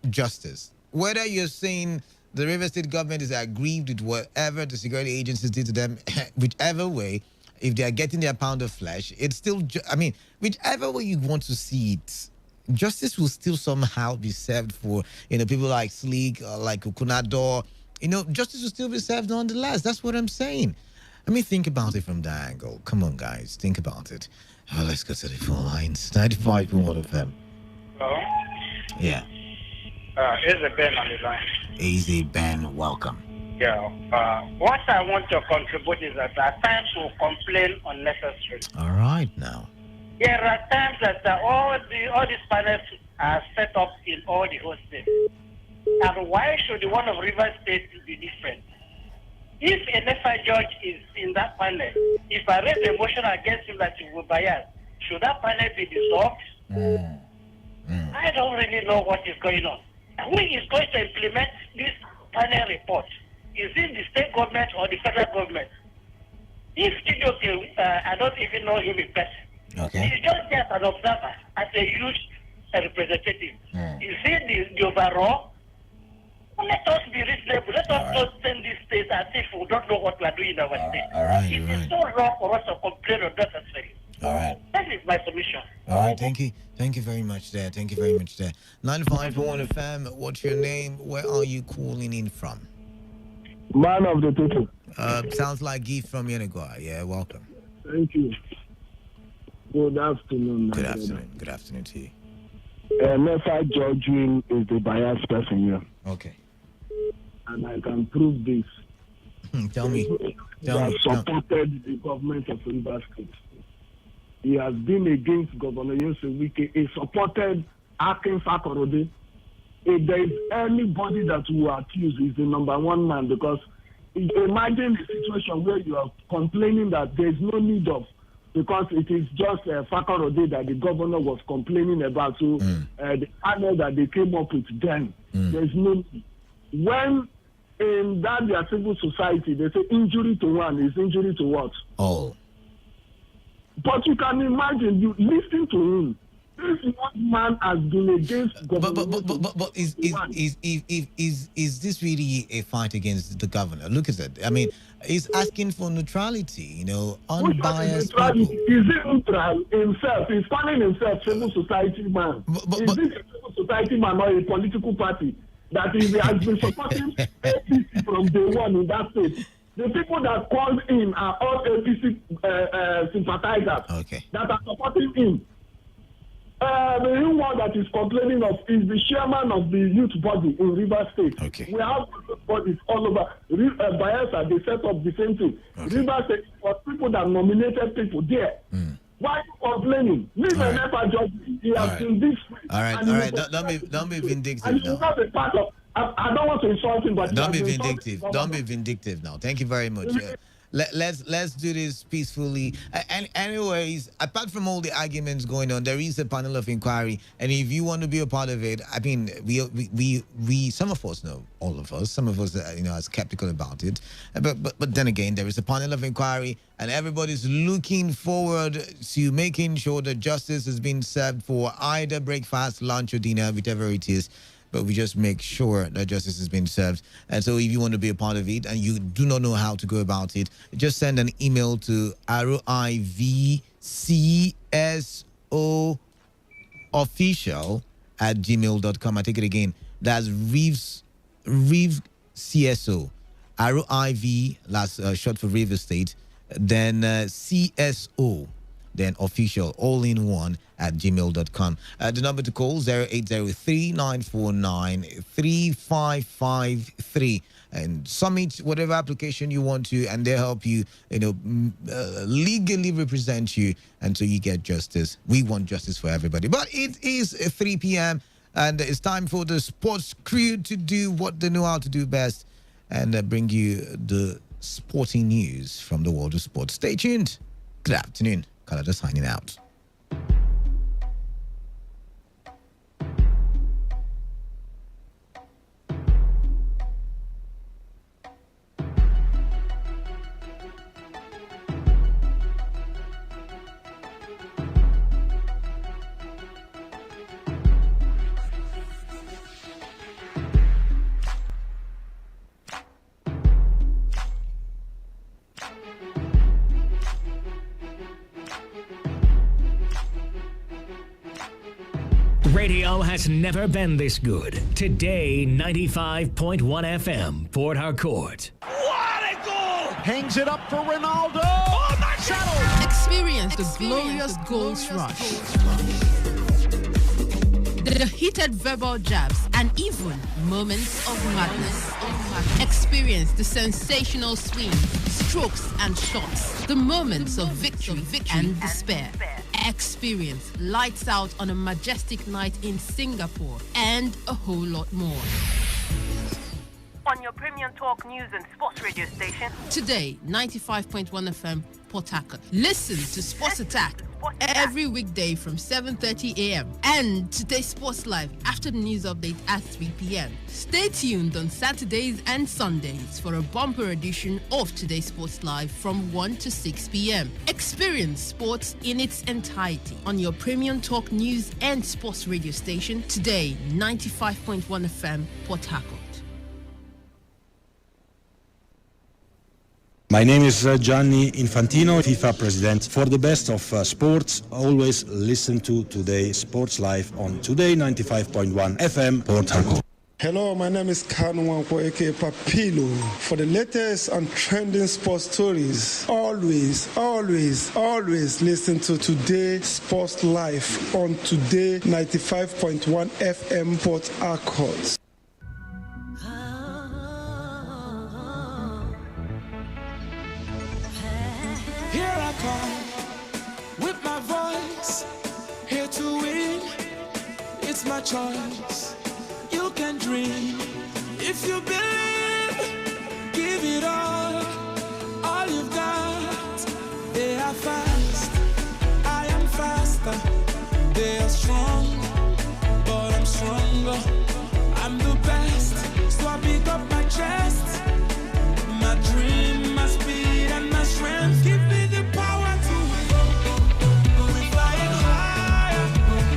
S7: justice. Whether you're saying the River State government is aggrieved with whatever the security agencies did to them, whichever way, if they are getting their pound of flesh, it's still, whichever way you want to see it, justice will still somehow be served for, people like Sleek, like Ukunador. Justice will still be served nonetheless. That's what I'm saying. Think about it from that angle. Come on, guys. Think about it. Let's go to the phone lines. 95.1 FM.
S13: Hello?
S7: Yeah.
S13: Here's Ben on the line.
S7: Easy, Ben. Welcome.
S13: Yeah. What I want to contribute is that at times we complain unnecessarily.
S7: All right, now.
S13: There are times that all these panels are set up in all the host states. And why should the one of River State be different? If an FI judge is in that panel, if I raise a motion against him that he will bias, should that panel be dissolved? I don't really know what is going on. Who is going to implement this panel report? Is it the state government or the federal government? If I don't even know him in person.
S7: Okay.
S13: He's just there as an observer, as a huge representative. Is it the overall? Let us be reasonable. Let us not send these states as if we don't know what we are doing in our state. It is so wrong for us to complain unnecessarily.
S7: All right.
S13: That is my submission.
S7: All right, thank you. Thank you very much there. 95.1 FM, what's your name? Where are you calling in from?
S9: Man of the people.
S7: Sounds like Guy from Yenagua. Yeah, welcome.
S9: Thank you. Good afternoon.
S7: Good afternoon. Good afternoon to you.
S9: Nefa Georgian is the biased person here.
S7: Okay.
S9: And I can prove this.
S7: Tell me.
S9: He has supported the government of River State. He has been against Governor Yosewike. He supported Akin Fakorode. If there is anybody that will accuse, he's the number one man, because imagine a situation where you are complaining that there is no need of, because it is just Fakorode that the governor was complaining about. So the panel that they came up with then, there's no need. When in that their civil society, they say injury to one is injury to what?
S7: Oh.
S9: But you can imagine, you listen to him. This one man has been against government.
S7: But is this really a fight against the governor? Look at that. He's asking for neutrality, unbiased people.
S9: Is it neutral himself? He's calling himself civil society man. Is this a civil society man or a political party that he has been supporting APC from day one in that state? The people that called him are all APC sympathizers that are supporting him. The new one that is complaining of is the chairman of the youth body in River State.
S7: Okay.
S9: We have youth bodies all over. Bayelsa, they set up the same thing. Okay. River State was people that nominated people there. Why are you complaining? Leave an effort judge. He has been this way.
S7: All right. Don't be vindictive
S9: and
S7: now.
S9: Not a part of. I don't want to insult him, but
S7: don't be vindictive. Don't be vindictive now. Thank you very much. Let's do this peacefully. And anyways, apart from all the arguments going on, there is a panel of inquiry, and if you want to be a part of it, I mean, we some of us know, all of us, some of us are skeptical about it, but then again, there is a panel of inquiry, and everybody's looking forward to making sure that justice is being served for either breakfast, lunch, or dinner, whichever it is. But we just make sure that justice is being served. And so if you want to be a part of it and you do not know how to go about it, just send an email to rivcsoofficial@gmail.com. I take it again. That's rivcso. RIV, last short for River State. Then CSO. Then official, all in one, @gmail.com. The number to call 0803-949-3553, and submit whatever application you want to, and they'll help you, legally represent you until you get justice. We want justice for everybody. But it is 3 p.m. and it's time for the sports crew to do what they know how to do best and bring you the sporting news from the world of sports. Stay tuned. Good afternoon. Canada signing out.
S17: Radio has never been this good. Today, 95.1 FM, Port Harcourt.
S14: What a goal! Hangs it up for Ronaldo. Oh, my God!
S1: Experience the glorious goals rush. The heated verbal jabs and even moments of madness. Experience the sensational swings, strokes and shots. The moments of victory and despair. Experience lights out on a majestic night in Singapore and a whole lot more.
S6: On your premium talk news and sports radio station.
S1: Today, 95.1 FM, Port Harcourt. Listen to Sports Attack every weekday from 7:30 a.m. and Today Sports Live after the news update at 3 p.m. Stay tuned on Saturdays and Sundays for a bumper edition of Today Sports Live from 1 to 6 p.m. Experience sports in its entirety on your premium talk news and sports radio station. Today, 95.1 FM, Port Harcourt.
S16: My name is Gianni Infantino, FIFA president. For the best of sports, always listen to Today Sports Live on Today 95.1 FM, Port Harcourt.
S21: Hello, my name is Kanwanko aka Papilo. For the latest and trending sports stories, always listen to Today Sports Live on Today 95.1 FM, Port Harcourt. Here I come with my voice, here to win. It's my choice. You can dream if you believe. Give it all you've got. They are fast, I am faster. They are strong, but I'm stronger. I'm the best, so I pick up my chest. My dream, my speed, and my strength. Give me the power to go. We're flying higher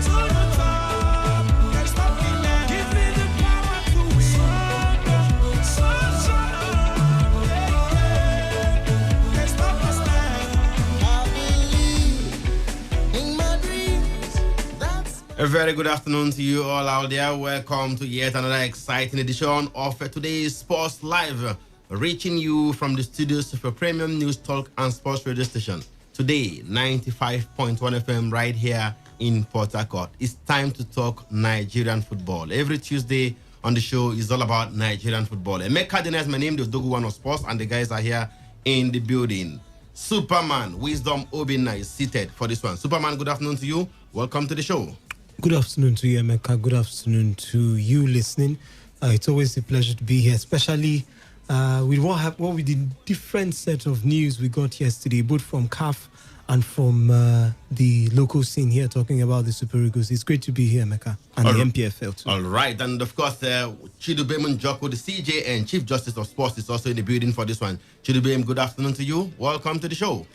S21: to the top. Can't stop me now. Give me the power to win. Stronger, so strong. Can't stop us now. I believe in my dreams.
S18: A very good afternoon to you all out there. Welcome to yet another exciting edition of today's Sports Live, reaching you from the studios of a premium news talk and sports radio station. Today, 95.1 FM right here in Port Harcourt. It's time to talk Nigerian football. Every Tuesday on the show is all about Nigerian football. Emeka Dena is my name, the Dogu One of Sports, and the guys are here in the building. Superman Wisdom Obinna is seated for this one. Superman, good afternoon to you. Welcome to the show.
S19: Good afternoon to you, Emeka. Good afternoon to you listening. It's always a pleasure to be here, especially with with the different set of news we got yesterday, both from CAF and from the local scene here, talking about the Super Eagles. It's great to be here, Emeka, and the MPFL too.
S18: All right, and of course, Chidubem Njoko, the CJN, Chief Justice of Sports, is also in the building for this one. Chidubem, good afternoon to you. Welcome to the show.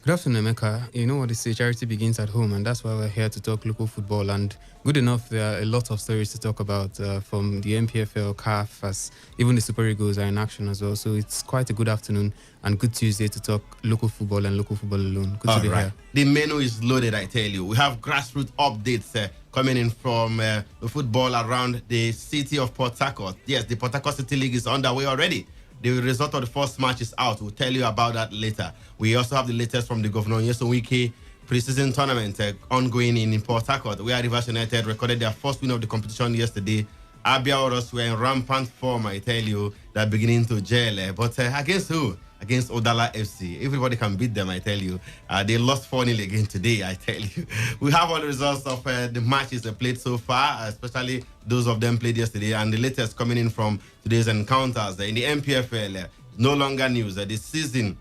S20: Good afternoon, Emeka. You know what they say, charity begins at home, and that's why we're here to talk local football. And good enough, there are a lot of stories to talk about from the MPFL, CAF, as even the Super Eagles are in action as well. So it's quite a good afternoon and good Tuesday to talk local football and local football alone. Good to be here.
S18: The menu is loaded, I tell you. We have grassroots updates coming in from the football around the city of Port Harcourt. Yes, the Port Harcourt City League is underway already. The result of the first match is out. We'll tell you about that later. We also have the latest from the Governor Nyesom Wike preseason tournament ongoing in Port Harcourt, where Rivers United recorded their first win of the competition yesterday. Abia Oros were in rampant form, I tell you. They're beginning to gel. But against who? Against Odala FC. Everybody can beat them, I tell you. They lost 4-0 again today, I tell you. We have all the results of the matches they played so far, especially those of them played yesterday, and the latest coming in from today's encounters. In the MPFL, no longer news. The new season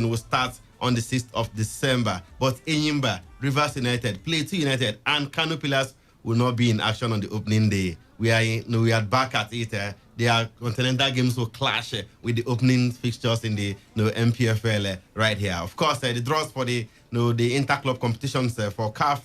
S18: will start on the 6th of December. But Enyimba, Rivers United, Plateau United, and Kano Pillars will not be in action on the opening day. We are back at it. Their continental games will clash with the opening fixtures in the MPFL right here. Of course, the draws for the inter-club competitions for CAF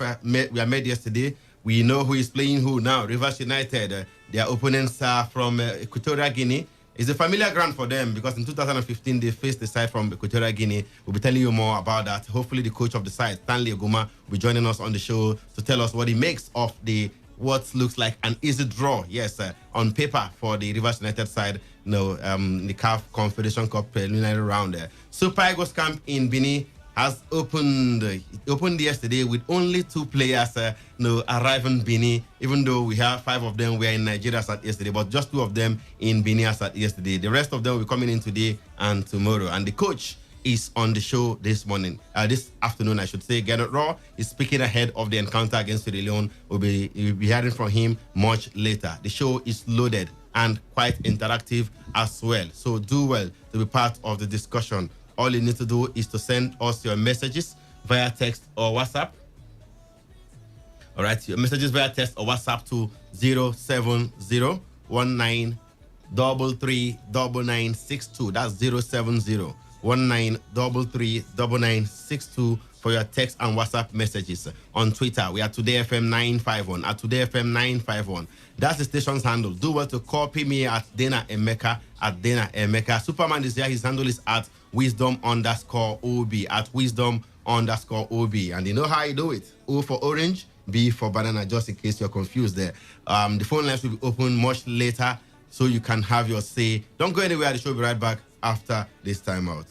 S18: were made yesterday. We know who is playing who now. Rivers United, their opponents are from Equatorial Guinea. It's a familiar ground for them because in 2015 they faced the side from Equatorial Guinea. We'll be telling you more about that. Hopefully the coach of the side, Stanley Oguma, will be joining us on the show to tell us what he makes of what looks like an easy draw, yes, on paper for the Rivers United side, the CAF Confederation Cup preliminary round. Super Eagles camp in Benin has opened yesterday with only 2 players arriving in Benin, even though we have 5 of them were in Nigeria as at yesterday, but just 2 of them in Benin as at yesterday. The rest of them will be coming in today and tomorrow. And the coach is on the show this afternoon, I should say. Gernot Raw is speaking ahead of the encounter against Sierra Leone. You'll be hearing from him much later. The show is loaded and quite interactive as well. So do well to be part of the discussion. All you need to do is to send us your messages via text or WhatsApp. All right, your messages via text or WhatsApp to 07019339962. That's 07019339962 for your text and WhatsApp messages. On Twitter, we are Today FM 951 at Today FM 951. That's the station's handle. Do well to copy me at Dana Emeka at Dana Emeka. Superman is here. His handle is at Wisdom_OB at Wisdom_OB. And you know how you do it. O for orange, B for banana, just in case you're confused there. The phone lines will be open much later so you can have your say. Don't go anywhere. The show will be right back after this time out.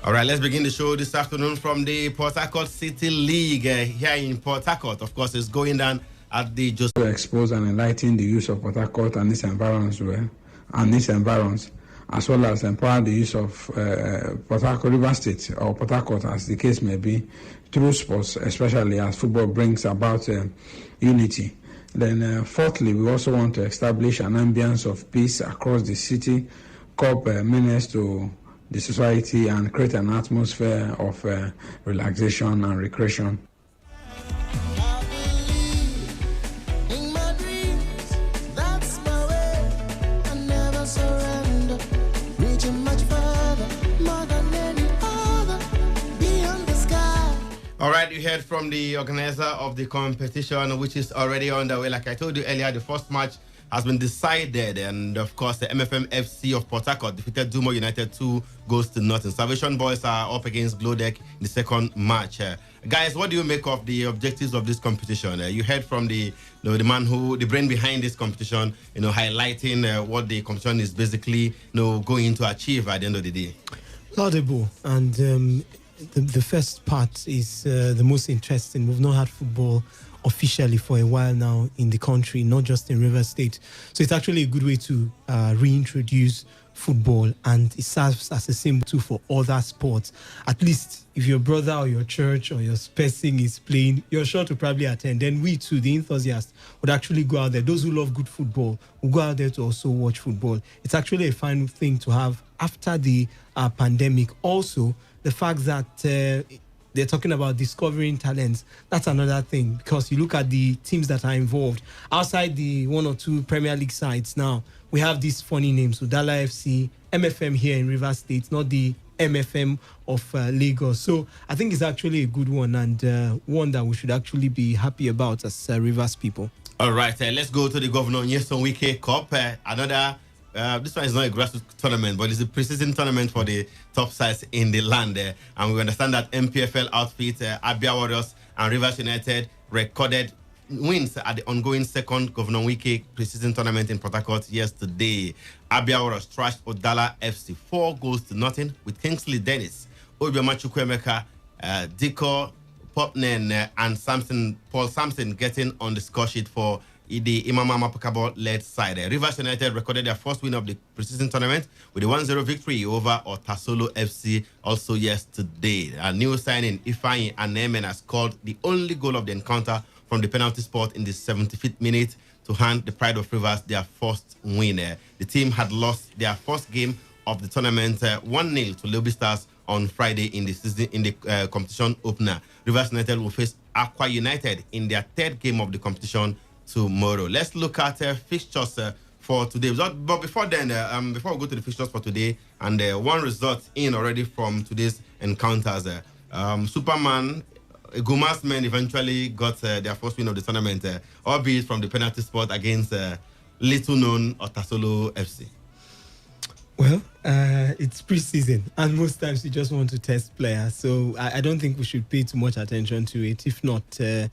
S18: All right, let's begin the show this afternoon from the Port Harcourt City League here in Port Harcourt. Of course, it's going down at the just
S22: to expose and enlighten the use of Port Harcourt and its environs, as well as empower the use of Port Harcourt River State or Port Harcourt, as the case may be, through sports, especially as football brings about unity. Then, fourthly, we also want to establish an ambience of peace across the city, curb menace to the society, and create an atmosphere of relaxation and recreation.
S18: All right, you heard from the organizer of the competition, which is already underway. Like I told you earlier, the first match has been decided, and of course, the MFM FC of Port Harcourt defeated Dumo United 2-0. Salvation Boys are up against Glodek in the second match. Guys, what do you make of the objectives of this competition? You heard from the man the brain behind this competition, highlighting what the competition is basically, going to achieve at the end of the day.
S19: Laudable, and the first part is the most interesting. We've not had football officially for a while now in the country, not just in Rivers State. So it's actually a good way to reintroduce football, and it serves as a symbol too for other sports. At least if your brother or your church or your person is playing, you're sure to probably attend. Then we too, the enthusiasts, would actually go out there. Those who love good football will go out there to also watch football. It's actually a fine thing to have after the pandemic. Also, the fact that they're talking about discovering talents, that's another thing, because you look at the teams that are involved outside the one or two Premier League sides now. We have these funny names, Udala FC, MFM here in Rivers State, not the MFM of Lagos. So I think it's actually a good one, and one that we should actually be happy about as Rivers people.
S18: All right, let's go to the Governor Nyesom Wike Cup. Another, this one is not a grassroots tournament, but it's a preseason tournament for the top sides in the land. And we understand that MPFL outfit, Abia Warriors and Rivers United recorded wins at the ongoing second Governor Wike preseason tournament in Port Harcourt yesterday. Abia Warriors trashed Odala FC 4-0 with Kingsley Dennis, Obioma Chukwuemeka, Diko Popnen, and Paul Sampson getting on the score sheet for the Imama Mapakabo-led side. Rivers United recorded their first win of the preseason tournament with a 1-0 victory over Otasolo FC also yesterday. A new signing, Ifeanyi Anemena, scored the only goal of the encounter from the penalty spot in the 75th minute to hand the Pride of Rivers their first win. The team had lost their first game of the tournament 1-0 to Lobby Stars on Friday in the competition opener. Rivers United will face Aqua United in their third game of the competition tomorrow. Let's look at fixtures for today. But before then, before we go to the fixtures for today, and one result in already from today's encounters, Superman, Guma's men eventually got their first win of the tournament, albeit from the penalty spot against little-known Otasolo FC.
S19: Well, it's pre-season, and most times you just want to test players. So I don't think we should pay too much attention to it. If not, we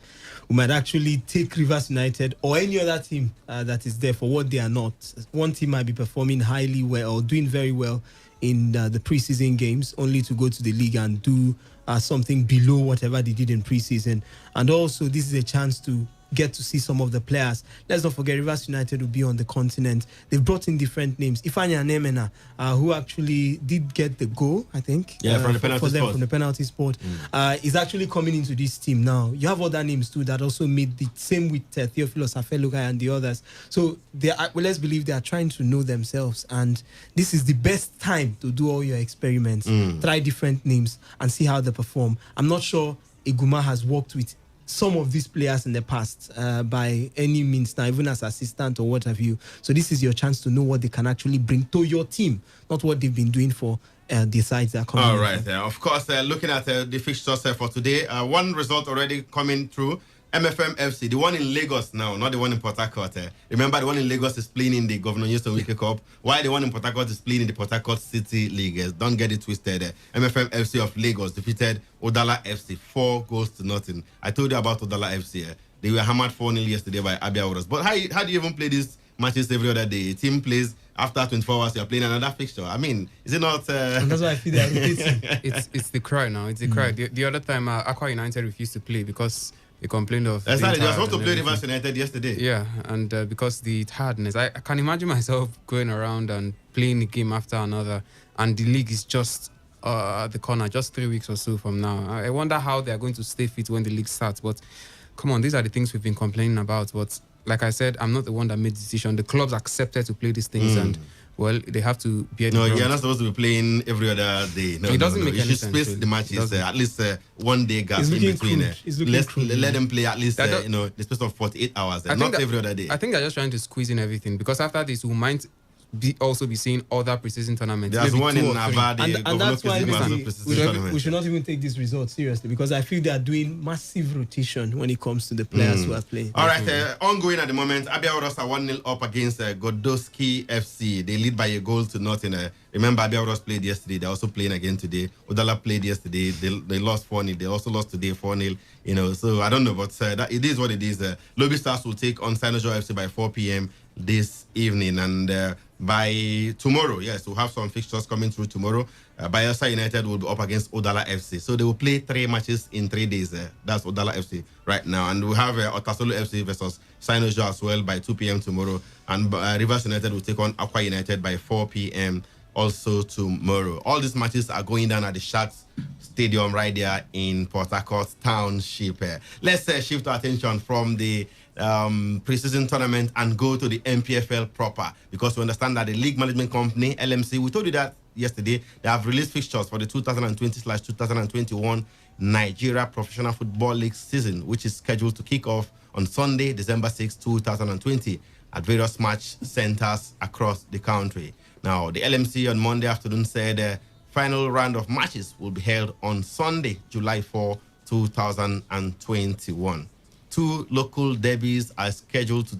S19: might actually take Rivers United or any other team that is there for what they are not. One team might be performing highly well or doing very well in the pre-season games, only to go to the league and do something below whatever they did in pre-season. And also, this is a chance to get to see some of the players. Let's not forget, Rivers United will be on the continent. They've brought in different names. Ifeanyi Anemena, who actually did get the goal, I think,
S18: from the penalty spot.
S19: From the penalty spot, is actually coming into this team now. You have other names too that also made the same with Theophilus Afelukai and the others. So they are, well, let's believe they are trying to know themselves, and this is the best time to do all your experiments. Try different names and see how they perform. I'm not sure Iguma has worked with some of these players in the past by any means now, even as assistant or what have you. So this is your chance to know what they can actually bring to your team, not what they've been doing for the sides that are coming.
S18: All right. Of course, looking at the fixtures for today, one result already coming through. MFM FC, the one in Lagos now, not the one in Port Harcourt. Remember, the one in Lagos is playing in the Governor Nyesom Wike Cup, while the one in Port Harcourt is playing in the Port Harcourt City League. Don't get it twisted. MFM FC of Lagos defeated Odala FC 4-0. I told you about Odala FC. They were hammered 4-0 yesterday by Abia Warriors. But how do you even play these matches every other day? A team plays after 24 hours, you're playing another fixture. I mean, is it not?
S19: And that's why I feel that
S20: it's the cry now. It's the cry. The other time, Aqua United refused to play because they complained of.
S18: Exactly. They were supposed to play Rivers United yesterday.
S20: Yeah, and because the tiredness, I can imagine myself going around and playing a game after another, and the league is just at the corner, just 3 weeks or so from now. I wonder how they are going to stay fit when the league starts. But come on, these are the things we've been complaining about. But like I said, I'm not the one that made the decision. The clubs accepted to play these things, and well, they have to be.
S18: No, you're not supposed to be playing every other day. No,
S20: it doesn't make any sense.
S18: You should space the matches at least 1 day gap in between. Let them play at least the space of 48 hours. Not every other day.
S20: I think they're just trying to squeeze in everything, because after this, we might also be seeing other preseason tournaments.
S18: There's
S20: maybe
S18: one
S20: 2
S18: in
S20: or 3.
S18: Navada.
S19: And that's why we should
S18: we
S19: not even take this result seriously, because I feel they are doing massive rotation when it comes to the players who are playing.
S18: All right, ongoing at the moment. Abia Oros are 1-0 up against Godoski FC. They lead by a goal to nothing. Remember, Abia Oros played yesterday. They're also playing again today. Udala played yesterday. They lost 4-0. They also lost today 4-0. So I don't know, but that, it is what it is. Lobby Stars will take on Sinojo FC by 4 p.m. this evening, and by tomorrow, yes, we'll have some fixtures coming through tomorrow. Bayelsa United will be up against Odala FC. So they will play 3 matches in 3 days. That's Odala FC right now. And we have Otasolu FC versus Sinojo as well by 2 p.m. tomorrow. And Rivers United will take on Aqua United by 4 p.m. also tomorrow. All these matches are going down at the Sharks Stadium right there in Port Harcourt Township. Let's shift our attention from the preseason tournament and go to the MPFL proper, because we understand that the league management company, LMC, we told you that yesterday, they have released fixtures for the 2020/2021 Nigeria Professional Football League season, which is scheduled to kick off on Sunday, December 6, 2020 at various match centers across the country. Now, the LMC on Monday afternoon said the final round of matches will be held on Sunday, July 4, 2021. 2 local derbies are scheduled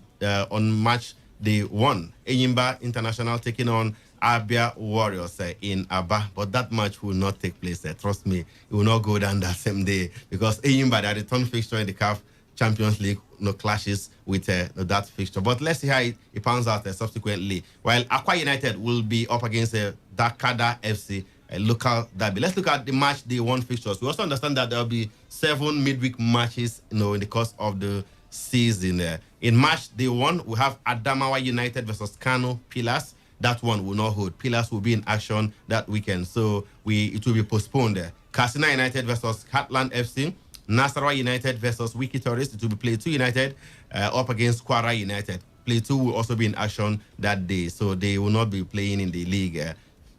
S18: on match day 1. Enyimba International taking on Abia Warriors in Aba, but that match will not take place. Trust me, it will not go down that same day, because Enyimba, their return fixture in the CAF Champions League, clashes with that fixture. But let's see how it pans out subsequently. While Aqua United will be up against Dakada FC, a local derby. Let's look at the match day 1 fixtures. We also understand that there will be 7 midweek matches, in the course of the season. In match day 1, we have Adamawa United versus Kano Pillars. That one will not hold. Pillars will be in action that weekend, so it will be postponed. Katsina United versus Heartland FC. Nasarawa United versus Wiki Tourist. It will be Play 2 United up against Kwara United. Play 2 will also be in action that day, so they will not be playing in the league.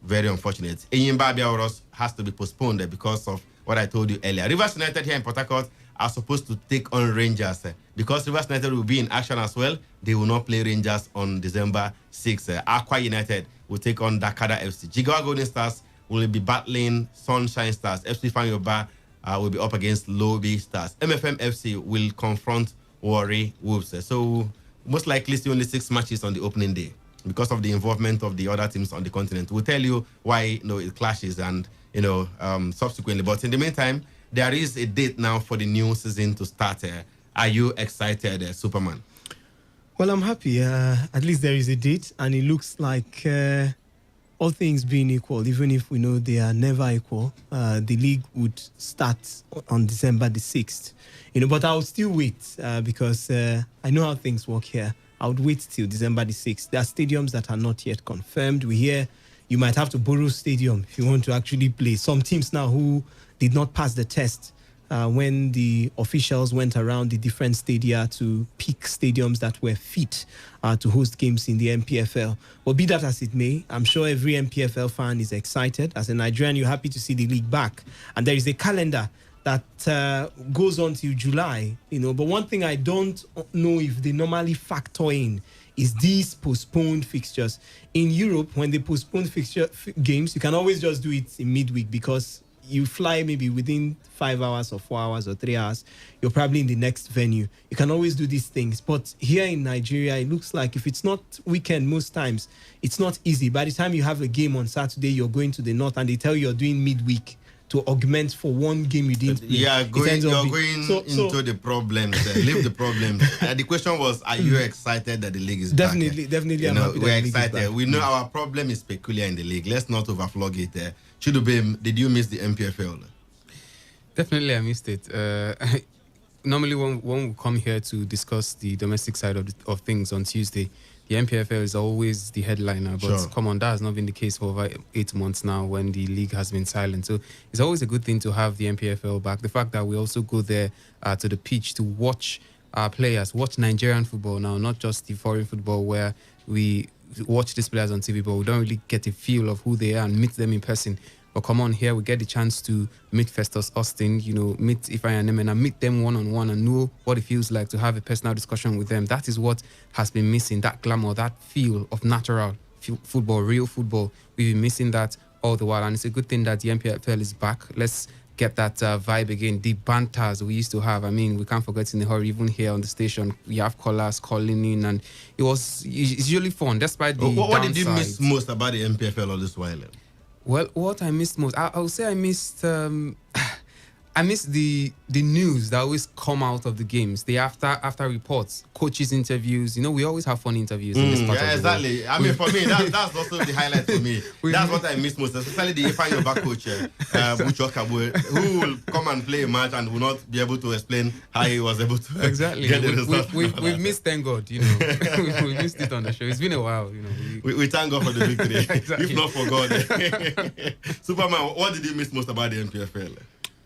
S18: Very unfortunate. Enyimba Abiaoros has to be postponed because of what I told you earlier. Rivers United here in Port Harcourt are supposed to take on Rangers. Because Rivers United will be in action as well, they will not play Rangers on December 6th. Aqua United will take on Dakada FC. Jigawa Golden Stars will be battling Sunshine Stars. FC Fanyoba will be up against Lobby Stars. MFM FC will confront Warri Wolves. So most likely see only 6 matches on the opening day, because of the involvement of the other teams on the continent. We'll tell you why it clashes and subsequently. But in the meantime, there is a date now for the new season to start. Are you excited, Superman?
S19: Well, I'm happy. At least there is a date, and it looks like all things being equal, even if we know they are never equal, the league would start on December the 6th. But I'll still wait because I know how things work here. I would wait till December the 6th. There are stadiums that are not yet confirmed. We hear you might have to borrow stadium if you want to actually play. Some teams now who did not pass the test when the officials went around the different stadia to pick stadiums that were fit to host games in the MPFL. Well, be that as it may, I'm sure every MPFL fan is excited. As a Nigerian, you're happy to see the league back. And there is a calendar that goes on till July, But one thing I don't know if they normally factor in is these postponed fixtures. In Europe, when they postpone games, you can always just do it in midweek, because you fly maybe within 5 hours or 4 hours or 3 hours, you're probably in the next venue. You can always do these things. But here in Nigeria, it looks like if it's not weekend most times, it's not easy. By the time you have a game on Saturday, you're going to the north and they tell you you're doing midweek to augment for one game you didn't play.
S18: Yeah, you're going into the problems. Leave the problems. The question was, are you excited that the league is back?
S19: Definitely.
S18: We're excited. We know our problem is peculiar in the league. Let's not overflog it. Did you miss the MPFL?
S20: Definitely, I missed it. Normally, when we come here to discuss the domestic side of things on Tuesday, the MPFL is always the headliner. But come on, that has not been the case for over 8 months now when the league has been silent. So it's always a good thing to have the MPFL back. The fact that we also go there to the pitch to watch our players, watch Nigerian football now, not just the foreign football where we watch these players on TV, but we don't really get a feel of who they are and meet them in person. But come on, here we get the chance to meet Festus Austin, meet Ifeanyi Anemena, and meet them one-on-one and know what it feels like to have a personal discussion with them. That is what has been missing, that glamour, that feel of natural football, real football. We've been missing that all the while, and it's a good thing that the MPFL is back. Let's get that vibe again. The banters we used to have, I mean, we can't forget in the hurry, even here on the station, we have callers calling in, and it's usually fun, despite the
S18: What did you
S20: downsides.
S18: miss most about the MPFL all this while?
S20: Well, what I missed most, I would say I missed I miss the news that always come out of the games, the after reports, coaches' interviews. You know, we always have fun interviews in this part of the
S18: exactly.
S20: world.
S18: I mean, for me, that's also the highlight for me. That's what I miss most, especially the Ifeanyi Oba coach, Bucho Kabwe, who will come and play a match and will not be able to explain how he was able to
S20: exactly.
S18: get the result.
S20: We've missed, thank God, you know. we missed it on the show. It's been a while, you know.
S18: We thank God for the victory.
S20: Exactly.
S18: If not for God. Superman, what did you miss most about the MPFL?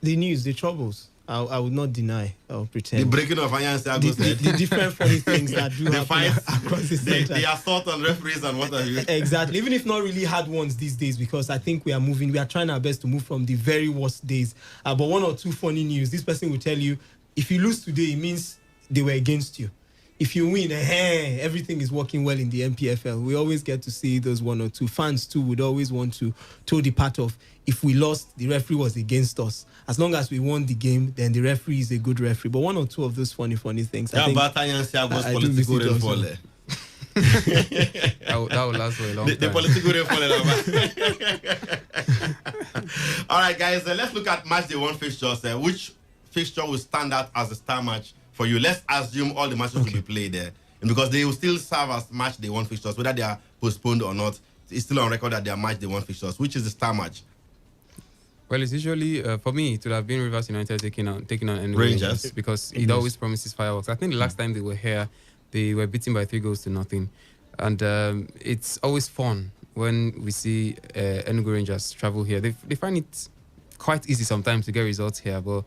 S19: The news, the troubles. I would not deny or pretend.
S18: The breaking of Anyansi Agbo's head.
S19: The different funny things that do happen
S18: fights,
S19: across the center.
S18: The assault on referees and what have you.
S19: Exactly. Even if not really hard ones these days, because I think we are trying our best to move from the very worst days. But one or two funny news. This person will tell you, if you lose today, it means they were against you. If you win, everything is working well in the MPFL. We always get to see those one or two. Fans too would always want to toe the part of, if we lost, the referee was against us. As long as we won the game, then the referee is a good referee. But one or two of those funny things.
S18: How about Anyansi Agbo's political rainfall?
S20: That will last for a long time.
S18: The political rainfall. All right, guys, let's look at match day one fixtures. Which fixture will stand out as a star match for you? Let's assume all the matches will be played there, and because they will still serve as match day one fixtures, whether they are postponed or not, it's still on record that they are match day one fixtures. Which is the star match?
S20: Well, it's usually for me it would have been Rivers United taking on
S18: Rangers
S20: because it always promises fireworks. I think the last time they were here, they were beaten by 3-0, and it's always fun when we see Enugu Rangers travel here. They find it quite easy sometimes to get results here, but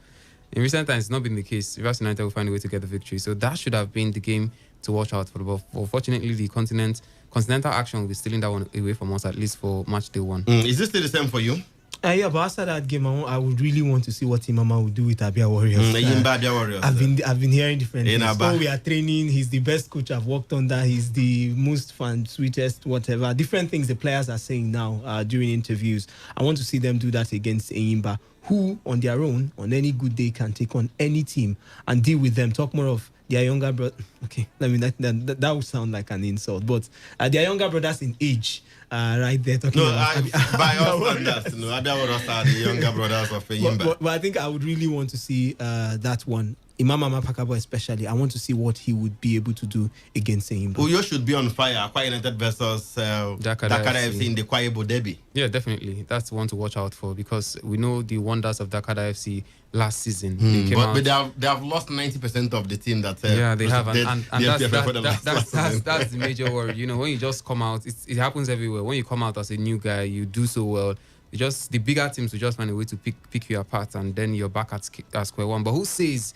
S20: in recent times, it's not been the case. Rivers United will find a way to get the victory. So that should have been the game to watch out for. But unfortunately, the continental action will be stealing that one away from us, at least for match day one.
S18: Is this still the same for you?
S19: Yeah, but after that game, I would really want to see what Imama would do with Abia Warriors.
S18: Abia Warriors.
S19: I've been hearing different things. So we are training. He's the best coach I've worked under. He's the most fun, sweetest, whatever. Different things the players are saying now during interviews. I want to see them do that against Eyimba, who on their own, on any good day, can take on any team and deal with them. Talk more of their younger brother. Okay, that would sound like an insult, but their younger brothers in age, right there. Talking
S18: by all standards, Abia Warriors are the younger brothers of Eyimba.
S19: But I think I would really want to see that one. Imam Pakabo especially, I want to see what he would be able to do against Eyimba.
S18: Uyo should be on fire. Akwa United versus Dakar FC in the Kwa Ebo derby.
S20: Yeah, definitely. That's one to watch out for, because we know the wonders of Dakar FC last season.
S18: But they have lost 90% of the team that
S20: they have, and that's the major worry. You know, when you just come out, it happens everywhere. When you come out as a new guy, you do so well. The bigger teams will just find a way to pick you apart, and then you're back at square one. But who says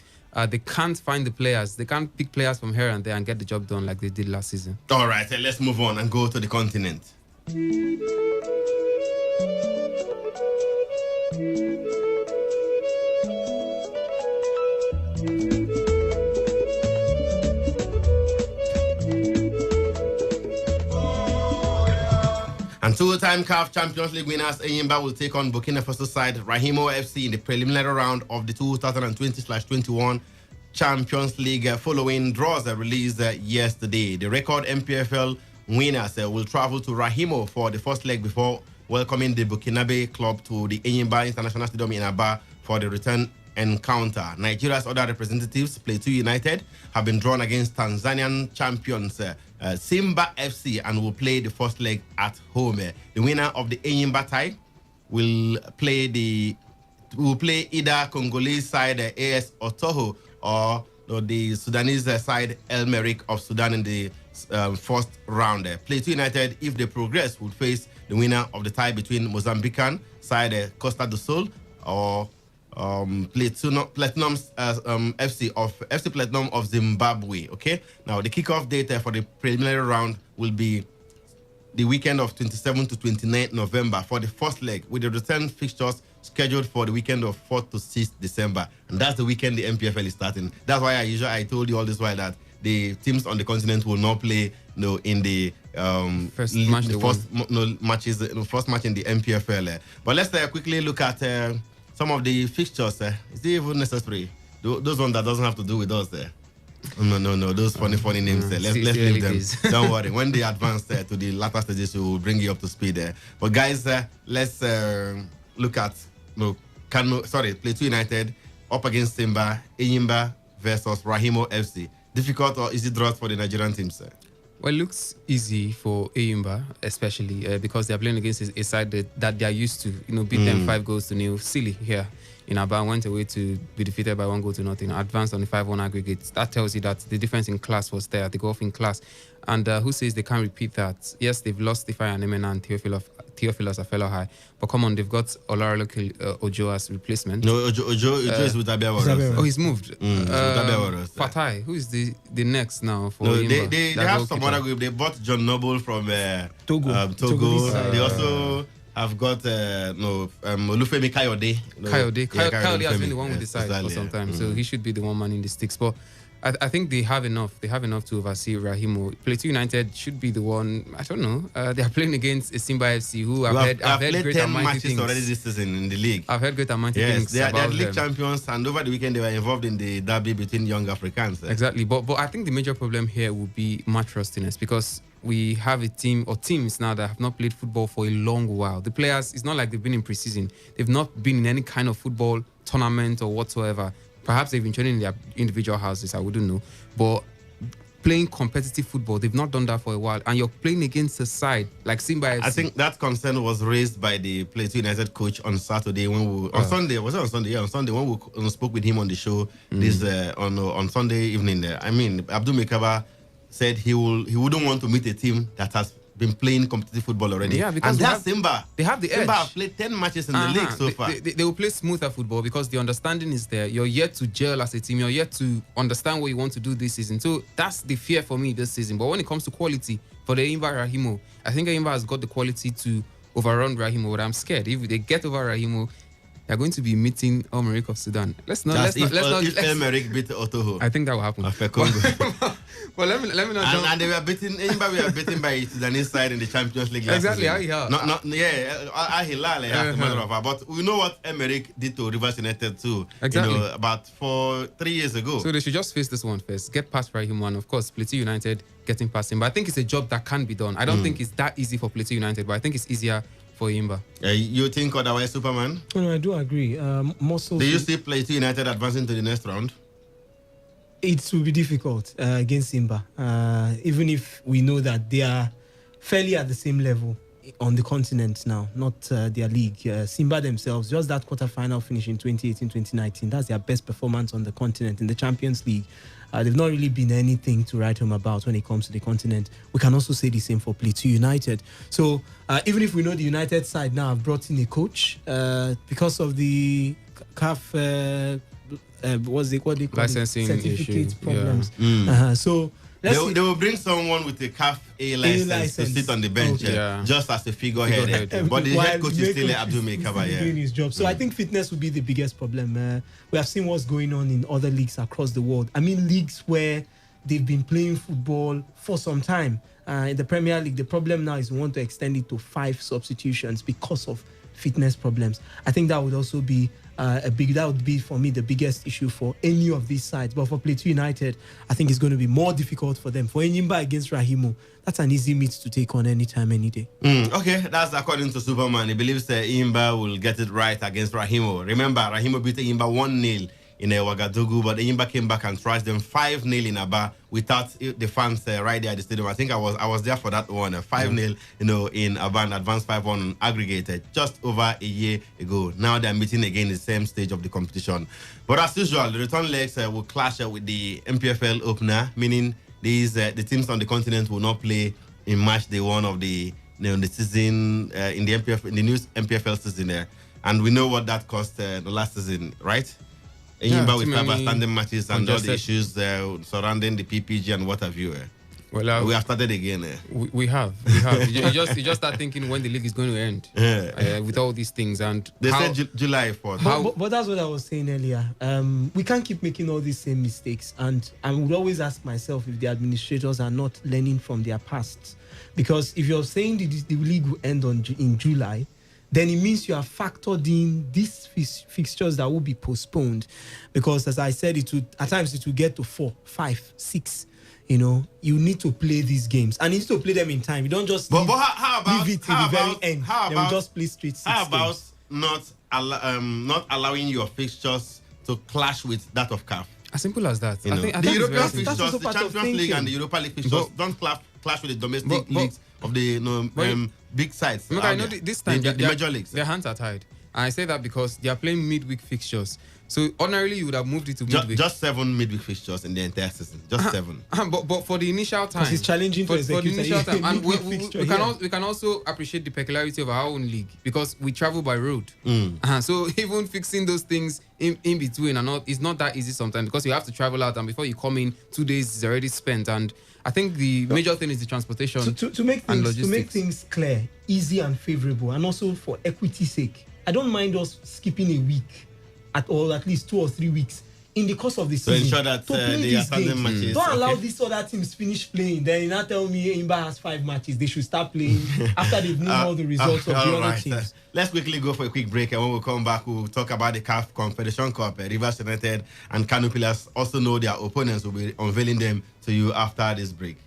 S20: they can't find the players? They can't pick players from here and there and get the job done like they did last season.
S18: All right, let's move on and go to the continent. And two-time CAF Champions League winners Eyimba will take on Burkina Faso side Rahimo FC in the preliminary round of the 2020/21 Champions League following draws released yesterday. The record MPFL winners will travel to Rahimo for the first leg before welcoming the Burkinabe club to the Eyimba International Stadium in Aba for the return encounter. Nigeria's other representatives, Plateau United, have been drawn against Tanzanian champions Simba FC and will play the first leg at home. The winner of the Eyimba tie will play either Congolese side AS Otoho or the Sudanese side El Merrick of Sudan in the first round. Plateau United, if they progress, would face the winner of the tie between Mozambican side Costa do Sol or Platinum FC Platinum of Zimbabwe. Okay, now the kickoff date for the preliminary round will be the weekend of 27 to 29 November for the first leg, with the return fixtures scheduled for the weekend of 4th to 6th December, and that's the weekend the MPFL is starting. That's why I told you all this while that the teams on the continent will not play in the
S20: first match in
S18: the MPFL. But let's quickly look at some of the fixtures. Is it even necessary? Those ones that doesn't have to do with us there. No. Those funny names. Let's leave them. Don't worry. When they advance to the latter stages, we will bring you up to speed there. But guys, let's look at Plateau United up against Simba, Enyimba versus Rahimo FC. Difficult or easy draws for the Nigerian teams?
S20: Well, it looks easy for Enyimba, especially because they're playing against a side that they're used to. Beat them 5-0. Silly here in Aba, went away to be defeated by 1-0, advanced on the 5-1 aggregate. That tells you that the difference in class was there. They go off in class. And who says they can't repeat that? Yes, they've lost Ifeanyi Anemena and Theophilus Afellohai. But come on, they've got Olariloke Ojo as replacement.
S18: No, Ojo is with Abia.
S20: Oh, he's moved. Fatai, who is the next now for Enyimba?
S18: They have some other group. They bought John Noble from Togo. They also have got Olufemi Kayode.
S20: Kayode has been the one with the side for some time, so he should be the one man in the sticks. But I think they have enough. They have enough to oversee Rahimo. Plateau United should be the one. I don't know. They are playing against a Simba FC, who I've heard great and mighty things
S18: already this season in the league.
S20: I've heard great and mighty things.
S18: They are league champions, and over the weekend they were involved in the derby between young Africans.
S20: Exactly, but I think the major problem here will be match rustiness, because we have a team or teams now that have not played football for a long while. The players, it's not like they've been in preseason. They've not been in any kind of football tournament or whatsoever. Perhaps they've been training in their individual houses, I wouldn't know. But playing competitive football, they've not done that for a while. And you're playing against a side like Simba FC.
S18: I think that concern was raised by the Plateau United coach on Saturday on Sunday when we spoke with him on the show on Sunday evening. I mean, Abdul Mekaba said he wouldn't want to meet a team that has been playing competitive football already.
S20: Yeah, because
S18: Simba.
S20: They have the edge.
S18: Simba have played 10 matches in the league so far.
S20: They will play smoother football because the understanding is there. You're yet to gel as a team. You're yet to understand what you want to do this season. So that's the fear for me this season. But when it comes to quality for the Enyimba Rahimo, I think Enyimba has got the quality to overrun Rahimo. But I'm scared if they get over Rahimo, they're going to be meeting Elmerick of Sudan. Let's not.
S18: If Elmerick beat Otoho,
S20: I think that will happen. Well, let me not.
S18: And they were beaten. Enyimba were beaten by Sudanese side in the Champions League.
S20: Exactly. Al Hilal.
S18: Al Hilal. As a matter of fact, but we know what Elmerick did to Rivers United too.
S20: Exactly.
S18: About 3 years ago.
S20: So they should just face this one first. Get past Rahim, and of course, Plateau United getting past him. But I think it's a job that can be done. I don't think it's that easy for Plateau United, but I think it's easier for Enyimba.
S18: You think otherwise, Superman?
S19: No, I do agree. Do
S18: you see Plateau United advancing to the next round?
S19: It will be difficult against Simba, even if we know that they are fairly at the same level on the continent now, not their league. Simba themselves, just that quarterfinal finish in 2018-2019, that's their best performance on the continent in the Champions League. They've not really been anything to write home about when it comes to the continent. We can also say the same for Plateau United. So even if we know the United side now have brought in a coach because of the CAF
S20: licensing
S19: certificate
S20: issue.
S19: problems. Yeah. So
S18: they will bring someone with a CAF A license to sit on the bench just as a figurehead. But the head coach is still Abdul Mekaba.
S19: Doing his job. So I think fitness will be the biggest problem. We have seen what's going on in other leagues across the world. I mean, leagues where they've been playing football for some time. In the Premier League, the problem now is we want to extend it to 5 substitutions because of fitness problems. I think that would also be that would be for me the biggest issue for any of these sides. But for Plateau United, I think it's going to be more difficult for them. For Enyimba against Rahimo, that's an easy meet to take on anytime, any day.
S18: Okay, that's according to Superman. He believes Enyimba will get it right against Rahimo. Remember, Rahimo beat Enyimba 1-0 in Ouagadougou, but Enyimba came back and thrashed them 5-0 in Aba without the fans right there at the stadium. I think I was there for that one, 5-0, in Aba, and advanced 5-1 aggregated just over a year ago. Now they're meeting again in the same stage of the competition. But as usual, the return legs will clash with the MPFL opener, meaning the teams on the continent will not play in match day one of the the season in the new MPFL season there, and we know what that cost the last season, right? Enyimba with 5 outstanding matches and all the issues surrounding the PPG and what have you. Well, we have started again.
S20: We have. you just start thinking when the league is going to end with all these things. And
S18: they said July 4th.
S19: But that's what I was saying earlier. We can't keep making all these same mistakes. And I would always ask myself if the administrators are not learning from their past. Because if you're saying the league will end in July, then it means you have factored in these fixtures that will be postponed. Because as I said, at times it will get to 4, 5, 6. You know, you need to play these games. And you need to play them in time. You don't just leave it to the very end. They will just play straight 6
S18: How about
S19: games.
S18: not allowing your fixtures to clash with that of CAF?
S20: As simple as that.
S18: I think the European fixtures, the Champions League and the Europa League fixtures don't clash with the domestic leagues of the big sides.
S20: Look, I know this time
S18: the major leagues.
S20: Their hands are tied. And I say that because they are playing midweek fixtures. So ordinarily you would have moved it to midweek.
S18: Just 7 midweek fixtures in the entire season. Just 7.
S20: But for the initial time,
S19: it's challenging for the
S20: initial time, and we
S19: we
S20: can also appreciate the peculiarity of our own league because we travel by road. So even fixing those things in between it's not that easy sometimes because you have to travel out, and before you come in, 2 days is already spent. And I think the major thing is the transportation
S19: to make things clear, easy and favorable, and also for equity's sake. I don't mind us skipping a week or at least 2 or 3 weeks in the course of the season.
S18: To ensure that they are starting matches.
S19: Don't allow these other teams finish playing. Then you now tell me Imba has 5 matches. They should start playing after they've known all the results of the other teams.
S18: Let's quickly go for a quick break, and when we come back, we'll talk about the CAF Confederation Cup. Rivers United and Kano Pillars also know their opponents. Will be unveiling them to you after this break.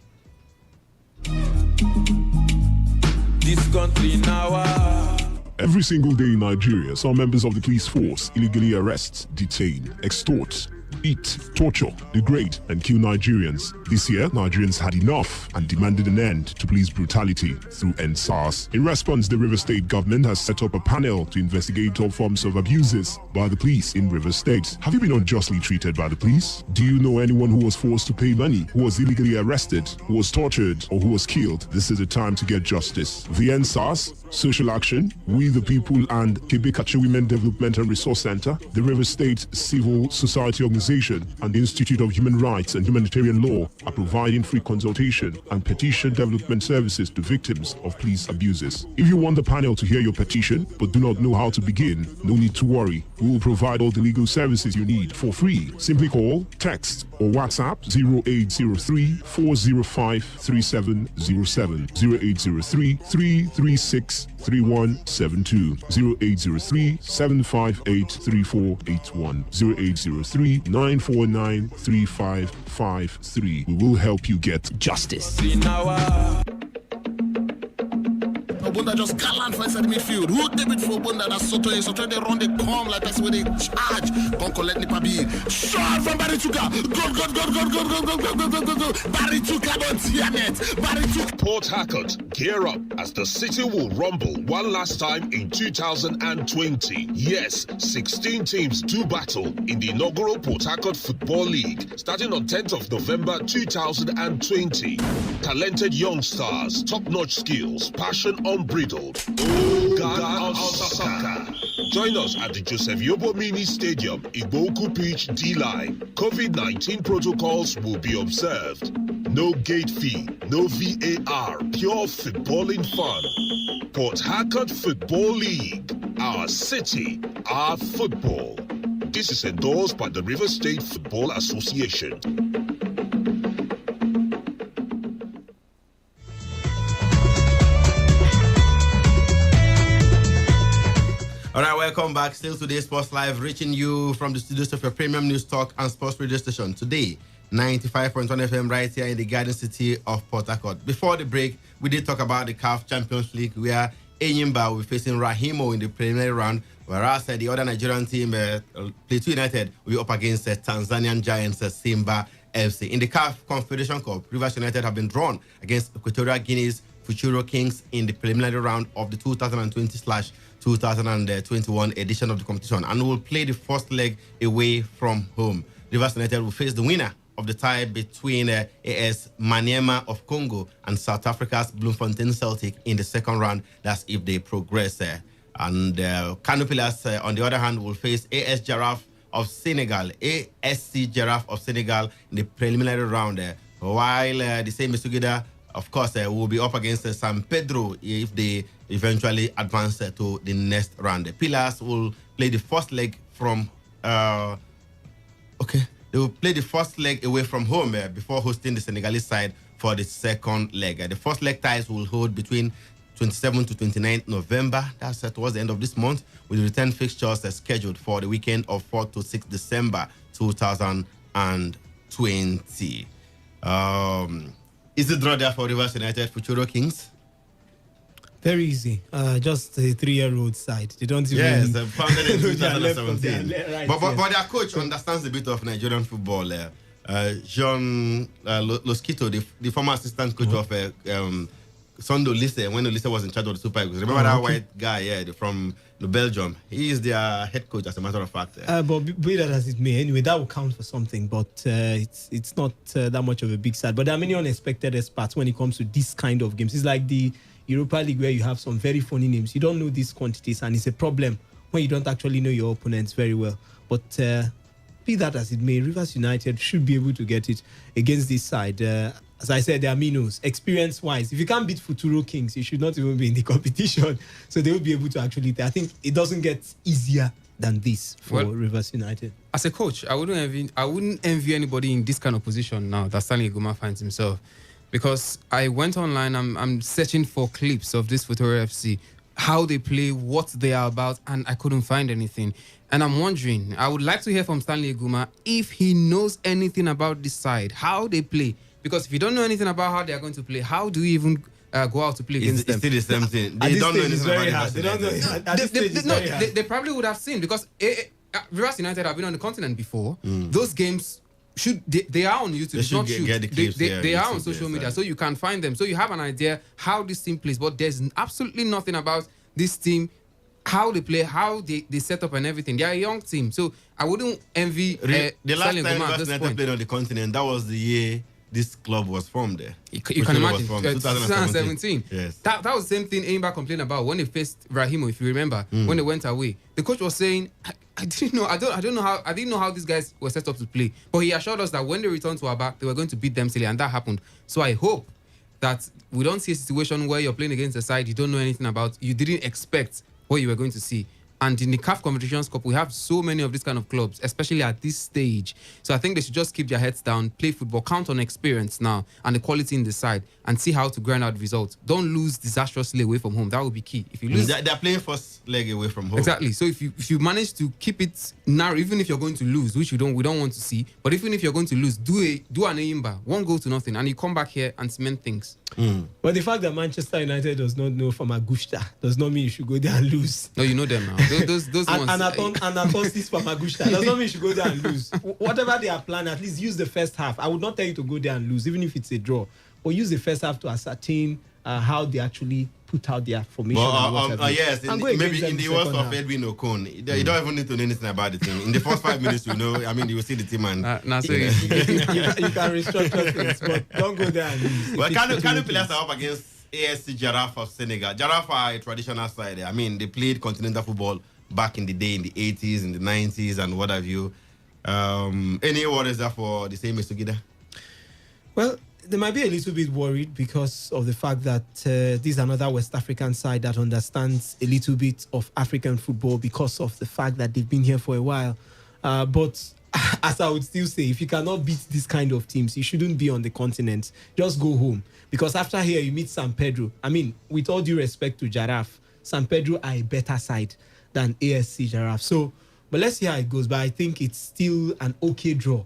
S2: This country now.
S3: Every single day in Nigeria, some members of the police force illegally arrest, detain, extort, beat, torture, degrade, and kill Nigerians. This year, Nigerians had enough and demanded an end to police brutality through NSAS. In response, the Rivers State government has set up a panel to investigate all forms of abuses by the police in Rivers State. Have you been unjustly treated by the police? Do you know anyone who was forced to pay money, who was illegally arrested, who was tortured, or who was killed? This is the time to get justice. The NSAS, Social Action, We the People, and Kebekachi Women Development and Resource Center, the Rivers State Civil Society Organization, and the Institute of Human Rights and Humanitarian Law are providing free consultation and petition development services to victims of police abuses. If you want the panel to hear your petition but do not know how to begin, no need to worry. We will provide all the legal services you need for free. Simply call, text, or WhatsApp 0803 405 3707, 0803 336 3172, 0803 758 3481, 0803 949 3553. We will help you get justice.
S23: Obunda just gallant for inside the midfield. Who David for Obunda? That's Soto. Soto they run, they come like that's where they charge. Come collect Nipabi. Shot from Barituka. Go. Barituka don't hear it. Barituka.
S24: Port Harcourt, gear up as the city will rumble one last time in 2020. Yes, 16 teams do battle in the inaugural Port Harcourt Football League starting on 10th of November 2020. Talented young stars, top-notch skills, passion unbridled. God of soccer. Join us at the Joseph Yobo Mini Stadium, Igboku Beach, D-Line. COVID-19 protocols will be observed. No gate fee, no VAR, pure footballing fun. Port Harcourt Football League. Our city, our football. This is endorsed by the River State Football Association.
S18: All right, welcome back. Still Today Sports Live, reaching you from the studios of your premium news talk and sports radio station. Today, 95.1 FM right here in the Garden City of Port Harcourt. Before the break, we did talk about the CAF Champions League where Enyimba will be facing Rahimo in the preliminary round, whereas the other Nigerian team, Plateau United, will be up against Tanzanian giants Simba FC. In the CAF Confederation Cup, Rivers United have been drawn against Equatorial Guinea's Futuro Kings in the preliminary round of the 2020/2021 edition of the competition and will play the first leg away from home. Rivers United will face the winner of the tie between AS Maniema of Congo and South Africa's Bloemfontein Celtic in the second round. That's if they progress. And Kano Pillars, on the other hand, will face AS Giraffe of Senegal, ASC Giraffe of Senegal in the preliminary round. while the same Mesugida, of course, will be up against San Pedro if they eventually advance to the next round. The Pillars will play the first leg from they will play the first leg away from home before hosting the Senegalese side for the second leg. The first leg ties will hold between 27 to 29 November. That's towards the end of this month, with the return fixtures scheduled for the weekend of 4 to 6 December 2020. Is the draw there for Rivers United Futuro Kings?
S19: Very easy. Just a 3-year-old side. They don't even...
S18: Yes, founded in 2017.
S19: Right,
S18: but their coach understands a bit of Nigerian football. Jean Losquito, the former assistant coach of Sondo Lise, when Lise was in charge of the Super Eagles. Remember that white guy from Belgium? He is their head coach, as a matter of fact.
S19: But be that as it may, anyway, that will count for something. But it's not that much of a big side. But there are many unexpected experts when it comes to this kind of games. It's like the Europa League, where you have some very funny names. You don't know these quantities, and it's a problem when you don't actually know your opponents very well. But be that as it may, Rivers United should be able to get it against this side. As I said, they are minnows. Experience-wise, if you can't beat Futuro Kings, you should not even be in the competition. So they will be able to actually... I think it doesn't get easier than this for Rivers United.
S20: As a coach, I wouldn't envy anybody in this kind of position now that Stanley Guma finds himself. Because I went online, I'm searching for clips of this Futuro FC, how they play, what they are about, and I couldn't find anything. And I'm wondering, I would like to hear from Stanley Guma if he knows anything about this side, how they play. Because if you don't know anything about how they are going to play, how do you even go out to play against them?
S18: It's still the same thing. They don't know anything about
S19: They don't know.
S20: They probably would have seen, because Rivers United have been on the continent before. Those games... They are on YouTube. It's not
S18: get the clips,
S20: they are on social media, so you can find them. So you have an idea how this team plays, but there's absolutely nothing about this team, how they play, how they set up and everything. They are a young team, so I wouldn't envy
S18: the last time Rivers United played on the continent, that was the year this club was formed there.
S20: You can imagine,
S18: 2017.
S20: Yes. That was the same thing Aimba complained about when they faced Rahimo, if you remember, when they went away. The coach was saying, I didn't know how these guys were set up to play. But he assured us that when they returned to Aba, they were going to beat them silly, and that happened. So I hope that we don't see a situation where you're playing against a side you don't know anything about, you didn't expect what you were going to see. And in the CAF Competitions Cup, we have so many of these kind of clubs, especially at this stage. So I think they should just keep their heads down, play football, count on experience now and the quality in the side, and see how to grind out results. Don't lose disastrously away from home. That would be key. If you lose,
S18: they're playing first leg away from home.
S20: Exactly. So if you manage to keep it narrow, even if you're going to lose, which we don't want to see, but even if you're going to lose, do an Aimba, 1-0, and you come back here and cement things.
S19: But the fact that Manchester United does not know Famagusta does not mean you should go there and lose.
S20: No, you know them now. Those ones.
S19: Anatosis Famagusta does not mean you should go there and lose. Whatever they are planning, at least use the first half. I would not tell you to go there and lose, even if it's a draw. But use the first half to ascertain how they actually put out their formation.
S18: Yes, maybe in the words of Edwin Okon, you don't even need to know anything about the team. In the first 5 minutes, you know, I mean, you will see the team and...
S19: you can restructure things, but don't go there and lose.
S18: Well, Kano players are up against ASC Giraffe of Senegal. Giraffe are a traditional side. I mean, they played continental football back in the day, in the 80s, in the 90s, and what have you. Any worries there for the same Mesugida?
S19: Well, they might be a little bit worried because of the fact that this is another West African side that understands a little bit of African football because of the fact that they've been here for a while. But as I would still say, if you cannot beat this kind of teams, you shouldn't be on the continent. Just go home. Because after here, you meet San Pedro. I mean, with all due respect to Giraffe, San Pedro are a better side than ASC Giraffe. So, but let's see how it goes. But I think it's still an okay draw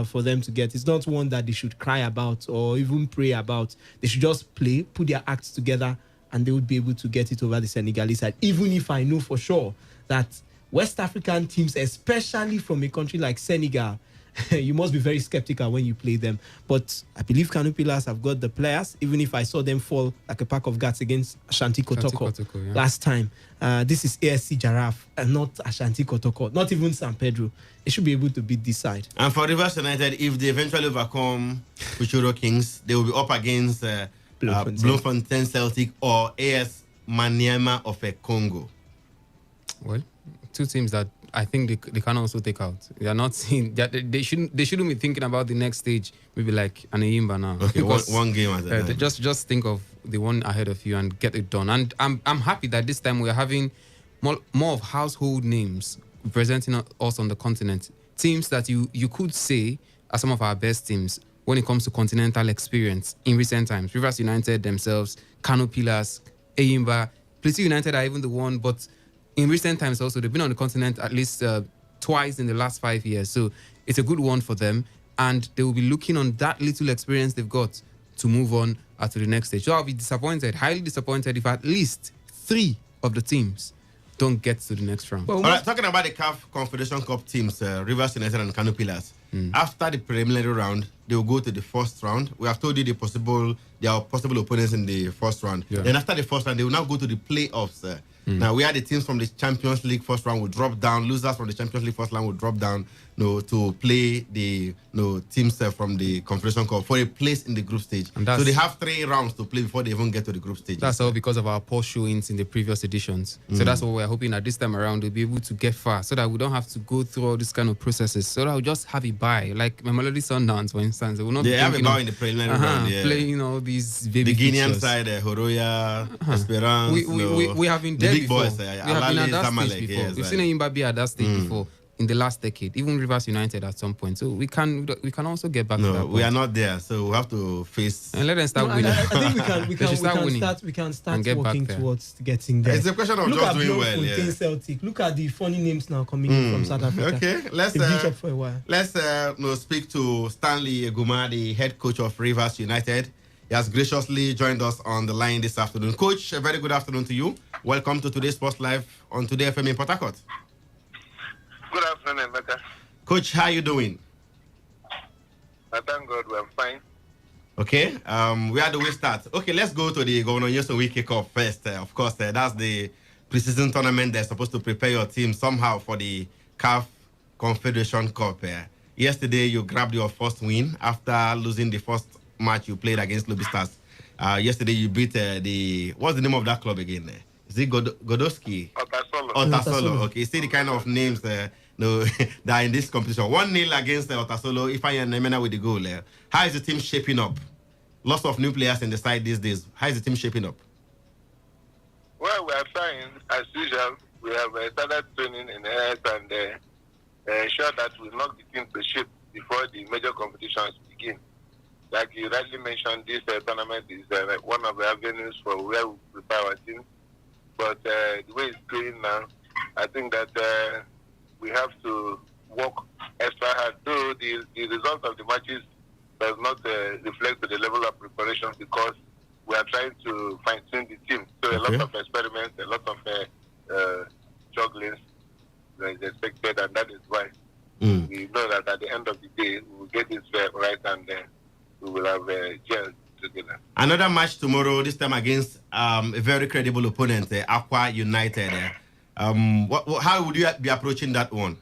S19: for them to get. It's not one that they should cry about or even pray about. They should just play, put their acts together, and they would be able to get it over the Senegalese side. Even if I know for sure that West African teams, especially from a country like Senegal, you must be very skeptical when you play them. But I believe Kano Pillars have got the players, even if I saw them fall like a pack of guts against Ashanti Kotoko last time. This is ASC Giraffe and not Ashanti Kotoko, not even San Pedro. They should be able to beat this side.
S18: And for Rivers United, if they eventually overcome Futuro Kings, they will be up against Bloemfontein Celtic or AS Maniema of Congo.
S20: Well, two teams that I think they can also take out. They are not seeing that they shouldn't be thinking about the next stage. Maybe like an Eyimba now.
S18: Okay, one game at a time.
S20: Just think of the one ahead of you and get it done. And I'm happy that this time we are having more of household names representing us on the continent. Teams that you could say are some of our best teams when it comes to continental experience in recent times. Rivers United themselves, Kano Pillars, Eyimba, Plateau United are even the one, but in recent times also, they've been on the continent at least twice in the last 5 years. So it's a good one for them. And they will be looking on that little experience they've got to move on to the next stage. So I'll be disappointed, highly disappointed, if at least 3 of the teams don't get to the next round.
S18: Well, all right, talking about the CAF Confederation Cup teams, Rivers United and Kano Pillars, after the preliminary round, they will go to the first round. We have told you there are possible opponents in the first round. Yeah. Then after the first round, they will now go to the playoffs. Now, we had the teams from the Champions League first round will drop down. Losers from the Champions League first round will drop down to play the teams from the Confederation Cup for a place in the group stage. So they have 3 rounds to play before they even get to the group stage.
S20: That's all because of our poor showings in the previous editions. So that's what we're hoping that this time around we'll be able to get far so that we don't have to go through all these kind of processes. So that we'll just have a bye. Like Mamelodi Sundowns, for instance. They will not
S18: have a bye in the preliminary round. Yeah.
S20: Playing all these baby
S18: the Guinean
S20: fixtures.
S18: Side, Horoya, Esperance.
S20: We have been there before.
S18: Boys,
S20: we have been at that stage before. We've seen Eyimba be at that stage before in the last decade, even Rivers United at some point. So we can also get back to that point.
S18: We are not there, so we have to face
S20: and let them start winning.
S19: I think we can start working towards getting there.
S18: It's a question of
S19: Look
S18: just
S19: at
S18: doing well.
S19: Yeah. Celtic. Look at the funny names now coming in from South Africa.
S18: Okay, let's speak to Stanley Eguma, the head coach of Rivers United. He has graciously joined us on the line this afternoon. Coach, a very good afternoon to you. Welcome to today's Sports Live on Today FM in Port Harcourt.
S8: Good afternoon, Emeka.
S18: Coach, how are you doing?
S8: I thank God we're fine.
S18: Okay, where do we start? Okay, let's go to the Governor Nyesom kickoff first. Of course, that's the preseason tournament that's supposed to prepare your team somehow for the CAF Confederation Cup. Yesterday, you grabbed your first win after losing the first match you played against Lobby Stars. Yesterday, you beat what's the name of that club again? Is it Godowski? Otasolo. Okay, see the kind of names that are in this competition. 1-0 against Otasolo. If I am with the goal. How is the team shaping up? Lots of new players in the side these days. How is the team shaping up?
S8: Well, we are trying as usual. We have started training in earth and ensure that we knock the team to shape before the major competitions begin. Like you rightly mentioned, this tournament is one of the avenues for where we prepare our team. But the way it's going now, I think that we have to work extra hard. Though the result of the matches does not reflect the level of preparation because we are trying to fine-tune the team. So a lot of experiments, a lot of jugglings is expected, and that is why we know that at the end of the day, we will get this right and we will have gel together.
S18: Another match tomorrow, this time against a very credible opponent, Aqua United. How would you be approaching that one?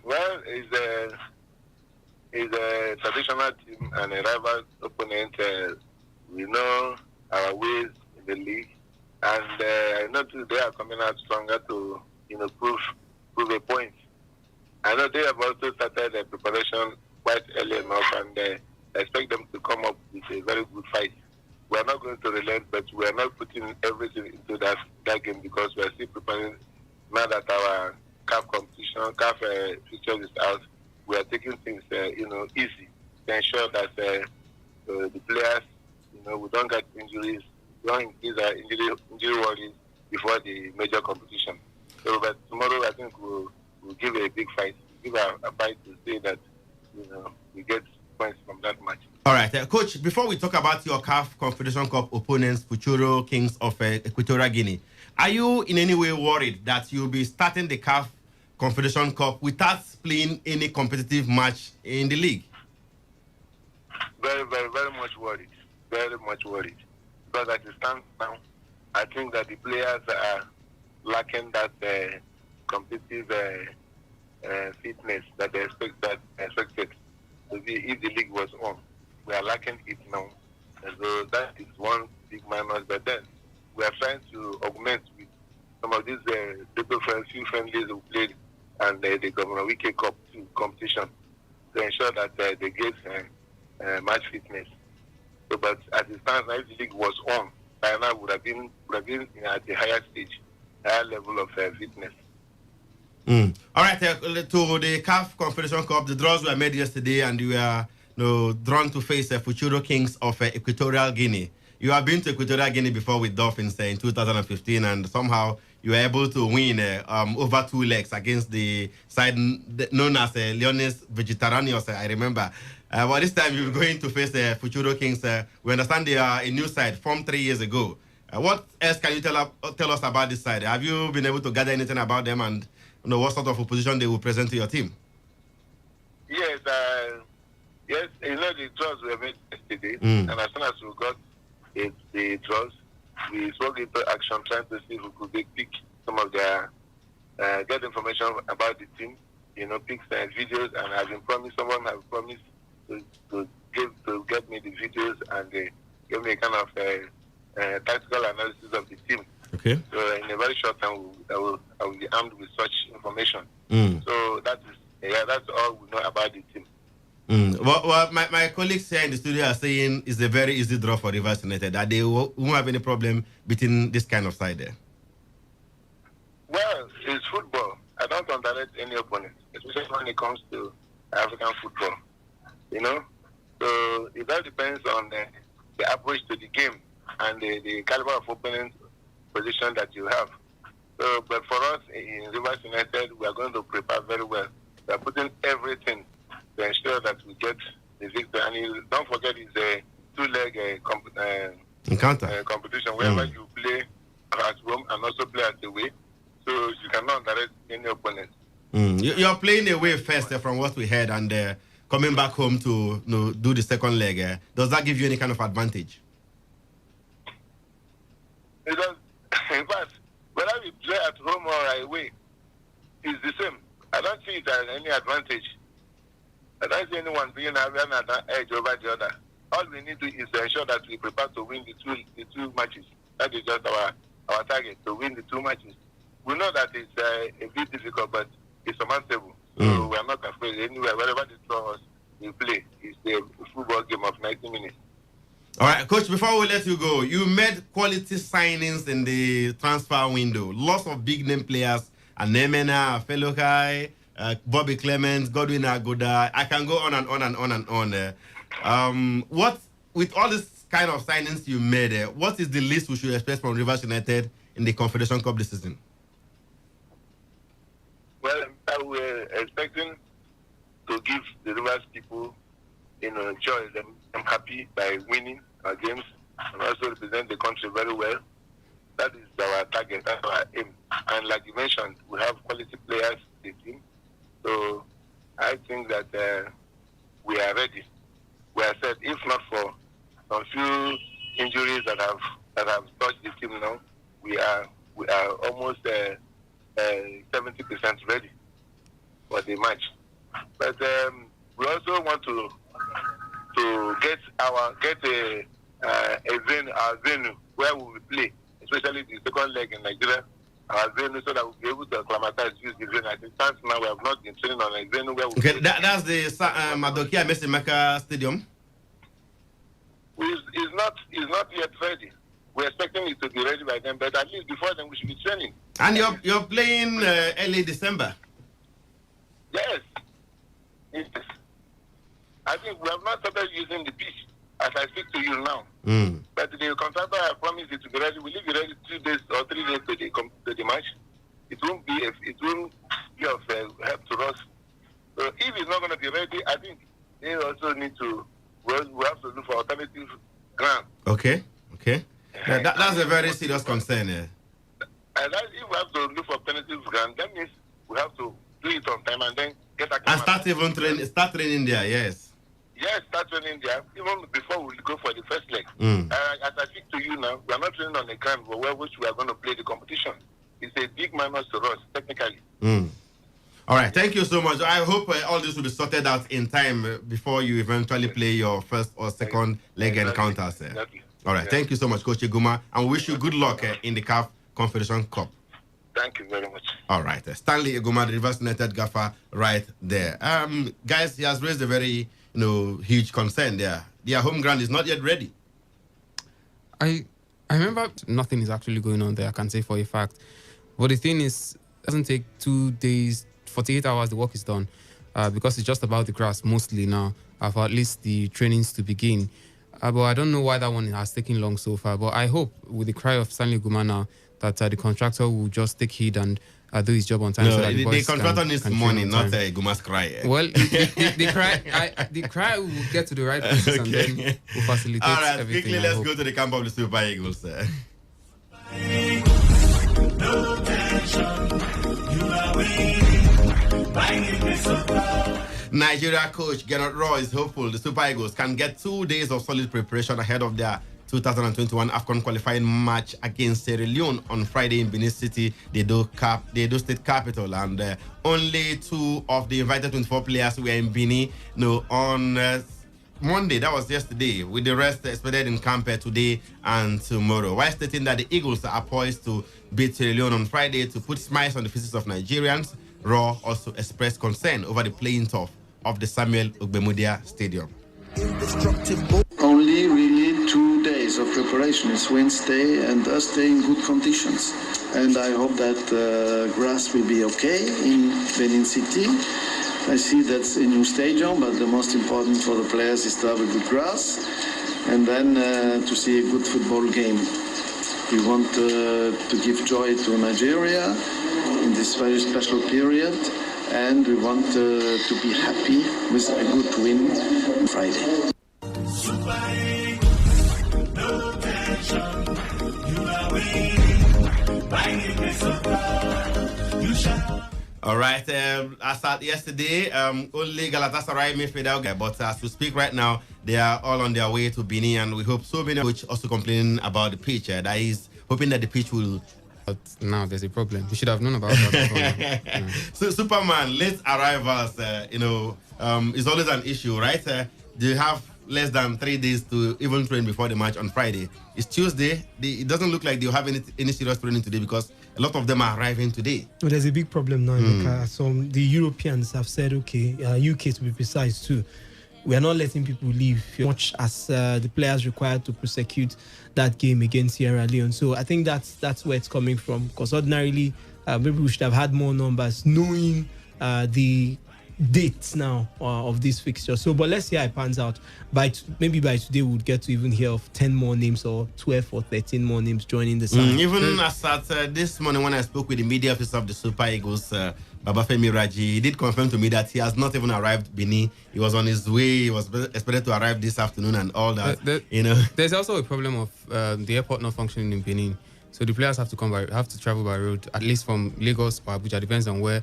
S8: Well, it's a traditional team and a rival opponent. We know our ways in the league, and I know they are coming out stronger to prove a point. I know they have also started the preparation quite early enough, and I expect them to come up with a very good fight. We are not going to relent, but we are not putting everything into that game because we are still preparing. Now that our CAF competition, CAF fixture is out, we are taking things, easy to ensure that the players, we don't get injuries, we don't increase our injury worries before the major competition. So, but tomorrow I think we'll give a big fight. We'll give a fight to say that, we get points from that match.
S18: All right, Coach, before we talk about your CAF Confederation Cup opponents, Futuro Kings of Equatorial Guinea, are you in any way worried that you'll be starting the CAF Confederation Cup without playing any competitive match in the league?
S8: Very, very, very much worried. Very much worried. Because as it stands now, I think that the players are lacking that competitive fitness that they expected. If the league was on, we are lacking it now. And so that is one big minus. But then we are trying to augment with some of these few friendlies we played and the Governor Wiki Cup competition to ensure that they get match fitness. So, but as it stands now, if the league was on, by now would have been at the higher stage, higher level of fitness.
S18: All right, to the CAF Confederation Cup, the draws were made yesterday, and you were drawn to face Futuro Kings of Equatorial Guinea. You have been to Equatorial Guinea before with Dolphins in 2015, and somehow you were able to win over 2 legs against the side known as Leones Vegetarianos, I remember. But this time you're going to face Futuro Kings. We understand they are a new side formed 3 years ago. What else can you tell us about this side? Have you been able to gather anything about them, and what sort of opposition they will present to your team?
S8: Yes, the draws were made yesterday, and as soon as we got the draws, we spoke into action trying to see if we could pick some of their, get information about the team, pick some videos, and someone has promised to get me the videos and give me a kind of tactical analysis of the team.
S18: Okay. So
S8: in a very short time, I will be armed with such information. So that's all we know about the team.
S18: Well, my colleagues here in the studio are saying it's a very easy draw for Rivers United, that they won't have any problem beating this kind of side there.
S8: Well, it's football. I don't underrate any opponent, especially when it comes to African football. So it all depends on the approach to the game and the caliber of opponent position that you have. So, but for us in Rivers United, we are going to prepare very well. We are putting everything to ensure that we get the victory. And don't forget, it's a 2-leg competition wherever you play at home and also play at away. So you cannot direct any opponent.
S18: You're playing away first from what we heard, and coming back home to do the second leg. Does that give you any kind of advantage?
S8: It does. In fact, whether we play at home or away, it's the same. I don't see it as any advantage. I don't see anyone being an edge over the other. All we need to is to ensure that we prepare to win the two matches. That is just our target, to win the 2 matches. We know that it's a bit difficult, but it's surmountable. So we are not afraid. Anywhere, wherever they throw us, we play. It's a football game of 90 minutes.
S18: All right, Coach, before we let you go, you made quality signings in the transfer window. Lots of big-name players, Anemena, Felokai, Bobby Clements, Godwin Agoda. I can go on and on and on and on. What, with all this kind of signings you made, what is the least we should expect from Rivers United in the Confederation Cup this season?
S8: Well, we're expecting to give the Rivers people, joy. I'm happy by winning our games and also represent the country very well. That is our target, that's our aim. And like you mentioned, we have quality players in the team. So I think that we are ready. We are set. If not for some few injuries that have touched the team now, we are almost 70% ready for the match. But we also want to get our venue where we will play, especially the second leg in Nigeria, our venue, so that we'll be able to acclimatize, use the venue. At the time now, we have not been training on a venue where we
S18: play. That's the Madokia Messimaka Stadium?
S8: It's not yet ready. We're expecting it to be ready by then, but at least before then we should be training.
S18: And you're playing early December?
S8: Yes. I think we have not started using the pitch as I speak to you now. But the contractor has promised it to be ready. Will it be ready 2 days or 3 days to the match? It won't be of help to us. So if it's not going to be ready, I think they also need to. We have to look for alternative ground.
S18: Okay. That's a very serious concern.
S8: And if we have to look for alternative ground, that means we have to do it on time and then get a.
S18: And start training there. Yes.
S8: Yes, start training there. Even before we go for the first leg. As I speak to you now, we are not training on the ground which we are going to play the competition. It's a big minus to us, technically.
S18: All right, thank you so much. I hope all this will be sorted out in time before you eventually play your first or second leg encounters.
S8: Exactly.
S18: All right, thank you so much, Coach Iguma, and we wish you good luck in the CAF Confederation Cup.
S8: Thank you very much.
S18: All right. Stanley Egoma, the Rivers United gaffer, right there. Guys, he has raised a very, huge concern there. Their home ground is not yet ready.
S20: I remember nothing is actually going on there, I can say for a fact. But the thing is, it doesn't take 2 days, 48 hours, the work is done. Because it's just about the grass mostly now, for at least the trainings to begin. But I don't know why that one has taken long so far. But I hope with the cry of Stanley Guma now that the contractor will just take heed and do his job on time.
S18: No,
S20: so that
S18: the contractor needs money, not Guma's cry.
S20: Well, the cry will get to the right places and then will facilitate
S18: All right,
S20: everything.
S18: Quickly, let's go to the camp of the Super Eagles.
S21: No tension, you are winning.
S18: Nigeria coach Gernot Roy is hopeful the Super Eagles can get 2 days of solid preparation ahead of their 2021 AFCON qualifying match against Sierra Leone on Friday in Benin City, the Edo State capital. And only 2 of the invited 24 players were in Benin on Monday, that was yesterday, with the rest expected in camp today and tomorrow. While stating that the Eagles are poised to beat Sierra Leone on Friday to put smiles on the faces of Nigerians, Raw also expressed concern over the playing turf of the Samuel Ogbemudia Stadium.
S4: Only really 2 days of preparation. It's Wednesday and us stay in good conditions. And I hope that grass will be okay in Benin City. I see that's a new stadium, but the most important for the players is to have a good grass and then to see a good football game. We want to give joy to Nigeria in this very special period, and we want to be happy with a good win on Friday.
S18: All right, as at yesterday, only Galatasaray midfielder, but as we speak right now, they are all on their way to Benin, and we hope so many coach also complaining about the pitch. That is hoping that the pitch will.
S20: But now there's a problem. You should have known about that before.
S18: So Superman, late arrivals, is always an issue, right? Do you have less than 3 days to even train before the match on Friday? It's Tuesday. It doesn't look like they'll have any serious training today because a lot of them are arriving today.
S19: Well, there's a big problem now because the Europeans have said, okay, UK to be precise too, we are not letting people leave as much as the players required to prosecute that game against Sierra Leone. So I think that's where it's coming from. Because ordinarily, maybe we should have had more numbers, knowing the dates now of this fixture. So, but let's see how it pans out. Maybe by today we'll get to even hear of 10 more names or 12 or 13 more names joining the side.
S18: Even as at this morning when I spoke with the media officer of the Super Eagles, Babafemi Raji, he did confirm to me that he has not even arrived Benin. He was on his way. He was expected to arrive this afternoon and all that.
S20: There's also a problem of the airport not functioning in Benin. So the players have to travel by road, at least from Lagos or Abuja, depends on where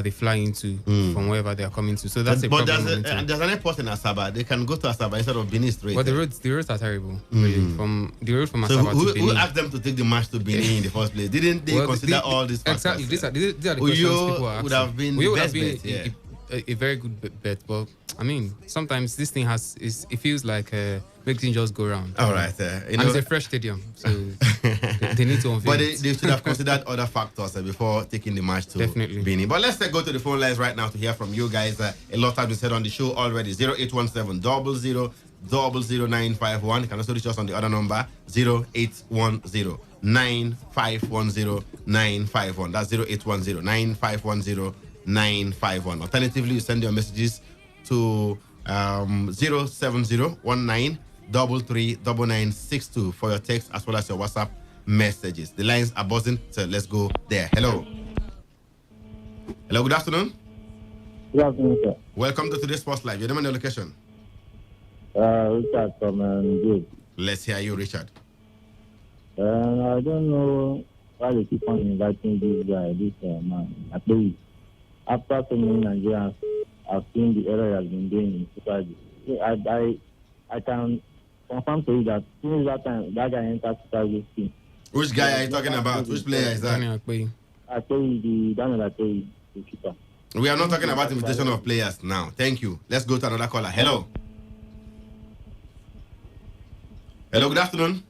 S20: they fly into from wherever they are coming to. So that's a problem.
S18: But there's an airport in Asaba. They can go to Asaba instead of Benin straight.
S20: But the roads are terrible. Really. From the road from Asaba to Benin.
S18: Who asked them to take the match to Benin in the first place? Didn't they consider all these factors?
S20: Exactly. These are the questions people are asking.
S18: Would have been
S20: would have been a very good bet. But I mean, sometimes this thing it feels like making things just go around.
S18: All right.
S20: And it's a fresh stadium, so they need to unveil.
S18: But they should have considered other factors before taking the match to Benin. But let's go to the phone lines right now to hear from you guys. A lot has been said on the show already. 0817 00 00951. You can also reach us on the other number 0810 9510 951. That's 0810 9510 951. Alternatively, you send your messages to 07019 339962 for your text as well as your WhatsApp messages. The lines are buzzing, so let's go there. Hello, good afternoon.
S5: Good afternoon, sir.
S18: Welcome to today's Sports Live. Your name and your location?
S5: Richard from Good.
S18: Let's hear you, Richard.
S5: I don't know why they keep on inviting this guy, this man. At least after so many Nigerians have seen the error he has been doing in Super League. I can confirm to you that since that time, that guy entered Super League team.
S18: Which guy are you talking about? Which player is that?
S5: I tell you, Daniel Akpeyi, the keeper.
S18: We are not talking about invitation of players now. Thank you. Let's go to another caller. Hello. Hello, good afternoon.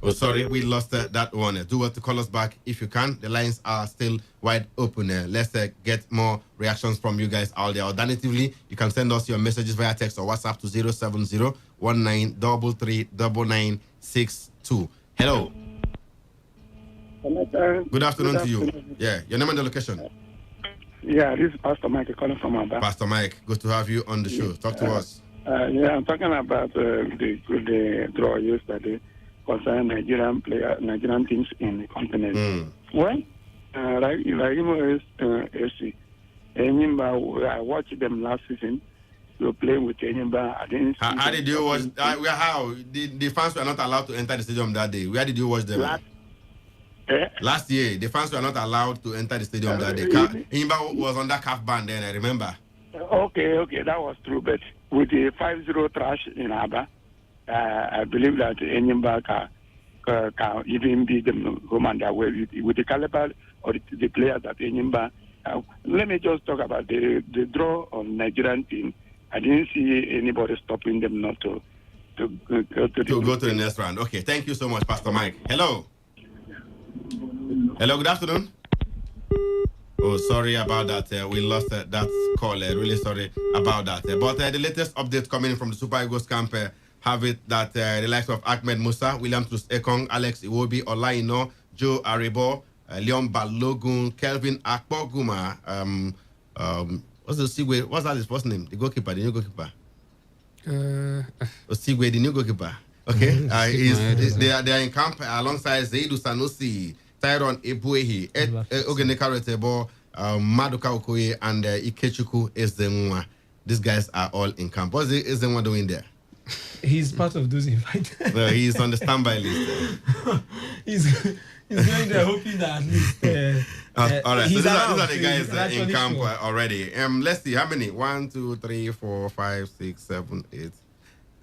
S18: Oh, sorry, we lost that one. Do well to call us back if you can. The lines are still wide open. Let's get more reactions from you guys out there. Alternatively, you can send us your messages via text or WhatsApp to 070-1933-9962. Hello. Good afternoon to you. Yeah, your name and the location.
S10: Yeah, this is Pastor Mike calling from Aba.
S18: Pastor Mike, good to have you on the show. Talk to us.
S10: Yeah, I'm talking about the draw yesterday concerning Nigerian teams in the continent. Well, FC, Enyimba, I watched them last season. We were playing with Enyimba. I didn't.
S18: How did you watch? How the fans were not allowed to enter the stadium that day? Where did you watch them? Last year, the fans were not allowed to enter the stadium that day. Enyimba was on that calf band then. I remember.
S10: Okay, that was true. But with the 5-0 trash in Aba, I believe that Enyimba can even beat them home and away with the caliber or the players that Enyimba. Let me just talk about the draw on Nigerian team. I didn't see anybody stopping them not to go to
S18: the next round. Okay, thank you so much, Pastor Mike. Hello. Hello, good afternoon. Oh, sorry about that. We lost that call. Really sorry about that. But the latest update coming from the Super Eagles camp have it that the likes of Ahmed Musa, William Trus Ekong, Alex Iwobi, Olaino, Joe Aribo, Leon Balogun, Kelvin Akpoguma, what's that his first name? The goalkeeper, the new goalkeeper. Osigwe, the new goalkeeper. Okay, they are in camp alongside Zaidu Sanusi, Tyron Ebuehi, Ogeneka Retebo, Maduka Okoye, and Ikechukwu Ezemwa. These guys are all in camp. What's Ezemwa doing there?
S19: He's part of those invited.
S18: He's on the standby list.
S19: He's going there hoping that at least.
S18: All right, so these are the guys in camp already. Let's see how many. 1, 2, 3, 4, 5, 6, 7, 8,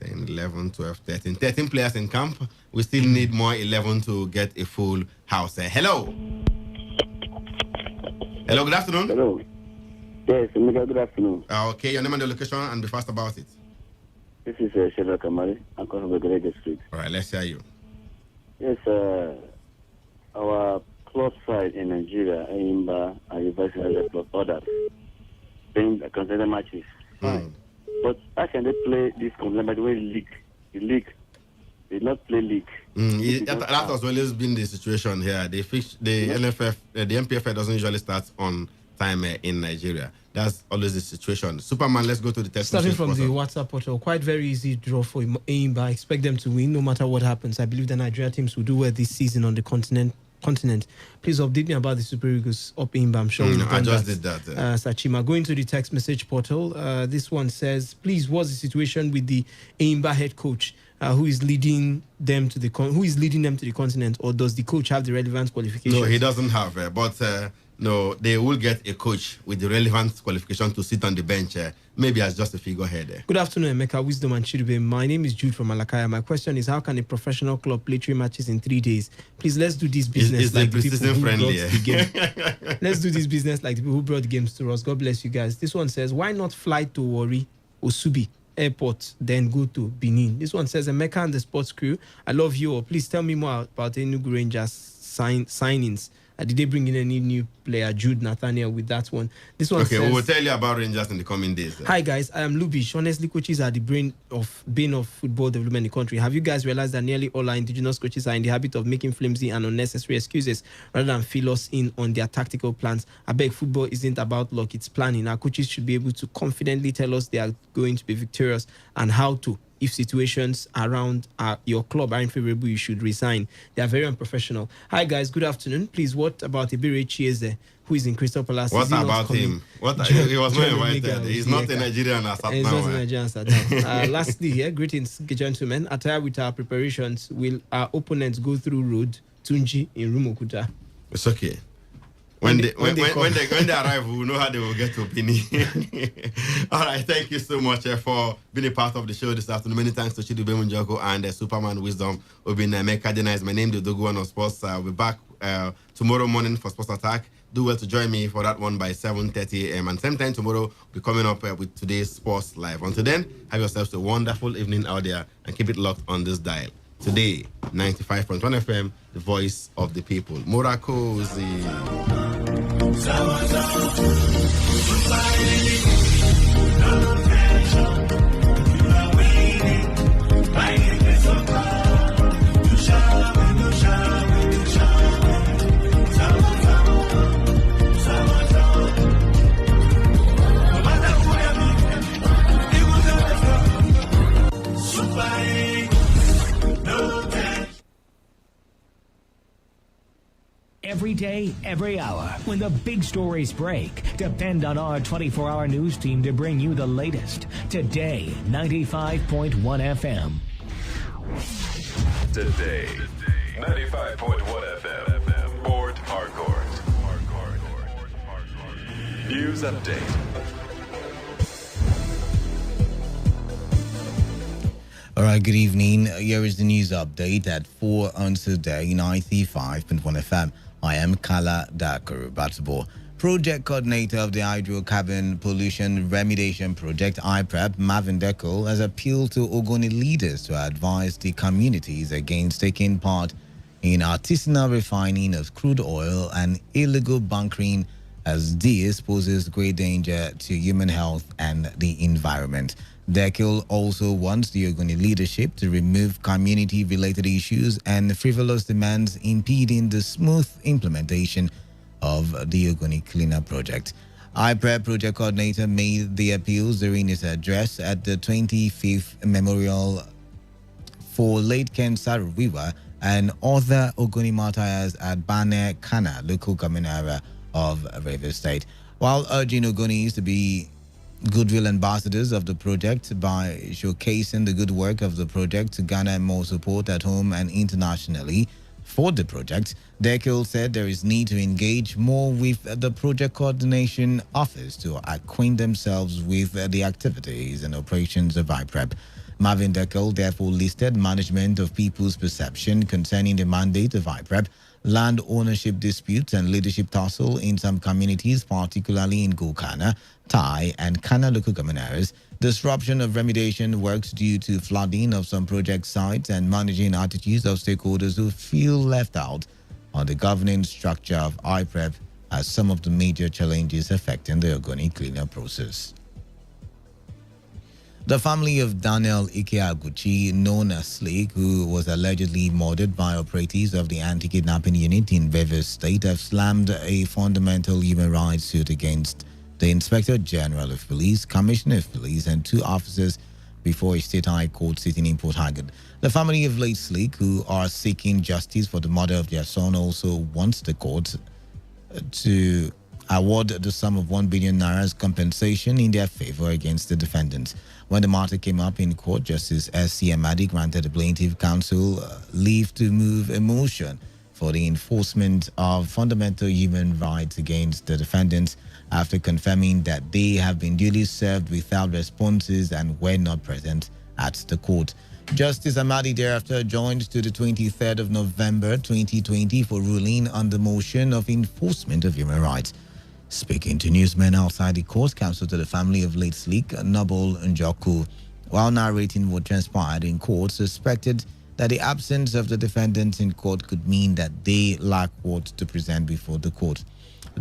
S18: 10, 11, 12, 13. 13 players in camp. We still need more 11 to get a full house. Hello. Hello, good afternoon.
S11: Hello. Yes, good afternoon.
S18: Okay, your name and the location and be fast about it.
S11: This is Sheva Kamari. I'm calling from the Street.
S18: All right, let's hear you.
S11: Yes, our club side in Nigeria, Enyimba, and University plus others, playing consider matches. Fine. But how can they play this competition? By the way, the league did not play league.
S18: That has always been the situation here. The NFF, the MPFL doesn't usually start on time in Nigeria. That's always the situation. Superman, let's go to the text.
S19: Starting from the WhatsApp portal, quite very easy draw for Enyimba. I expect them to win no matter what happens. I believe the Nigeria teams will do well this season on the continent. Please update me about the Super Eagles up Enyimba. I'm sure
S18: I just did that.
S19: Sachima, going to the text message portal. This one says, please, what's the situation with the Enyimba head coach who is leading them to the continent, or does the coach have the relevant qualifications?
S18: No, he doesn't have. No, they will get a coach with the relevant qualification to sit on the bench, maybe as just a figurehead.
S19: Good afternoon, Emeka, Wisdom and Chidube. My name is Jude from Malakaya. My question is, how can a professional club play 3 matches in 3 days? Please, let's do this business like the people who brought the game. Let's do this business like the people who brought the games to us. God bless you guys. This one says, why not fly to Warri, Osubi Airport, then go to Benin? This one says, Emeka and the sports crew, I love you all. Please tell me more about the Enugu Rangers signings. Did they bring in any new player, Jude Nathaniel, with that one? This one says,
S18: we will tell you about Rangers in the coming days.
S19: Hi guys, I am Lubish. Honestly, coaches are the bane of football development in the country. Have you guys realized that nearly all our indigenous coaches are in the habit of making flimsy and unnecessary excuses rather than fill us in on their tactical plans? I beg, football isn't about luck, it's planning. Our coaches should be able to confidently tell us they are going to be victorious and how to. If situations around your club are unfavorable, you should resign. They are very unprofessional. Hi guys, good afternoon. Please, what about Ibere Chieze, who is in Crystal Palace?
S18: What about him? He was not invited. He's not a Nigerian as at now.
S19: He's not a Nigerian as at now. Lastly, greetings, gentlemen. Attire with our preparations, will our opponents go through road Tunji in Rumukuta?
S18: It's okay. When they arrive, we will know how they will get to Pini. All right, thank you so much for being a part of the show this afternoon. Many thanks to Chidube Munjoko and Superman Wisdom. We've been Mekadenize. My name is Doguan of Sports. We'll be back tomorrow morning for Sports Attack. Do well to join me for that one by 7:30 a.m. And same time tomorrow, we'll be coming up with today's Sports Live. Until then, have yourselves a wonderful evening out there and keep it locked on this dial. Today, 95.1 FM, the voice of the people. Murakozi.
S17: Every day, every hour, when the big stories break, depend on our 24-hour news team to bring you the latest. Today, 95.1 FM.
S9: Today, 95.1 FM. Port Harcourt. News update.
S7: All right, good evening. Here is the news update at 4 on Today, 95.1 FM. I am Kala Dakaru Batabo. Project coordinator of the Hydrocarbon Pollution Remediation Project, IPREP, Marvin Dekel, has appealed to Ogoni leaders to advise the communities against taking part in artisanal refining of crude oil and illegal bunkering, as this poses great danger to human health and the environment. Dekel also wants the Ogoni leadership to remove community-related issues and frivolous demands impeding the smooth implementation of the Ogoni Cleanup Project. IPREP project coordinator made the appeals during his address at the 25th Memorial for late Ken Saruwiwa and other Ogoni martyrs at Bane Kana, local government area of Rivers State, while urging Ogonis to be goodwill ambassadors of the project by showcasing the good work of the project to garner more support at home and internationally for the project. Dekel said there is need to engage more with the project coordination office to acquaint themselves with the activities and operations of IPREP. Marvin Dekel therefore listed management of people's perception concerning the mandate of IPREP, land ownership disputes and leadership tussle in some communities, particularly in Gokana, Tai and Kana local government areas, disruption of remediation works due to flooding of some project sites, and managing attitudes of stakeholders who feel left out on the governing structure of IPREP as some of the major challenges affecting the Ogoni cleanup process. The family of Daniel Ikeaguchi, known as Slick, who was allegedly murdered by operatives of the anti-kidnapping unit in Rivers State, have slammed a fundamental human rights suit against the Inspector General of Police, Commissioner of Police, and two officers before a state high court sitting in Port Harcourt. The family of late Slick, who are seeking justice for the murder of their son, also wants the court to award the sum of 1 billion naira's compensation in their favor against the defendants. When the matter came up in court, Justice S.C. Amadi granted the plaintiff counsel leave to move a motion for the enforcement of fundamental human rights against the defendants after confirming that they have been duly served without responses and were not present at the court. Justice Amadi thereafter adjourned to the 23rd of November 2020 for ruling on the motion of enforcement of human rights. Speaking to newsmen outside the court, counsel to the family of late Slick, Noble Njoku, while narrating what transpired in court, suspected that the absence of the defendants in court could mean that they lack what to present before the court.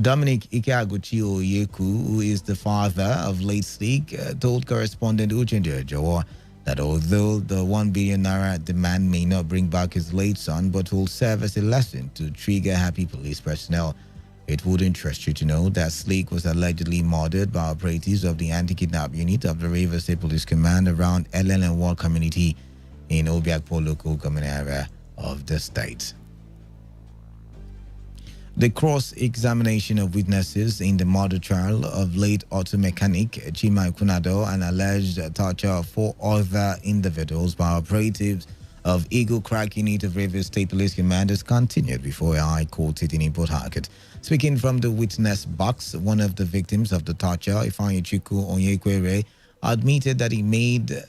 S7: Dominic Ikeaguchi Oyeku, who is the father of late Slick, told correspondent Uchendu Ojowo that although the 1 billion naira demand may not bring back his late son, but will serve as a lesson to trigger happy police personnel. It would interest you to know that Slick was allegedly murdered by operatives of the anti-kidnap unit of the Rivers State Police Command around LL&Wall community in Obiakpo local government area of the state. The cross-examination of witnesses in the murder trial of late auto mechanic Chima Kunado and alleged torture of 4 other individuals by operatives of Eagle Crack Unit of Rivers State Police Command has continued before a high court sitting in Port Harcourt. Speaking from the witness box, one of the victims of the torture, Ifeanyichukwu Onyekwere, admitted that he made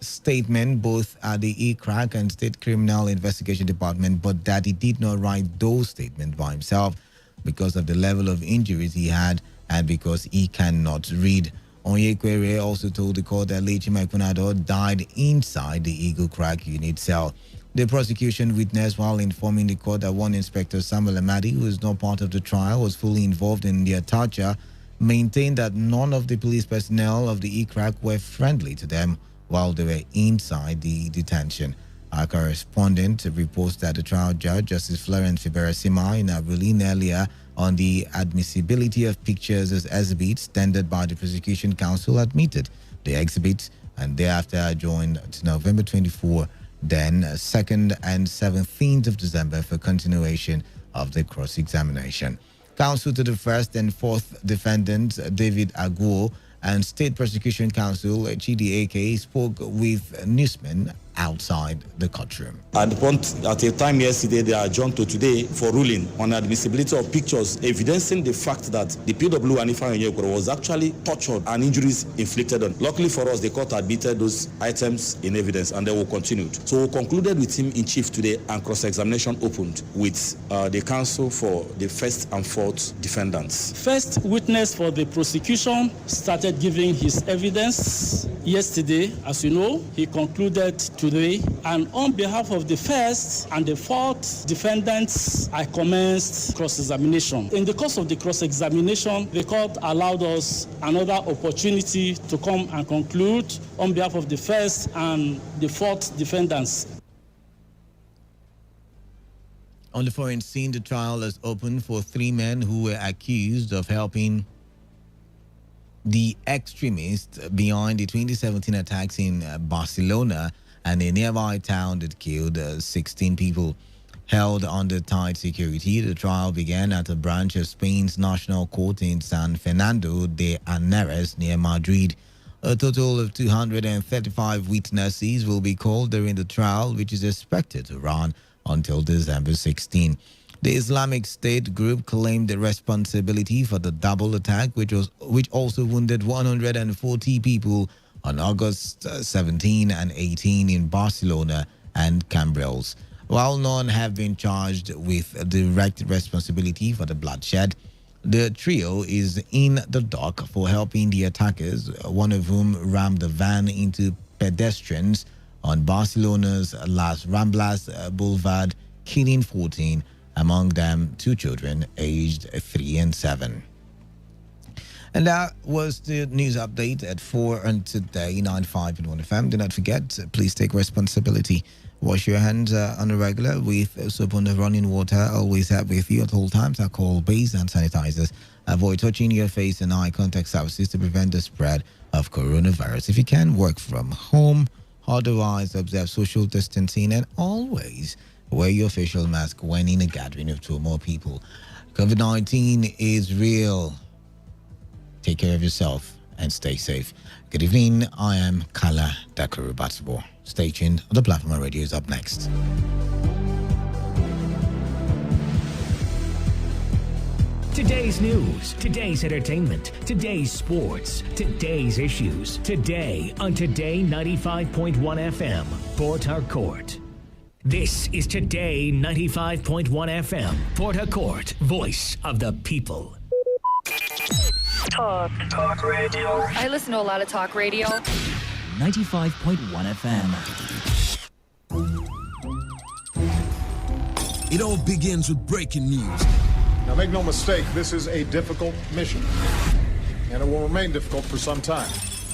S7: statement both at the E-Crack and State Criminal Investigation Department, but that he did not write those statements by himself because of the level of injuries he had and because he cannot read. Onyekwere also told the court that Lechima Kunado died inside the Eagle Crack unit cell. The prosecution witnessed while informing the court that one Inspector Samuel Amadi, who is not part of the trial, was fully involved in the torture, maintained that none of the police personnel of the ECRAC were friendly to them while they were inside the detention. Our correspondent reports that the trial judge, Justice Florence Fiberasima, in a ruling earlier on the admissibility of pictures as exhibits tendered by the prosecution counsel, admitted the exhibits and thereafter adjourned to November 24, then 2nd and 17th of December for continuation of the cross-examination. Counsel to the first and fourth defendants, David Aguo, and State Prosecution Counsel Chidi AK spoke with newsmen outside the courtroom.
S12: At a time yesterday, they are adjourned to today for ruling on admissibility of pictures evidencing the fact that the PW Anifa Onyekoro was actually tortured and injuries inflicted on. Luckily for us, the court admitted those items in evidence and they were continued. So we concluded with him in chief today and cross-examination opened with the counsel for the first and fourth defendants.
S13: First witness for the prosecution started giving his evidence yesterday. As you know, he concluded today, and on behalf of the first and the fourth defendants, I commenced cross-examination. In the course of the cross-examination, the court allowed us another opportunity to come and conclude on behalf of the first and the fourth defendants.
S7: On the foreign scene, the trial is open for 3 men who were accused of helping the extremists behind the 2017 attacks in Barcelona and a nearby town that killed 16 people. Held under tight security, the trial began at a branch of Spain's National Court in San Fernando de Henares near Madrid. A total of 235 witnesses will be called during the trial, which is expected to run until December 16. The Islamic State group claimed the responsibility for the double attack, which also wounded 140 people on August 17 and 18 in Barcelona and Cambrils. While none have been charged with direct responsibility for the bloodshed, the trio is in the dock for helping the attackers, one of whom rammed a van into pedestrians on Barcelona's Las Ramblas Boulevard, killing 14, among them 2 children aged 3 and 7. And that was the news update at 4 on Today 95.1 FM. Do not forget, please take responsibility. Wash your hands on a regular with soap and running water. Always have with you at all times alcohol-based and sanitizers. Avoid touching your face and eye contact surfaces to prevent the spread of coronavirus. If you can, work from home. Otherwise, observe social distancing and always wear your facial mask when in a gathering of 2 or more people. COVID-19 is real. Take care of yourself and stay safe. Good evening. I am Kala Dakuru Batsabo. Stay tuned. The Platform Radio is up next.
S17: Today's news, today's entertainment, today's sports, today's issues. Today on Today 95.1 FM, Port Harcourt. This is Today 95.1 FM, Port Harcourt, voice of the people.
S14: Talk radio. I listen to a lot of talk radio.
S15: 95.1 FM.
S23: It all begins with breaking news.
S25: Now, make no mistake, this is a difficult mission, and it will remain difficult for some time.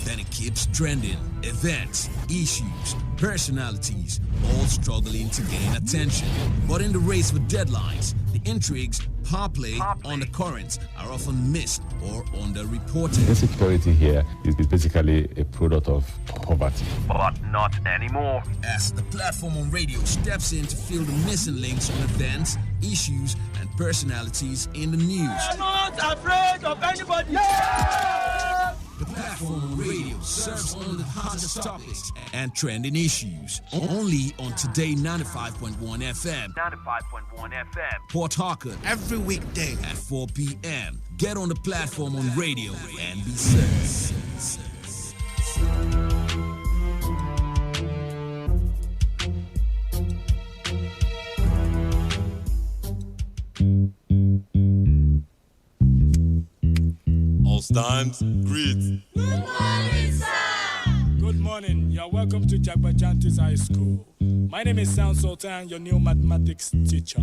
S23: Then it keeps trending. Events, issues, personalities, all struggling to gain attention. But in the race for deadlines, the intrigues, power play, undercurrents are often missed or underreported.
S26: Insecurity here is basically a product of poverty.
S23: But not anymore. As the Platform on Radio steps in to fill the missing links on events, issues, and personalities in the news.
S27: I'm not afraid of anybody. Yeah!
S23: The Platform on Radio serves on the hottest topics and trending issues. Only on Today 95.1 FM. 95.1 FM. Port Harcourt. Every weekday at 4 p.m. Get on the Platform on Radio and be served.
S27: All times, greet.
S28: Good morning, sir.
S1: Good morning. You're welcome to Jagbajantis High School. My name is Sound Sultan, your new mathematics teacher.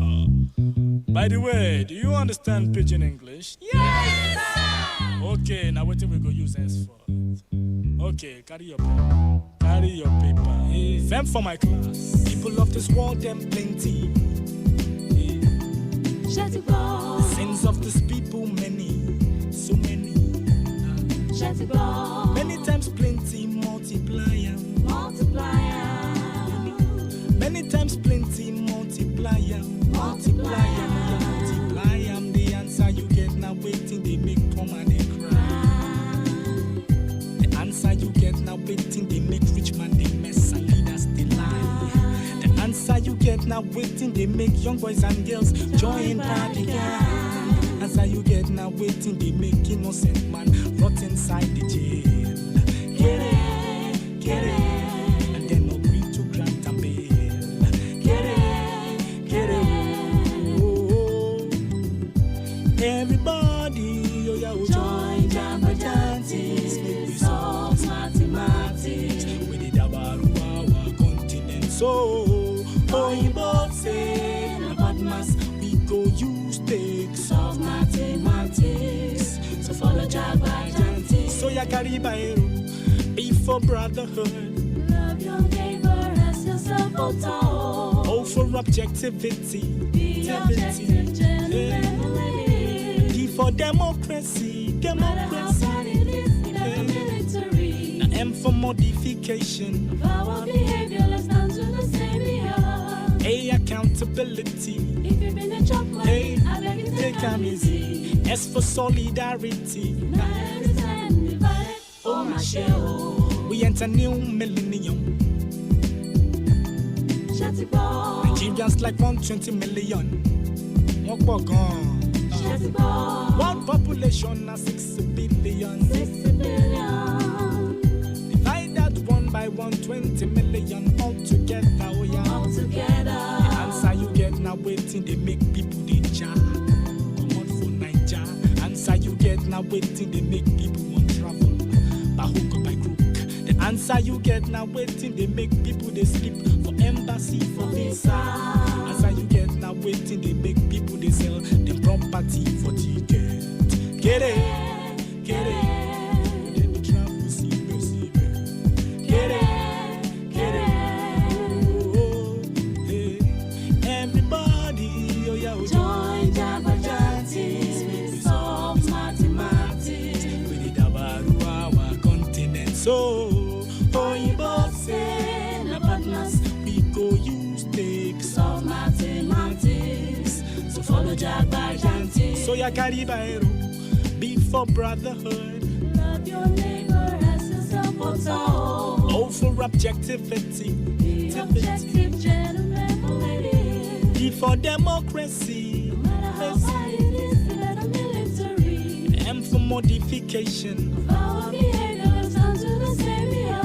S1: By the way, do you understand Pidgin English?
S21: Yes, sir.
S1: Okay, now what we go use henceforth? Okay, carry your pen. Carry your paper. Fem for my class. People of this world, them plenty. Sins of this people, many. So many. Many times plenty, multiplier. Many times plenty, multiplier. Multiply am the answer you get now waiting they make come and they cry. The answer you get now waiting they make rich man they mess and leaders they lie. The answer you get now waiting they make young boys and girls join party gang. Answer you get now waiting they make innocent man rot inside the jail. Get it, and then agree to grant and bail. Get it. Everybody, oh yeah, join Jagbajantis, make we solve mathematics. We did about our continent, so you both say about mass, we go use take solve mathematics. So follow Jagbajantis, so ya carry by be for brotherhood.
S21: Love your neighbor as yourself,
S1: oh for objectivity,
S21: be objective, gentleman.
S1: For democracy.
S21: Military.
S1: Now M for modification
S21: of our behavior, let's stand to the same here.
S1: A accountability.
S21: If you've been a chop money, I beg you take them easy.
S1: S for solidarity.
S21: United we stand, divided, oh my share.
S1: We enter new millennium. Nigerians like 120 million. One population of 6 billion.
S21: 6 billion.
S1: Divide that 1 by 120 million altogether. Oh yeah.
S21: Altogether.
S1: The answer you get now waiting they make people they jar. Come on for Niger. Answer you get now waiting they make people want travel. By hook or by crook. The answer you get now waiting they make people they sleep for embassy for visa. Answer you get now waiting they make people they sell them property for ticket. Get it. Then the travel see. Get it. Oh, hey. Everybody, oh yeah,
S21: join Jagbajantis, we solve mathematics.
S1: We did about our continent, so you both say about mass, we go use take
S21: solve mathematics. So follow Jagbajantis.
S1: So ya carry by be for brotherhood.
S21: Love your neighbor as yourself,
S1: oh for objectivity.
S21: Be objective, gentleman, lady.
S1: Be for democracy.
S21: No matter how high it is, let a military.
S1: M for modification
S21: of our behavior, let's stand to the same here.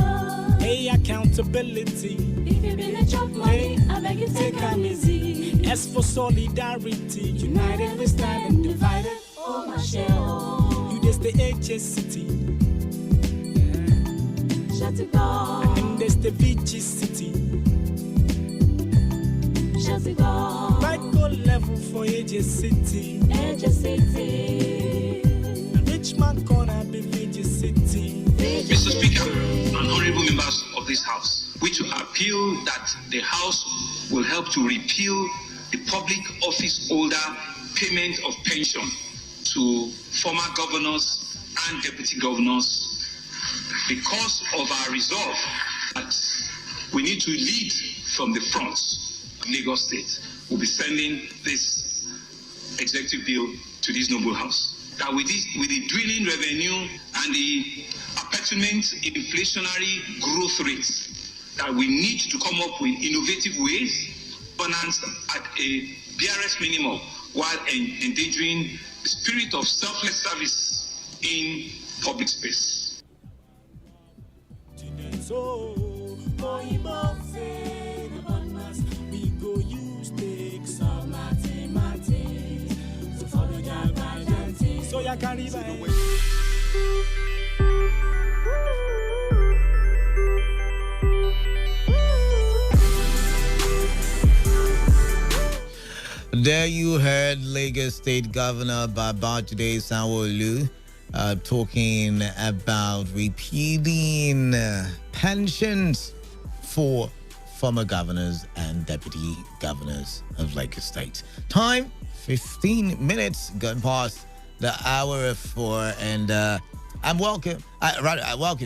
S1: A accountability.
S21: If you've been a chop money, I beg you take them easy.
S1: S for solidarity.
S21: United we stand and divided, oh my share.
S1: You just the HSCity.
S21: Shut it down.
S1: And there's the VG City.
S21: Shut it down.
S1: Right go level for HSCity. Richmond corner be VG City.
S2: Mr. Speaker and honorable members of this House, we to appeal that the House will help to repeal the public office holder payment of pension to former governors and deputy governors because of our resolve that we need to lead from the front of Lagos State. We'll be sending this executive bill to this noble House. That with the dwindling revenue and the pertinent inflationary growth rates, that we need to come up with innovative ways, finance at a BRS minimum, while endangering the spirit of selfless service in public space.
S1: So ya carry by.
S7: There you heard Lagos State Governor Babajide Sanwo-Olu talking about repealing pensions for former governors and deputy governors of Lagos State. Time, 15 minutes gone past the hour of 4, and I welcome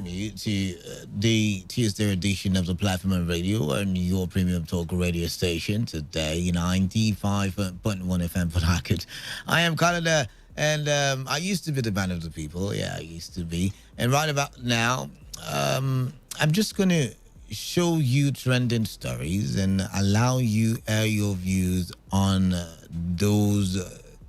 S7: you to the Tuesday edition of the Platform on Radio and your premium talk radio station today, 95.1 FM Port Harcourt. I am Canada, and I used to be the man of the people. Yeah, I used to be. And right about now, I'm just going to show you trending stories and allow you air your views on those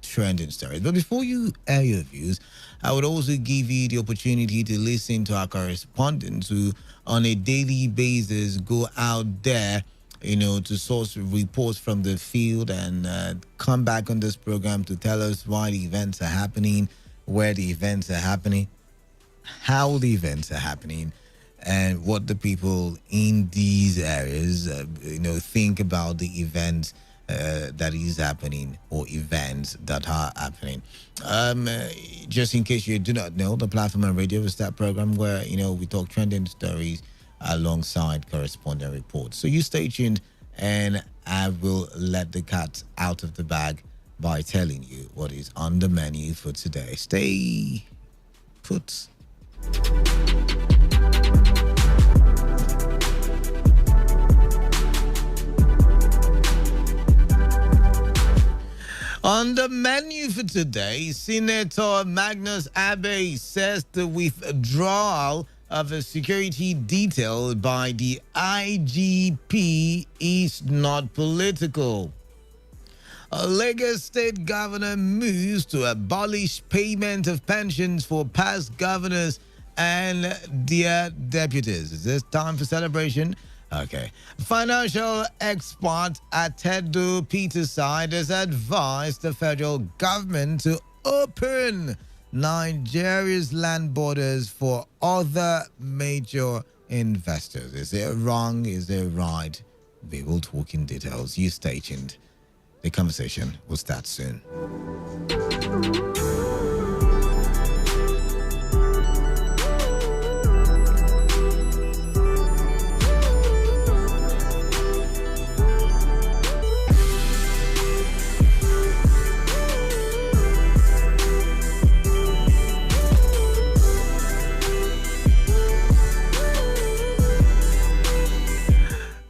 S7: trending stories. But before you air your views, I would also give you the opportunity to listen to our correspondents who, on a daily basis, go out there, to source reports from the field and come back on this program to tell us why the events are happening, where the events are happening, how the events are happening, and what the people in these areas, think about the events that is happening or events that are happening. Just in case you do not know, the Platform on Radio is that program where, we talk trending stories alongside correspondent reports. So you stay tuned, and I will let the cat out of the bag by telling you what is on the menu for today. Stay put. On the menu for today, Senator Magnus Abe says the withdrawal of a security detail by the IGP is not political. A Lagos State governor moves to abolish payment of pensions for past governors and their deputies. Is this time for celebration? Okay. Financial expert Atedo Peterside has advised the federal government to open Nigeria's land borders for other major investors. Is it wrong? Is it right? We will talk in details. You stay tuned. The conversation will start soon.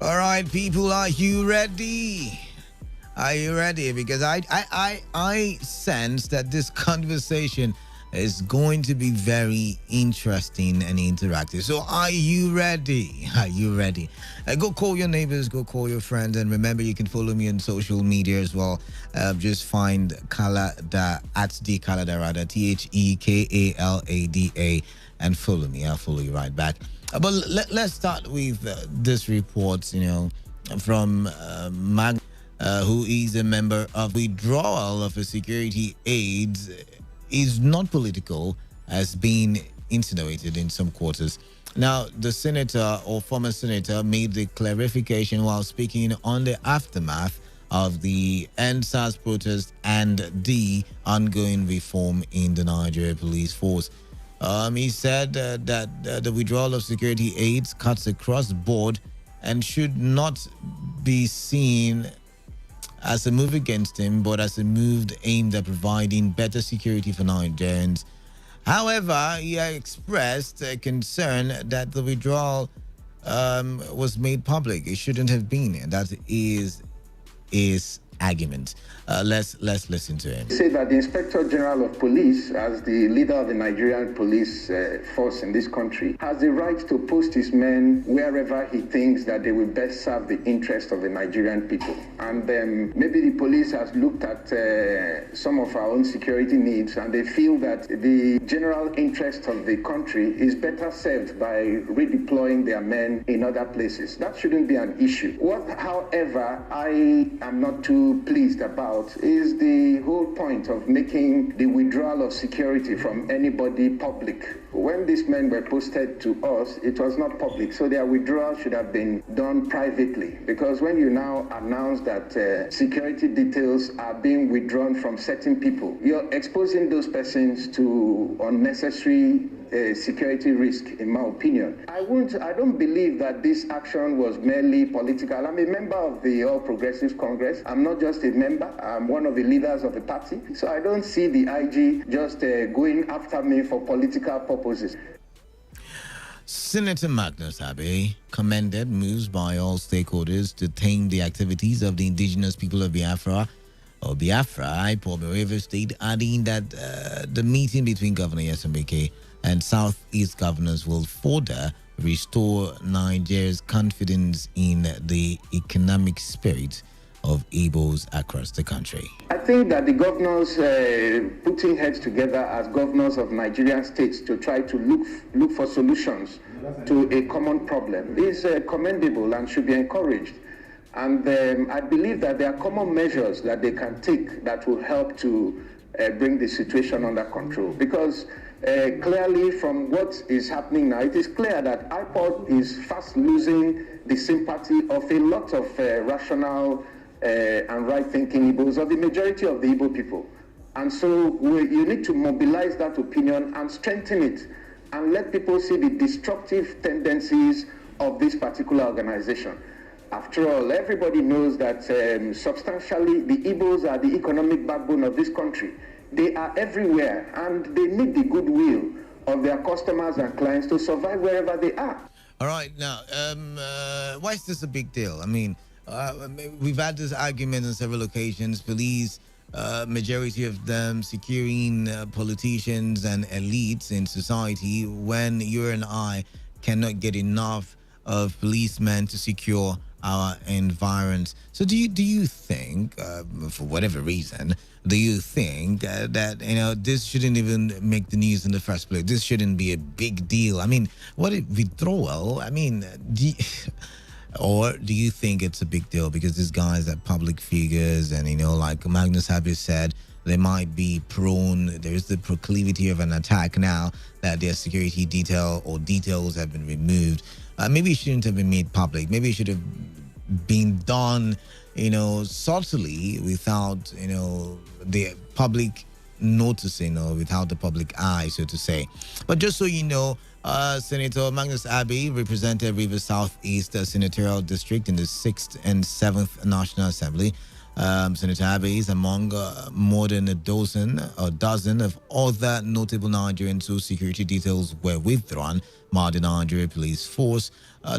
S7: All right, people, are you ready? Are you ready? Because I sense that this conversation is going to be very interesting and interactive. So are you ready? Are you ready? Go call your neighbors, go call your friends, and remember you can follow me on social media as well. Just find Kalada at Kalada rather, TheKalada, and follow me. I'll follow you right back. But let's start with this report, from Mag, who is a member of withdrawal of a security aid is not political, as being insinuated in some quarters. Now, the senator or former senator made the clarification while speaking on the aftermath of the NSAS protest and the ongoing reform in the Nigeria police force. He said that the withdrawal of security aids cuts across the board and should not be seen as a move against him, but as a move aimed at providing better security for Nigerians. However, he expressed a concern that the withdrawal was made public. It shouldn't have been, and that is his argument. Let's listen to him.
S3: Say that the Inspector General of Police, as the leader of the Nigerian police force in this country, has the right to post his men wherever he thinks that they will best serve the interest of the Nigerian people. And maybe the police has looked at some of our own security needs, and they feel that the general interest of the country is better served by redeploying their men in other places. That shouldn't be an issue. What, however, I am not too pleased about is the whole point of making the withdrawal of security from anybody public when these men were posted to us, it was not public. So their withdrawal should have been done privately. Because when you now announce that security details are being withdrawn from certain people, you're exposing those persons to unnecessary security risk, in my opinion. I don't believe that this action was merely political. I'm a member of the All Progressives Congress. I'm not just a member. I'm one of the leaders of the party. So I don't see the IG just going after me for political purposes.
S7: Senator Magnus Abe commended moves by all stakeholders to tame the activities of the indigenous people of Biafra, IPOB, River State, adding that the meeting between Governor Yesambeke and Southeast governors will further restore Nigeria's confidence in the economic spirit of Igbos across the country.
S3: I think that the governors putting heads together as governors of Nigerian states to try to look for solutions to a common problem is commendable and should be encouraged. And I believe that there are common measures that they can take that will help to bring the situation under control. Because clearly from what is happening now, it is clear that IPOD is fast losing the sympathy of a lot of rational and right-thinking Igbos, of the majority of the Igbo people. And so you need to mobilize that opinion and strengthen it and let people see the destructive tendencies of this particular organization. After all, everybody knows that substantially the Igbos are the economic backbone of this country. They are everywhere and they need the goodwill of their customers and clients to survive wherever they are.
S7: All right, now, why is this a big deal? I mean, we've had this argument on several occasions. Police, majority of them securing politicians and elites in society, when you and I cannot get enough of policemen to secure our environs. So do you think, for whatever reason, do you think that this shouldn't even make the news in the first place? This shouldn't be a big deal. I mean, what if withdrawal? I mean, or do you think it's a big deal because these guys are public figures and, like Magnus Abe said, they might be prone, there's the proclivity of an attack now that their security details have been removed. Maybe it shouldn't have been made public. Maybe it should have been done, subtly without, the public noticing or without the public eye, so to say. But just so you know, Senator Magnus Abe represented Rivers Southeast Senatorial District in the 6th and 7th National Assembly. Senator Abe is among more than a dozen of other notable Nigerians whose security details were withdrawn by the Nigeria Police Force.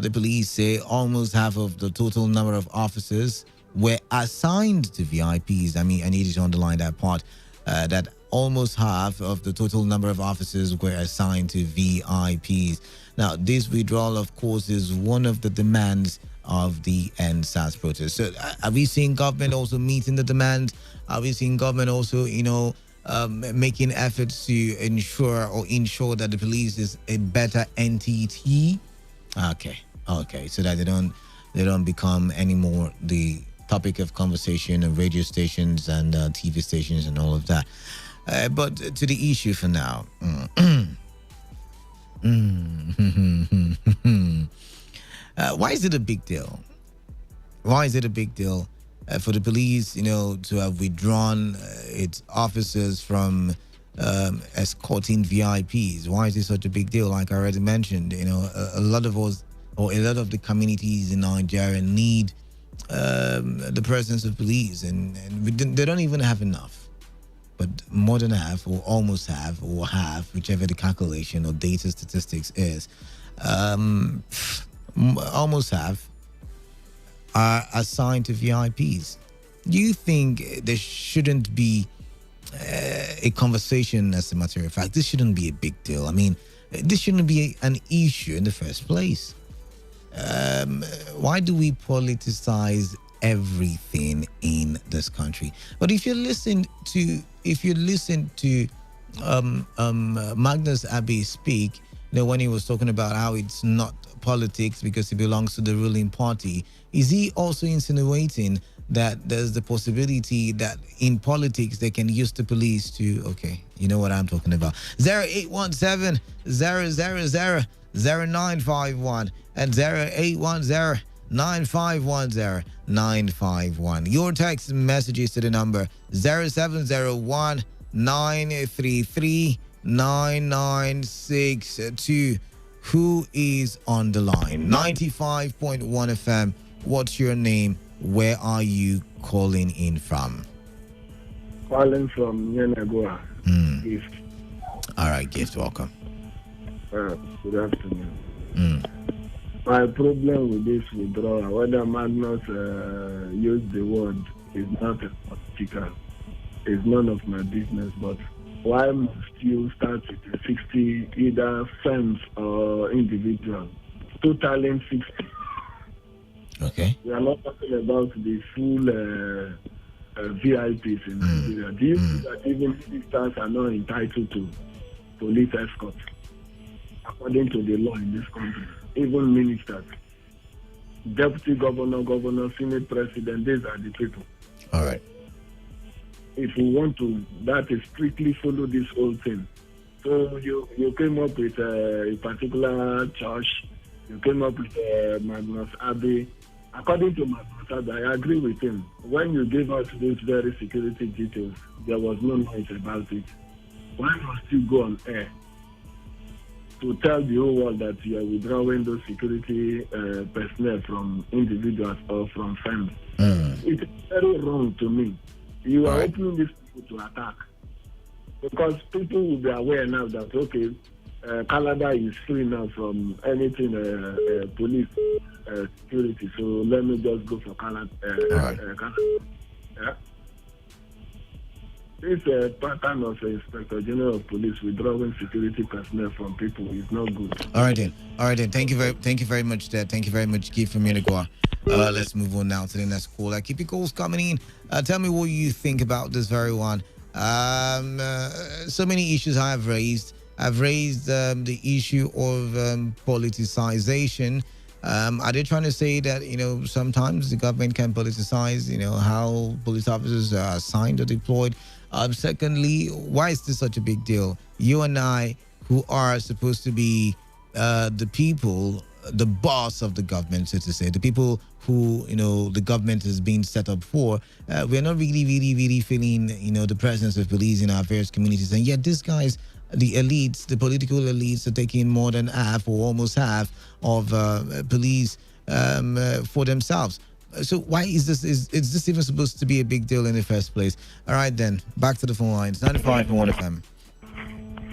S7: The police say almost half of the total number of officers were assigned to VIPs. I mean, I need to underline that part, that almost half of the total number of officers were assigned to VIPs. Now, this withdrawal, of course, is one of the demands of the NSAS protest. So, have we seen government also meeting the demand? Have we seen government also, making efforts to ensure that the police is a better entity? Okay, so that they don't become anymore the topic of conversation of radio stations and TV stations and all of that. But to the issue for now. Why is it a big deal? Why is it a big deal for the police, to have withdrawn its officers from escorting VIPs? Why is it such a big deal? Like I already mentioned, a lot of us, or a lot of the communities in Nigeria need the presence of police, and they don't even have enough. But more than half, or almost half, or half, whichever the calculation or data statistics is, almost half are assigned to VIPs. Do you think there shouldn't be a conversation, as a matter of fact? This shouldn't be a big deal. I mean, this shouldn't be an issue in the first place. Why do we politicize everything in this country? But if you listen to Magnus Abe speak, when he was talking about how it's not politics because he belongs to the ruling party, is he also insinuating that there's the possibility that in politics they can use the police to, okay, you know what I'm talking about. 0817 000 0951 and 0810 951 951. Your text messages to the number 0701 933 9962. Who is on the line? 95.1 FM. What's your name? Where are you calling in from?
S4: Calling from Yenagoa. Gift.
S7: All right, Gift, welcome.
S4: Good afternoon. My problem with this withdrawal, whether Magnus used the word, is not a political. It's none of my business, but why must you start with a 60, either firms or individual, totaling 60?
S7: Okay.
S4: We are not talking about the full VIPs in Nigeria. Do you see that even ministers are not entitled to police escort, according to the law in this country? Even ministers, deputy governor, senate president, these are the people.
S7: All right.
S4: If we want to, that is strictly follow this whole thing. So you came up with a particular church, you came up with Magnus Abbey. According to Magnus Abbey, I agree with him. When you gave us these very security details, there was no noise about it. Why must you go on air to tell the whole world that you are withdrawing those security personnel from individuals or from firms? It's very wrong to me. You are opening these people to attack. Because people will be aware now that, okay, Canada is free now from anything police security, so let me just go for Canada. Yeah? This pattern of Inspector General of Police withdrawing security personnel from people is not good.
S7: All right then. Thank you very much, Dad. Thank you very much, Keith from Unicor. Let's move on now to the next caller. Keep your calls coming in. Tell me what you think about this very one. So many issues I have raised. I've raised the issue of politicization. Are they trying to say that, sometimes the government can politicize, how police officers are assigned or deployed? Secondly, why is this such a big deal? You and I, who are supposed to be the people, the boss of the government, so to say, the people who, the government has been set up for, we're not really feeling, the presence of police in our various communities. And yet these guys, the elites, the political elites, are taking more than half or almost half of police for themselves. So why is this this even supposed to be a big deal in the first place? All right, then, back to the phone lines. 95.1 FM.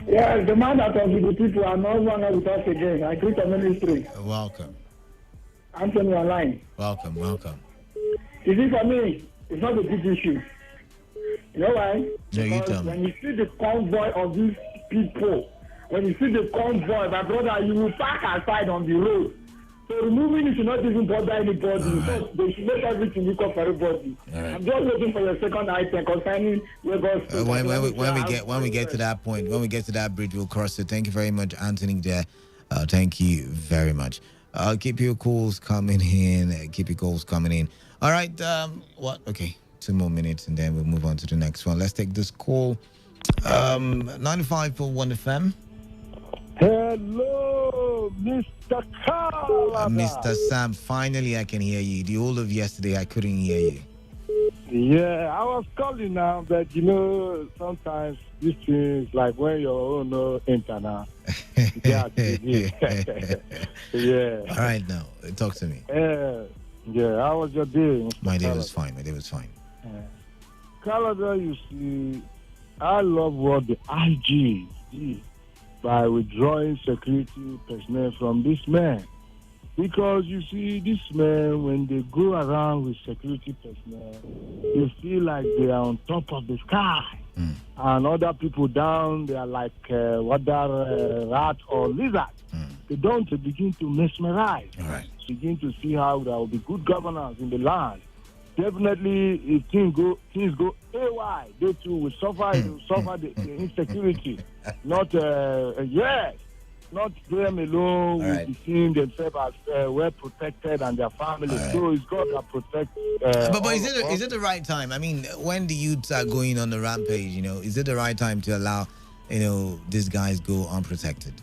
S6: Yeah, the man that was with the people are no longer with us again. I greet the ministry.
S7: Welcome.
S6: Anthony online.
S7: Welcome.
S6: You see, for me, it's not a big issue. You know why?
S7: No, you tell me.
S6: When you see the convoy of these people, when you see the convoy, my brother, you will park aside on the road. So removing it should not even bother anybody. So they should make everything equal for everybody. Right. I'm just waiting for your second item concerning Lagos.
S7: When we get to that point, when we get to that bridge, we'll cross it. Thank you very much, Anthony. There, thank you very much. Keep your calls coming in. All right. Okay, 2 more minutes, and then we'll move on to the next one. Let's take this call. 95.1 FM.
S8: Hello, Mr. Kalada.
S7: Mr. Sam, finally I can hear you. The whole of yesterday I couldn't hear you.
S8: Yeah, I was calling now, but sometimes these things, like when your own internet. Yeah.
S7: All right, now talk to me.
S8: How was your day?
S7: My day was fine.
S8: Canada, you see, I love what the IG did by withdrawing security personnel from this man. Because you see, this man, when they go around with security personnel, they feel like they are on top of the sky. And other people down, they are like whether rat or lizard. They don't begin to mesmerize. Begin to see how there will be good governance in the land. Definitely, if things go AY, they too will suffer the insecurity. Not, yes. not them alone will
S7: right.
S8: be seeing themselves as well protected and their family.
S7: Right.
S8: So it's God that protects.
S7: But is it the right time? I mean, when the youths are going on the rampage, is it the right time to allow, these guys go unprotected?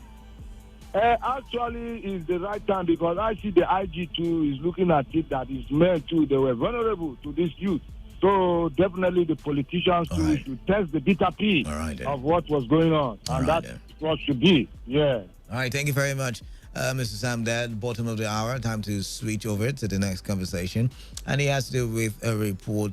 S8: Actually, it's the right time because I see the IG too is looking at it that is men too. They were vulnerable to this youth. So definitely the politicians too should test the bitter pill of what was going on. And that's what should be. Yeah.
S7: All right. Thank you very much, Mr. Sam. That bottom of the hour. Time to switch over to the next conversation. And it has to do with a report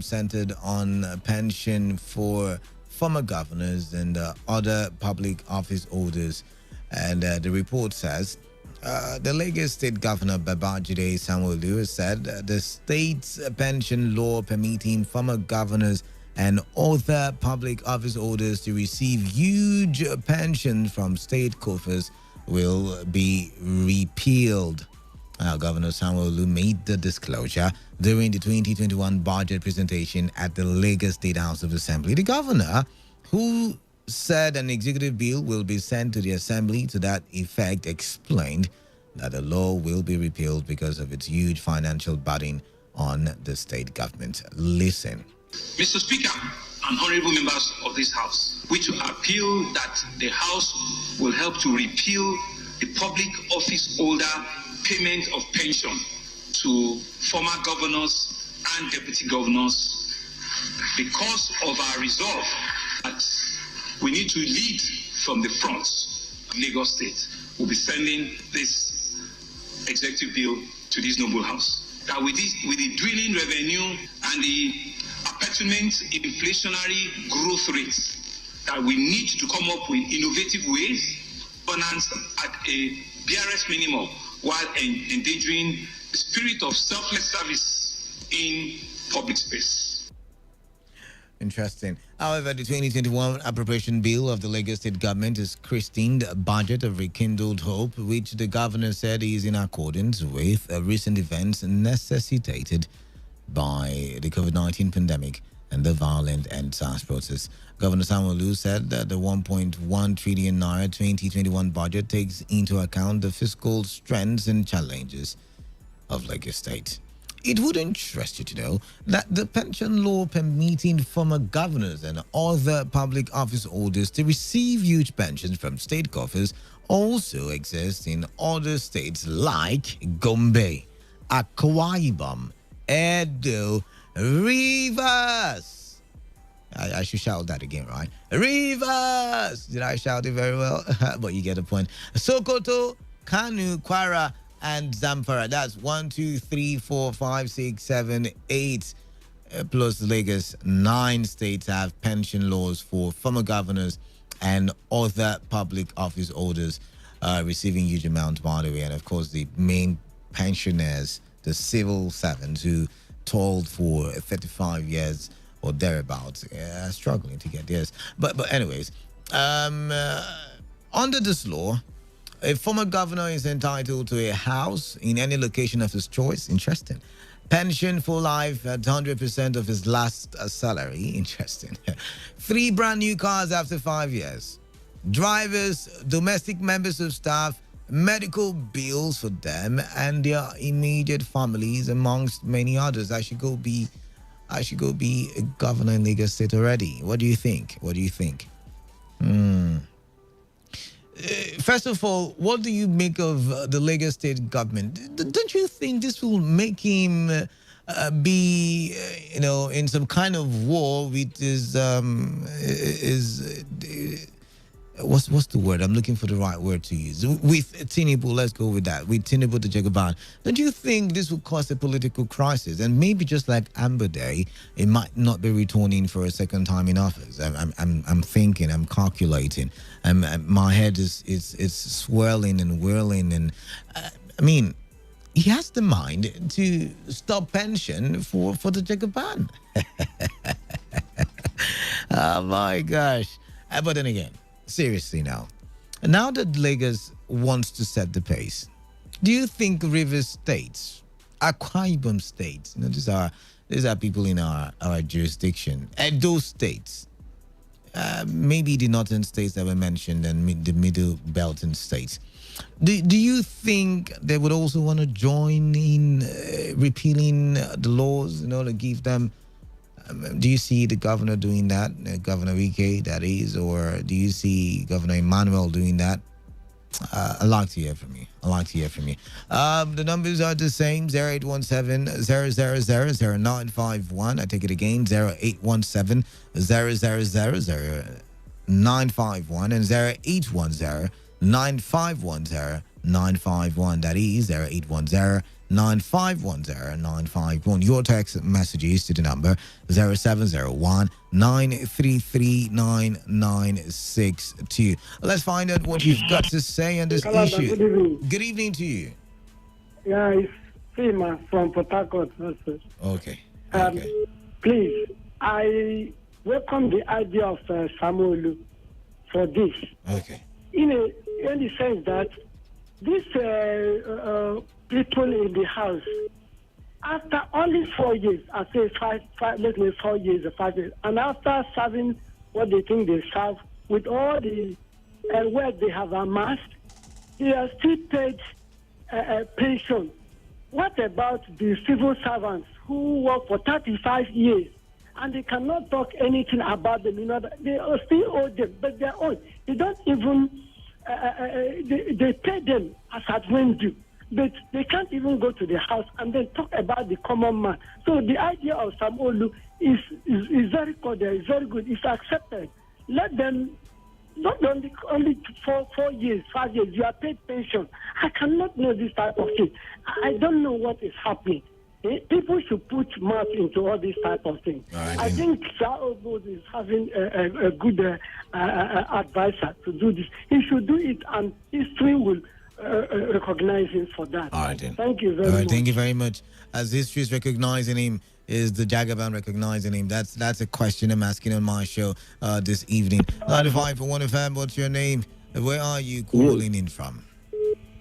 S7: centered on pension for former governors and other public office holders. And the report says the Lagos State Governor Babajide Sanwo-Olu said the state's pension law permitting former governors and other public office holders to receive huge pensions from state coffers will be repealed. Governor Sanwo-Olu made the disclosure during the 2021 budget presentation at the Lagos State House of Assembly. The governor, who said an executive bill will be sent to the assembly to that effect, explained that the law will be repealed because of its huge financial burden on the state government. Listen.
S2: Mr. Speaker and honorable members of this House, we to appeal that the House will help to repeal the public office holder payment of pension to former governors and deputy governors because of our resolve that we need to lead from the front. Lagos State will be sending this executive bill to this noble House. That with the dwindling revenue and the perpetuant inflationary growth rates, that we need to come up with innovative ways, governance at a BRS minimum, while endangering the spirit of selfless service in public space.
S7: Interesting. However, the 2021 appropriation bill of the Lagos State government is christened Budget of Rekindled Hope, which the governor said is in accordance with recent events necessitated by the COVID-19 pandemic and the violent end-SARS process. Governor Sanwo-Olu said that the 1.1 trillion naira 2021 budget takes into account the fiscal strengths and challenges of Lagos State. It would interest you to know that the pension law permitting former governors and other public office holders to receive huge pensions from state coffers also exists in other states like Gombe, Akwa Ibom, Edo, Rivers. I should shout that again, right? Rivers! Did I shout it very well? But you get the point. Sokoto, Kanu, Kwara, and Zamfara. That's 1, 2, 3, 4, 5, 6, 7, 8. Plus Lagos. 9 states have pension laws for former governors and other public office holders receiving huge amounts, by the way. And of course, the main pensioners, the civil servants who toiled for 35 years or thereabouts, struggling to get theirs. But anyways, under this law, a former governor is entitled to a house in any location of his choice. Interesting. Pension for life at 100% of his last salary. Interesting. 3 brand new cars after 5 years. Drivers, domestic members of staff, medical bills for them and their immediate families, amongst many others. I should go be a governor in Lagos State already. What do you think? First of all, what do you make of the Lagos State government? Don't you think this will make him be, in some kind of war with his what's the word? I'm looking for the right word to use. With Tinubu, let's go with that. With Tinubu the Jagaban. Don't you think this will cause a political crisis? And maybe just like Amber Day, it might not be returning for a second time in office. I'm thinking, I'm calculating. My head is swirling and whirling. And I mean, he has the mind to stop pension for the Jagaban. Oh my gosh. But then again, seriously now that Lagos wants to set the pace, do you think Rivers states, Akwa Ibom states, these are people in our jurisdiction, and those states, maybe the northern states that were mentioned and the middle belt and states. Do you think they would also want to join in repealing the laws in order to give them? Do you see the governor doing that, Governor Wike, that is, or do you see Governor Emmanuel doing that? I'd like to hear from you. The numbers are the same: 0817-000-0951. I take it again: 0817-000-0951 and 0810-951-0951. That is 0810-951-0951. Your text messages to the number 0701-933-9962. Let's find out what you've got to say on this issue.
S5: Good evening.
S7: Good evening to you.
S5: Yeah, it's Fima from Port Harcourt.
S7: Okay.
S5: Please, I welcome the idea of Samuelu for this.
S7: Okay.
S5: In the sense that these people in the house, after only 4 years, I say five, let me 4 years or 5 years, and after serving what they think they serve, with all the wealth they have amassed, they are still paid pension. What about the civil servants who work for 35 years and they cannot talk anything about them? You know, they still owe them, but they're own. They don't even, they pay them as at when due. But they can't even go to the house and then talk about the common man. So the idea of Samolu is very cordial, is very good, it's accepted. Let them, not only 4 years, 5 years, you are paid pension. I cannot know this type of thing. I don't know what is happening. People should put mouth into all these type of things. Right, I think Saobos is having a good advisor to do this. He should do it, and history will recognize him for that.
S7: All right, then.
S5: Thank you very much.
S7: Thank you very much. As history is recognizing him, is the Jagaban recognizing him? That's a question I'm asking on my show this evening. 95.1 FM, what's your name? Where are you calling in from?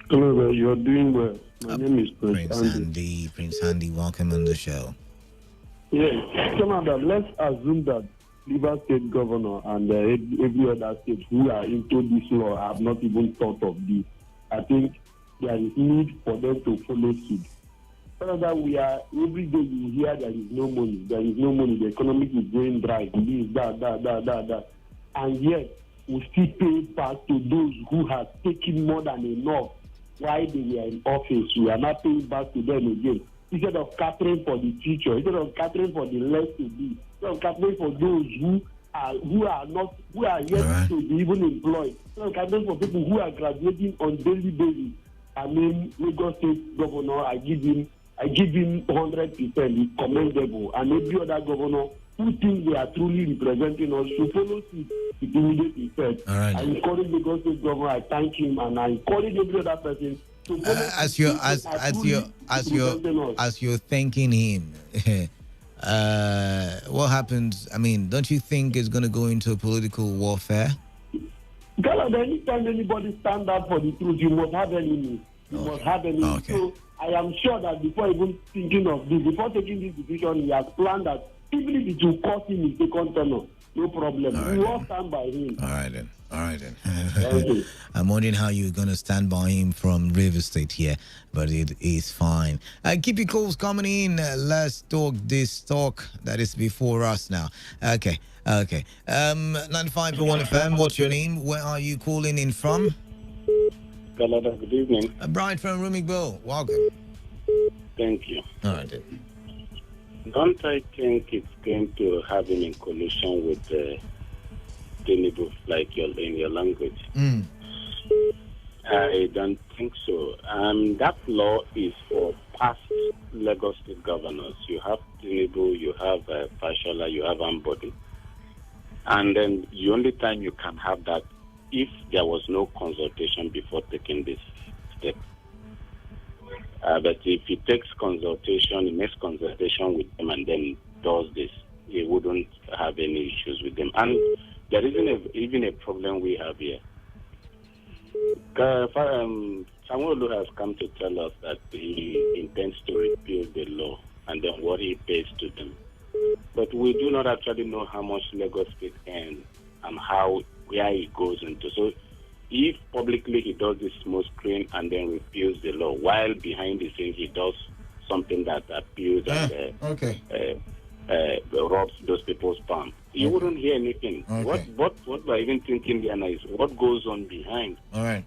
S8: Hello, you're doing well. My name is
S7: Prince Andy. Prince Andy, welcome on the show.
S8: Yes, Canada, let's assume that Rivers State Governor and every other state who are into this law have not even thought of this. I think there is need for them to follow suit. Canada, we are, every day you hear there is no money, the economy is going dry, this, that. And yet, we still pay back to those who have taken more than enough while they were in office. We are not paying back to them again. Instead of catering for the future, instead of catering for the less to be, instead of catering for those who are yet to be even employed, instead of catering for people who are graduating on daily basis. I mean, Lagos State Governor, I give him 100%. It's commendable, and every other governor who think they are truly representing us should follow suit with immediate effect.
S7: Right.
S8: I encourage the Lagos State Governor. I thank him, and I encourage every other person to follow
S7: as you're thanking him. What happens? I mean, don't you think it's going to go into political warfare?
S8: Because anytime anybody stand up for the truth, you must have enemies. Okay. So I am sure that before even thinking of this, before taking this decision, he has planned that even if it will cost him his second tenure, no problem. We all stand by him.
S7: All right then. I'm wondering how you're going to stand by him from River State here, but it is fine. Keep your calls coming in. Let's talk this talk that is before us now. Okay. 95.1 FM, what's your name? Where are you calling in from?
S10: Canada, good evening.
S7: Brian from Rumigbo, welcome.
S10: Thank you.
S7: All right then.
S10: Don't I think it's going to have him in collision with Tinubu, like in your language? I don't think so. That law is for past Lagos State governors. You have Tinubu, you have Fashola, you have Ambody. And then the only time you can have that if there was no consultation before taking this step. But if he takes consultation, he makes consultation with them and then does this, he wouldn't have any issues with them. And there isn't even a problem we have here. Samuel has come to tell us that he intends to repeal the law and then what he pays to them. But we do not actually know how much Lagos State earns and where he goes into. So if publicly he does this smoke screen and then repeals the law, while behind the scenes he does something that appeals and robs those people's palm, you wouldn't hear anything.
S7: Okay.
S10: What we're even thinking there now is what goes on behind.
S7: All right.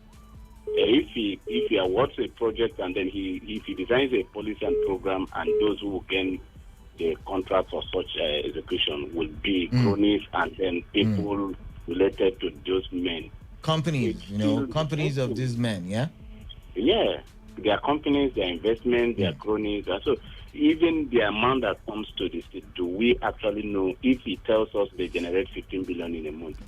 S10: If he awards a project and then if he designs a policy and program, and those who gain the contract for such execution will be cronies and then people related to those men.
S7: Companies, companies of these men, yeah?
S10: Yeah. Their companies, their investments, their cronies. So even the amount that comes to the state, do we actually know if he tells us they generate 15 billion in a month?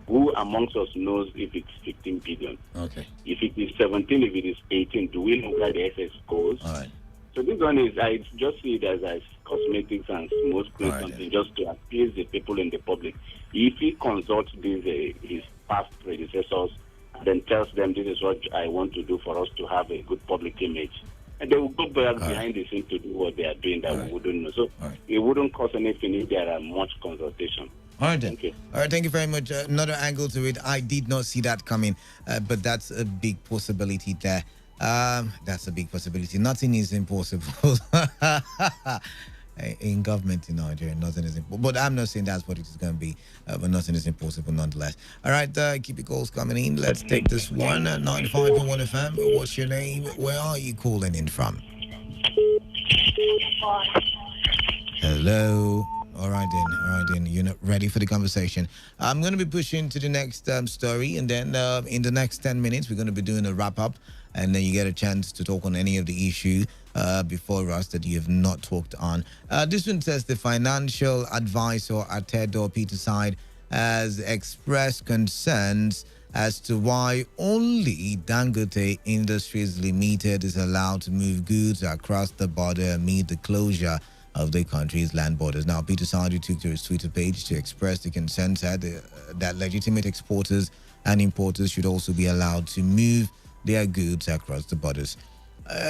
S10: Who amongst us knows if it's 15 billion?
S7: Okay.
S10: If it is 17, if it is 18, do we know where the excess goes?
S7: All right.
S10: So this one is, I just see it as cosmetics and smoke screen, something just to appease the people in the public. If he consults his past predecessors and then tells them this is what I want to do for us to have a good public image, and they will go back behind the scenes to do what they are doing that we wouldn't know. So it wouldn't cost anything if there are much consultation.
S7: All right, then. Thank you. All right, thank you very much. Another angle to it. I did not see that coming, but that's a big possibility there. That's a big possibility. Nothing is impossible. In government in Nigeria, nothing is impossible. But I'm not saying that's what it is going to be, but nothing is impossible nonetheless. All right, keep your calls coming in. Let's take this one at 95.1 FM. What's your name? Where are you calling in from? Hello. All right then. You're not ready for the conversation. I'm going to be pushing to the next story, and then in the next 10 minutes, we're going to be doing a wrap-up, and then you get a chance to talk on any of the issue before us that you have not talked on. This one says the financial advisor at Tedo Peterside has expressed concerns as to why only Dangote Industries Limited is allowed to move goods across the border amid the closure of the country's land borders. Now, Peter Sadi took to his Twitter page to express the concern that legitimate exporters and importers should also be allowed to move their goods across the borders.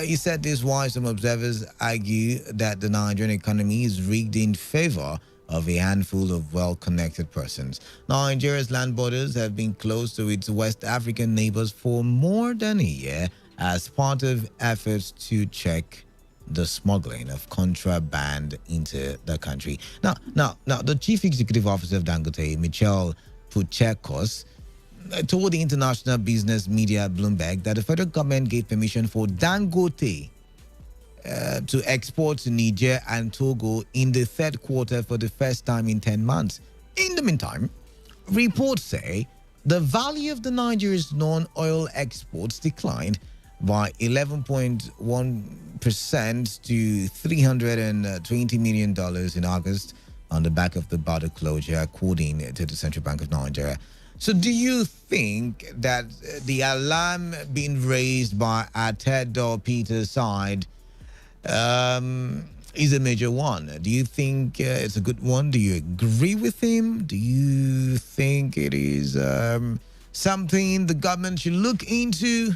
S7: He said this while some observers argue that the Nigerian economy is rigged in favor of a handful of well-connected persons. Nigeria's land borders have been closed to its West African neighbors for more than a year as part of efforts to check the smuggling of contraband into the country. Now, the chief executive officer of Dangote, Michel Puchekos, told the international business media Bloomberg that the federal government gave permission for Dangote to export to Niger and Togo in the third quarter for the first time in 10 months. In the meantime, reports say the value of the Nigeria's non-oil exports declined by 11.1% to $320 million in August on the back of the border closure, according to the Central Bank of Nigeria. So do you think that the alarm being raised by Atedo Peter's side is a major one? Do you think it's a good one? Do you agree with him? Do you think it is something the government should look into?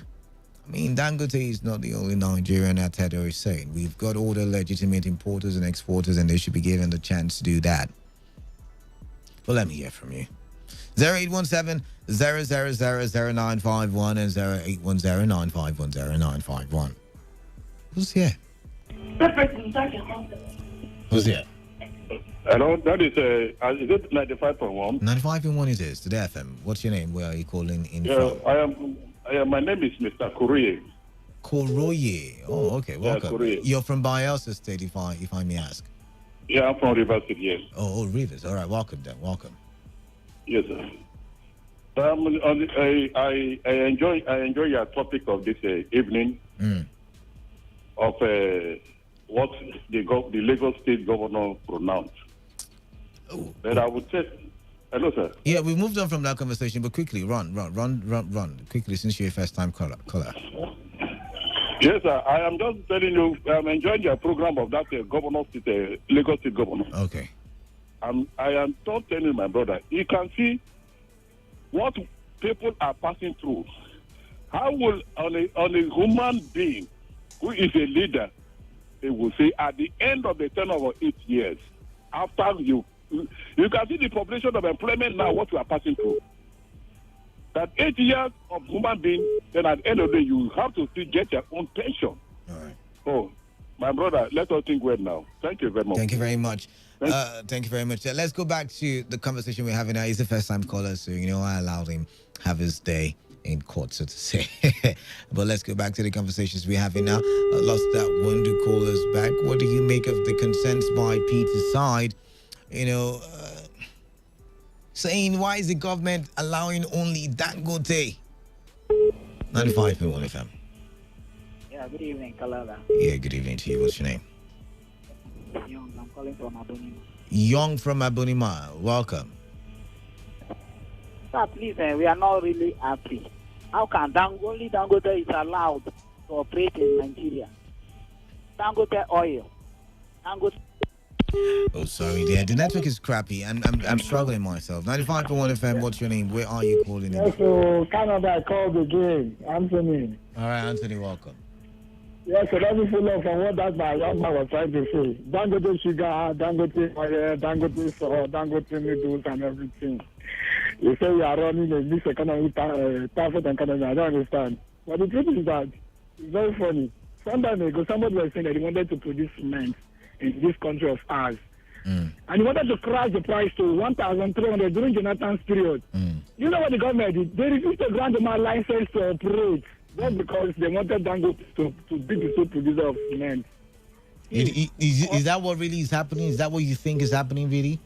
S7: I mean, Dangote is not the only Nigerian Atedo is saying. We've got all the legitimate importers and exporters, and they should be given the chance to do that. Well, let me hear from you. 0817-000-0951 and 0810-951-0951. Who's here? Who's here?
S11: Hello, that is it 95.1?
S7: 95.1 it is, Today FM. What's your name? Where are you calling in from?
S11: My name is Mr. Koroye.
S7: Koroye. Oh, okay. Welcome.
S11: Yeah,
S7: you're from Bayelsa State, if I may ask.
S11: Yeah, I'm from Rivers State, yes.
S7: Oh, Rivers. All right. Welcome then. Welcome.
S11: Yes, sir. I enjoy your topic of this evening of what the Lagos State governor pronounced.
S7: Oh,
S11: but I would say, hello, sir.
S7: Yeah, we moved on from that conversation, but quickly, run, quickly, since you're a first-time caller.
S11: Yes, sir. I am just telling you, I'm enjoying your program of that Lagos State governor.
S7: Okay.
S11: I am not telling my brother, you can see what people are passing through. How will on a human being who is a leader, they will say at the end of the term of 8 years, after you You can see the population of employment now, what we are passing through. That 8 years of human being, then at the end of the day, you have to still get your own pension.
S7: All right.
S11: Oh, my brother, let us think well now. Thank you very much.
S7: Thank you very much. Thank you very much. Let's go back to the conversation we're having now. He's the first time caller, so I allowed him have his day in court, so to say. But let's go back to the conversations we're having now. I lost that one to call us back. What do you make of the consent by Peter's side? Saying, why is the government allowing only Dangote? 95.1 FM.
S9: Yeah, good evening, Kalala.
S7: Yeah, good evening to you. What's your name?
S9: Young, I'm calling from Abonima.
S7: Young from Abonima. Welcome.
S9: Sir, please, we are not really happy. How can only Dangote is allowed to operate in Nigeria? Dangote oil. Dangote.
S7: Oh, sorry, dear. The network is crappy, and I'm struggling myself. 95.1 FM, what's your name? Where are you calling in?
S6: Yes, so Canada, I called again. Anthony.
S7: All right, Anthony, welcome.
S6: Yes, so let me follow up on what that my young man was trying to say. Dangote sugar, Dangote oil, Dangote salt, Dangote noodles, and everything. You say you are running a mixed economy, perfect economy. I don't understand. But the truth is that it's very funny. Some time ago, somebody was saying that he wanted to produce cement in this country of ours. And he wanted to crash the price to 1,300 during Jonathan's period. You know what the government did? They refused to grant them a license to operate just because they wanted Dangote to be the sole producer of cement.
S7: Is that what really is happening? Is that what you think is happening, really?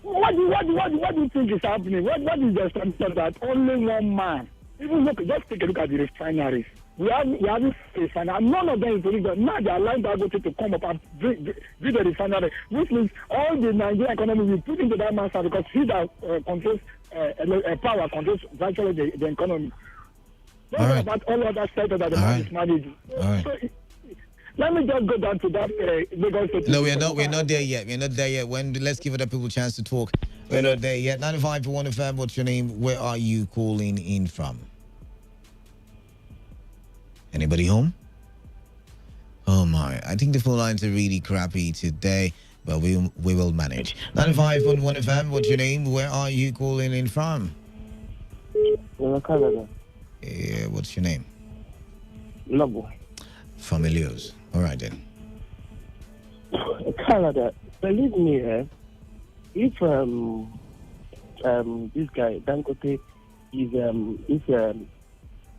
S6: What do you think is happening? What is the assumption that only one man? Even look, just take a look at the refineries. We have this refinery, and none of them is illegal. Now they are allowing Dangote to come up and build the refinery, which means all the Nigerian economy will put into that man's because he that controls power controls virtually the economy. Don't know about all other sectors that the man is managing. So, let me just go down to that Lagos.
S7: No, we're not there yet. We're not there yet. Let's give other people a chance to talk. We're not there yet. 95.1 FM, what's your name? Where are you calling in from? Anybody home? Oh my, I think the phone lines are really crappy today, but we will manage. 95.1 FM, what's your name? Where are you calling in from?
S16: Canada.
S7: Yeah, what's your name?
S16: Lobo.
S7: From Elios. All right then.
S16: Canada, believe me, if this guy Dangote is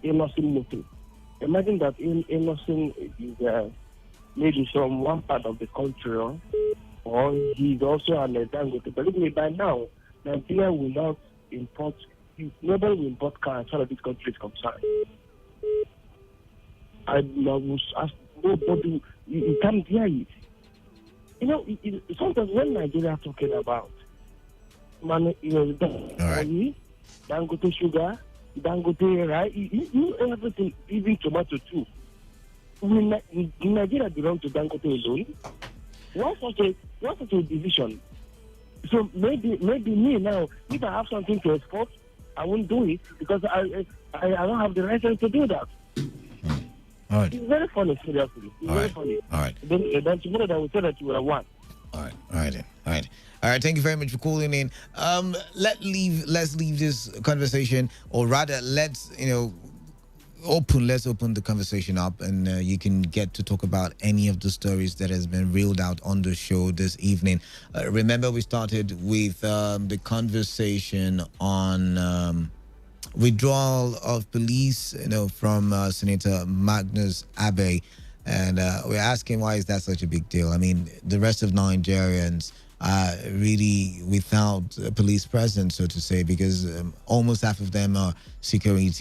S16: innocent motive. Imagine that innocent is maybe from one part of the country, or he's also an Dangote. Believe me, by now, Nigeria will not import. Nobody will import cars as far as this country is concerned. I was asked nobody. You can't hear it. Sometimes when Nigeria are talking about Dangote sugar, Dangote, right? You everything, even tomato too. Nigeria belong to Dangote alone. What's such a division? So maybe me now, if I have something to export, I won't do it because I don't have the license to do that.
S7: All right.
S16: It's very funny, seriously. It's very funny.
S7: All right.
S16: Then tomorrow they will say that you were one.
S7: All right. Thank you very much for calling in. Let's leave this conversation, or rather, let's open the conversation up, and you can get to talk about any of the stories that has been reeled out on the show this evening. Remember, we started with the conversation on withdrawal of police, from Senator Magnus Abe. And we're asking, why is that such a big deal? I mean, the rest of Nigerians are really without a police presence, so to say, because almost half of them are securing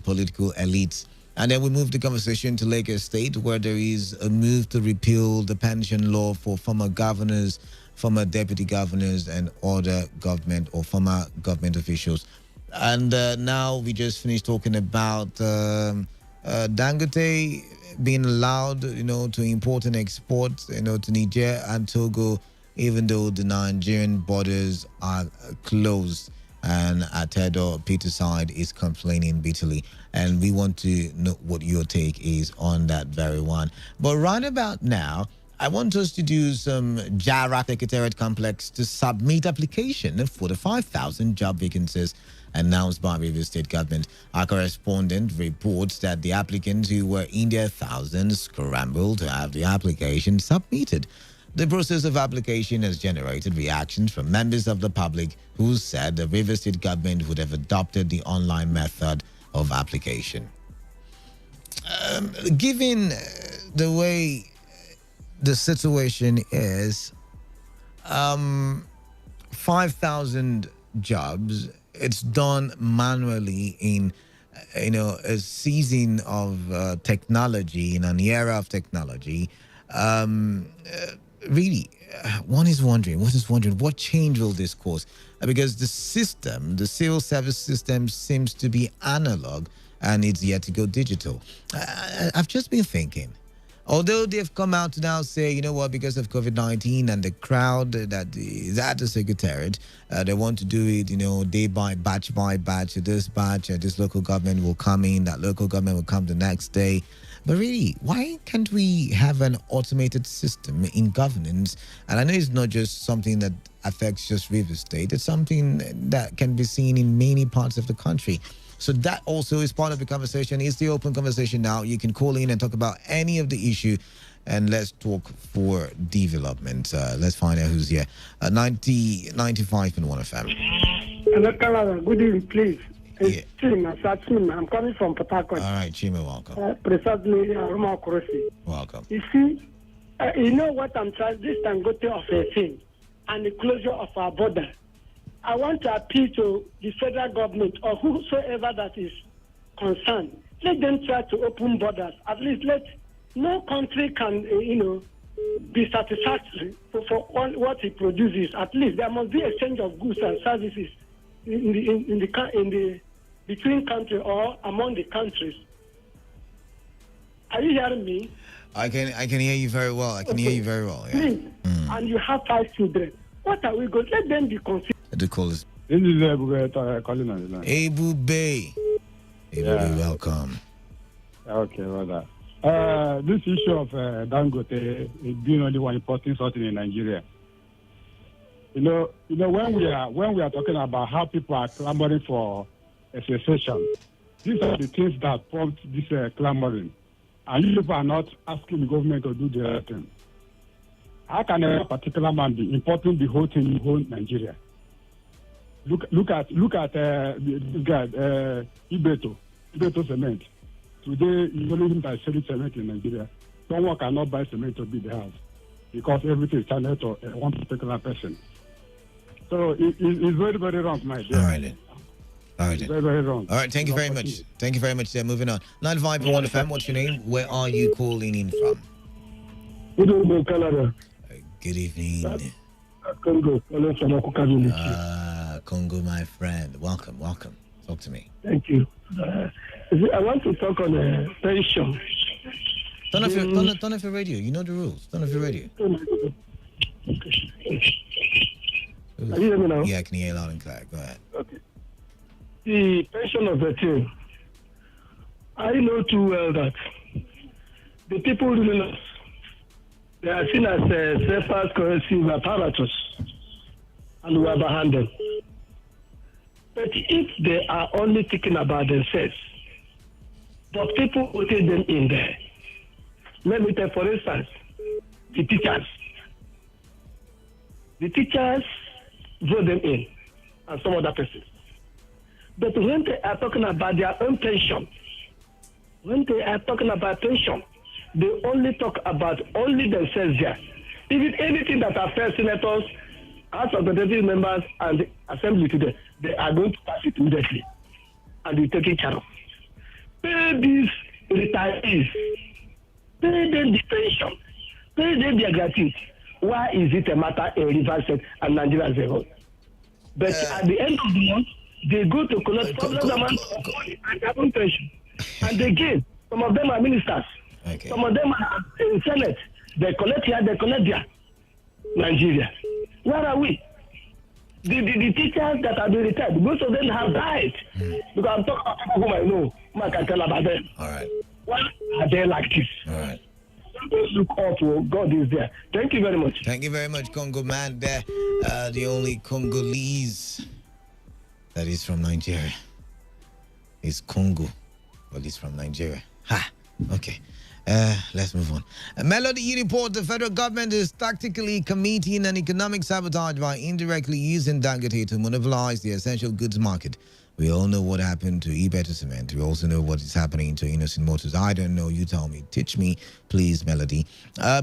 S7: political elites. And then we move the conversation to Lagos State, where there is a move to repeal the pension law for former governors, former deputy governors, and other government or former government officials. And now we just finished talking about Dangote being allowed, to import and export, to Niger and Togo, even though the Nigerian borders are closed. And Atedo Peterside is complaining bitterly. And we want to know what your take is on that very one. But right about now, I want us to do some JARA Secretariat Complex to submit application for the 5,000 job vacancies announced by Rivers State Government. Our correspondent reports that the applicants who were in their thousands scrambled to have the application submitted. The process of application has generated reactions from members of the public who said the Rivers State Government would have adopted the online method of application. Given the way the situation is, 5,000 jobs, it's done manually in a season of technology, in an era of technology. Really, one is wondering what change will this cause? Because the civil service system seems to be analog and it's yet to go digital. I've just been thinking, although they've come out to now say, you know what, because of COVID-19 and the crowd that is at the secretariat, they want to do it, day by batch. This batch, this local government will come in, that local government will come the next day. But really, why can't we have an automated system in governance? And I know it's not just something that affects just Rivers State. It's something that can be seen in many parts of the country. So that also is part of the conversation. It's the open conversation now. You can call in and talk about any of the issue, and let's talk for development. Let's find out who's here. 95.1 FM.
S5: Hello, Kalala. Good evening, please. It's Chima. I'm coming from Port Harcourt.
S7: All right, Chima, welcome.
S5: Precisely, Roma Korosi.
S7: Welcome.
S5: You see, you know what I'm trying, this Dangote of a thing and the closure of our border. I want to appeal to the federal government or whosoever that is concerned. Let them try to open borders. At least no country can, be satisfactory for what it produces. At least there must be exchange of goods and services in the between countries or among the countries. Are you hearing me?
S7: I can hear you very well. Yeah.
S5: Please. And you have 5 children. What are we going? Let them be considered.
S7: The call is
S8: This is calling on the line.
S7: Abu Bay. Welcome.
S8: Okay, brother. This issue of Dangote is being only one important something in Nigeria. When we are talking about how people are clamoring for a cessation, these are the things that prompt this clamoring. And you people are not asking the government to do the right thing. How can a particular man be importing the whole thing in whole Nigeria? Look at this guy, Ibeto Cement. Today, you only him by selling cement in Nigeria. Someone cannot buy cement to build the house because everything is channeled to one particular person. So it's very, very wrong, my dear.
S7: All right, then.
S8: Very, very wrong.
S7: All right, thank you very much. Thank you very much. Moving on. 95.1 FM, what's your name? Where are you calling in from?
S6: Good evening, Canada.
S7: Good evening.
S6: Congo,
S7: Congo, my friend. Welcome. Talk to me.
S6: Thank you. I want to talk on pension.
S7: Turn off your radio. You know the rules. Turn off your radio.
S6: Can you hear me now?
S7: Yeah, I can hear you loud and clear. Go ahead.
S6: Okay. The pension of the team. I know too well that the people ruling us, they are seen as self-as coercive apparatus and we are behind them. But if they are only thinking about themselves, but people putting them in there. Let me tell, for instance, the teachers. The teachers vote them in and some other persons. But when they are talking about their own pension, they only talk about only themselves there. Even anything that affects senators, House of Representative members, and the Assembly today, they are going to pass it immediately and be taken care of. Pay these retirees, pay them the pension, pay them their gratuity. Why is it a matter in Rivers State and Nigeria as a whole? But at the end of the month, they go to collect some amount of money and their own pension. And again, some of them are ministers.
S7: Okay.
S6: Some of them are in Senate. They collect here, they collect there. Nigeria. Where are we? The teachers that have been retired, most of them have died. Because I'm talking about people whom I know, whom I can tell about them.
S7: All right.
S6: Why are they like this?
S7: All right.
S6: look up. God is there. Thank you very much.
S7: Thank you very much, Congo man. There, the only Congolese that is from Nigeria is Congo, but he's from Nigeria. Ha. Okay. Let's move on. Melody, you report the federal government is tactically committing an economic sabotage by indirectly using Dangote to monopolize the essential goods market. We all know what happened to Ibeto Cement. We also know what is happening to Innocent Motors. I don't know. You tell me. Teach me, please, Melody.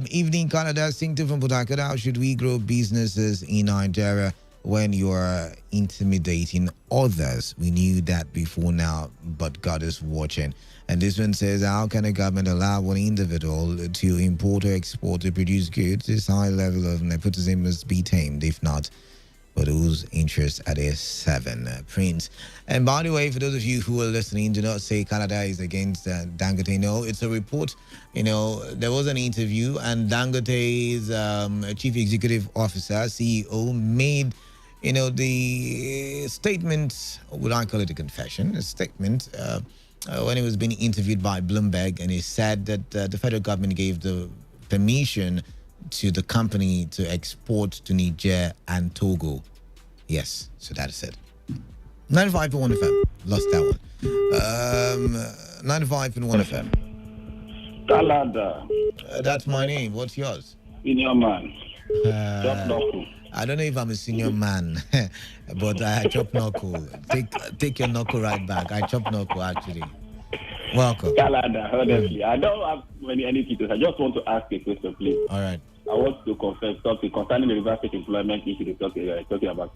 S7: Evening, Canada. Sington from Port Harcourt. How should we grow businesses in Nigeria when you are intimidating others? We knew that before now, but God is watching. And this one says, how can a government allow one individual to import or export to produce goods? This high level of nepotism must be tamed. If not, but whose interests are there? 7 Prince. And by the way, for those of you who are listening, do not say Canada is against Dangote. No, it's a report. You know, there was an interview, and Dangote's chief executive officer, CEO, made, you know, the statement, would I call it a confession? A statement when he was being interviewed by Bloomberg, and he said that the federal government gave the permission to the company to export to Niger and Togo. Yes, so that is it. 95.1 FM. Lost that one. 95.1 FM.
S10: Talada.
S7: That's my name. What's yours?
S10: Senior man. Chop knuckle.
S7: I don't know if I'm a senior man, but I chop knuckle. Take your knuckle right back. I chop knuckle, actually. Welcome.
S10: Talada, honestly. I don't have any details. I just want to ask a question, please.
S7: All right.
S10: I want to confess something concerning the reverse state employment issue they're talking about.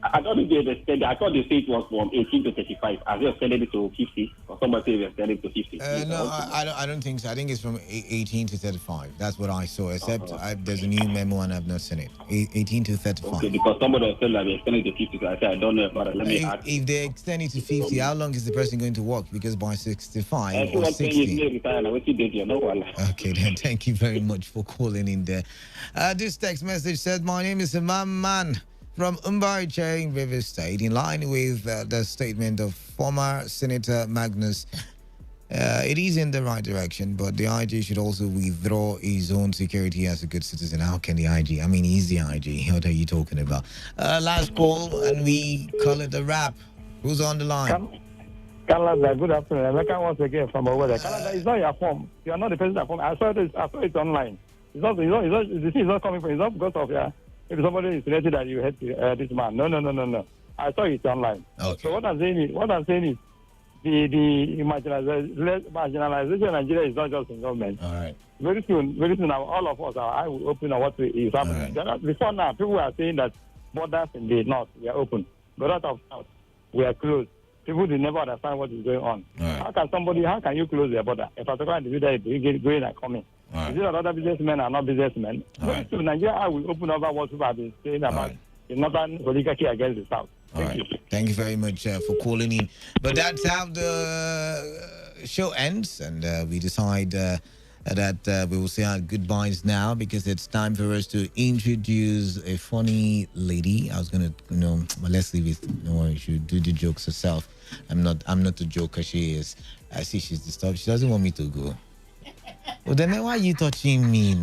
S10: I thought they extended. I thought the state was from 18 to 35. Have they extended it to 50? Or somebody they extended it to 50?
S7: No, I don't think so. I think it's from 18 to 35. That's what I saw. Except there's a new memo and I've not seen it. 18 to 35.
S10: Okay, because somebody was saying that they extended it to 50. So I said I don't know about it. Let me ask.
S7: If they extend it to 50, how long is the person going to work? Because by 65 or 60. Okay, then thank you very much for calling in there. This text message said, my name is Imam Man from Umbai in River State, in line with the statement of former Senator Magnus. It is in the right direction, but the IG should also withdraw his own security as a good citizen. How can the IG? I mean, he's the IG. What are you talking about? Last call, and we call it a wrap. Who's on the line?
S6: Canada, good afternoon. American once again from over there. Canada, it's not your form. You are not the person that form. I saw it online. It's not coming from. It's not because of if somebody is related that you hate this man. No. I saw it online.
S7: Okay.
S6: So what I'm saying is the marginalization in Nigeria is not just in government.
S7: All right.
S6: Very soon, now, all of us, our eye will open on what is happening. Right. Before now, people are saying that borders in the north we are open, but out of south we are closed. People will never understand what is going on.
S7: Right.
S6: How can you close your border? A particular individual is going and coming. Right. Is it that other businessmen are not businessmen? Right. So Nigeria will open over what people have been saying about the northern oligarchy against the south. Thank you.
S7: Thank you very much for calling in. But that's how the show ends, and we decide that we will say our goodbyes now because it's time for us to introduce a funny lady. I was gonna, let's leave it. No, she should do the jokes herself. I'm not the joker. She is. I see she's disturbed. She doesn't want me to go. Well, then why are you touching me now?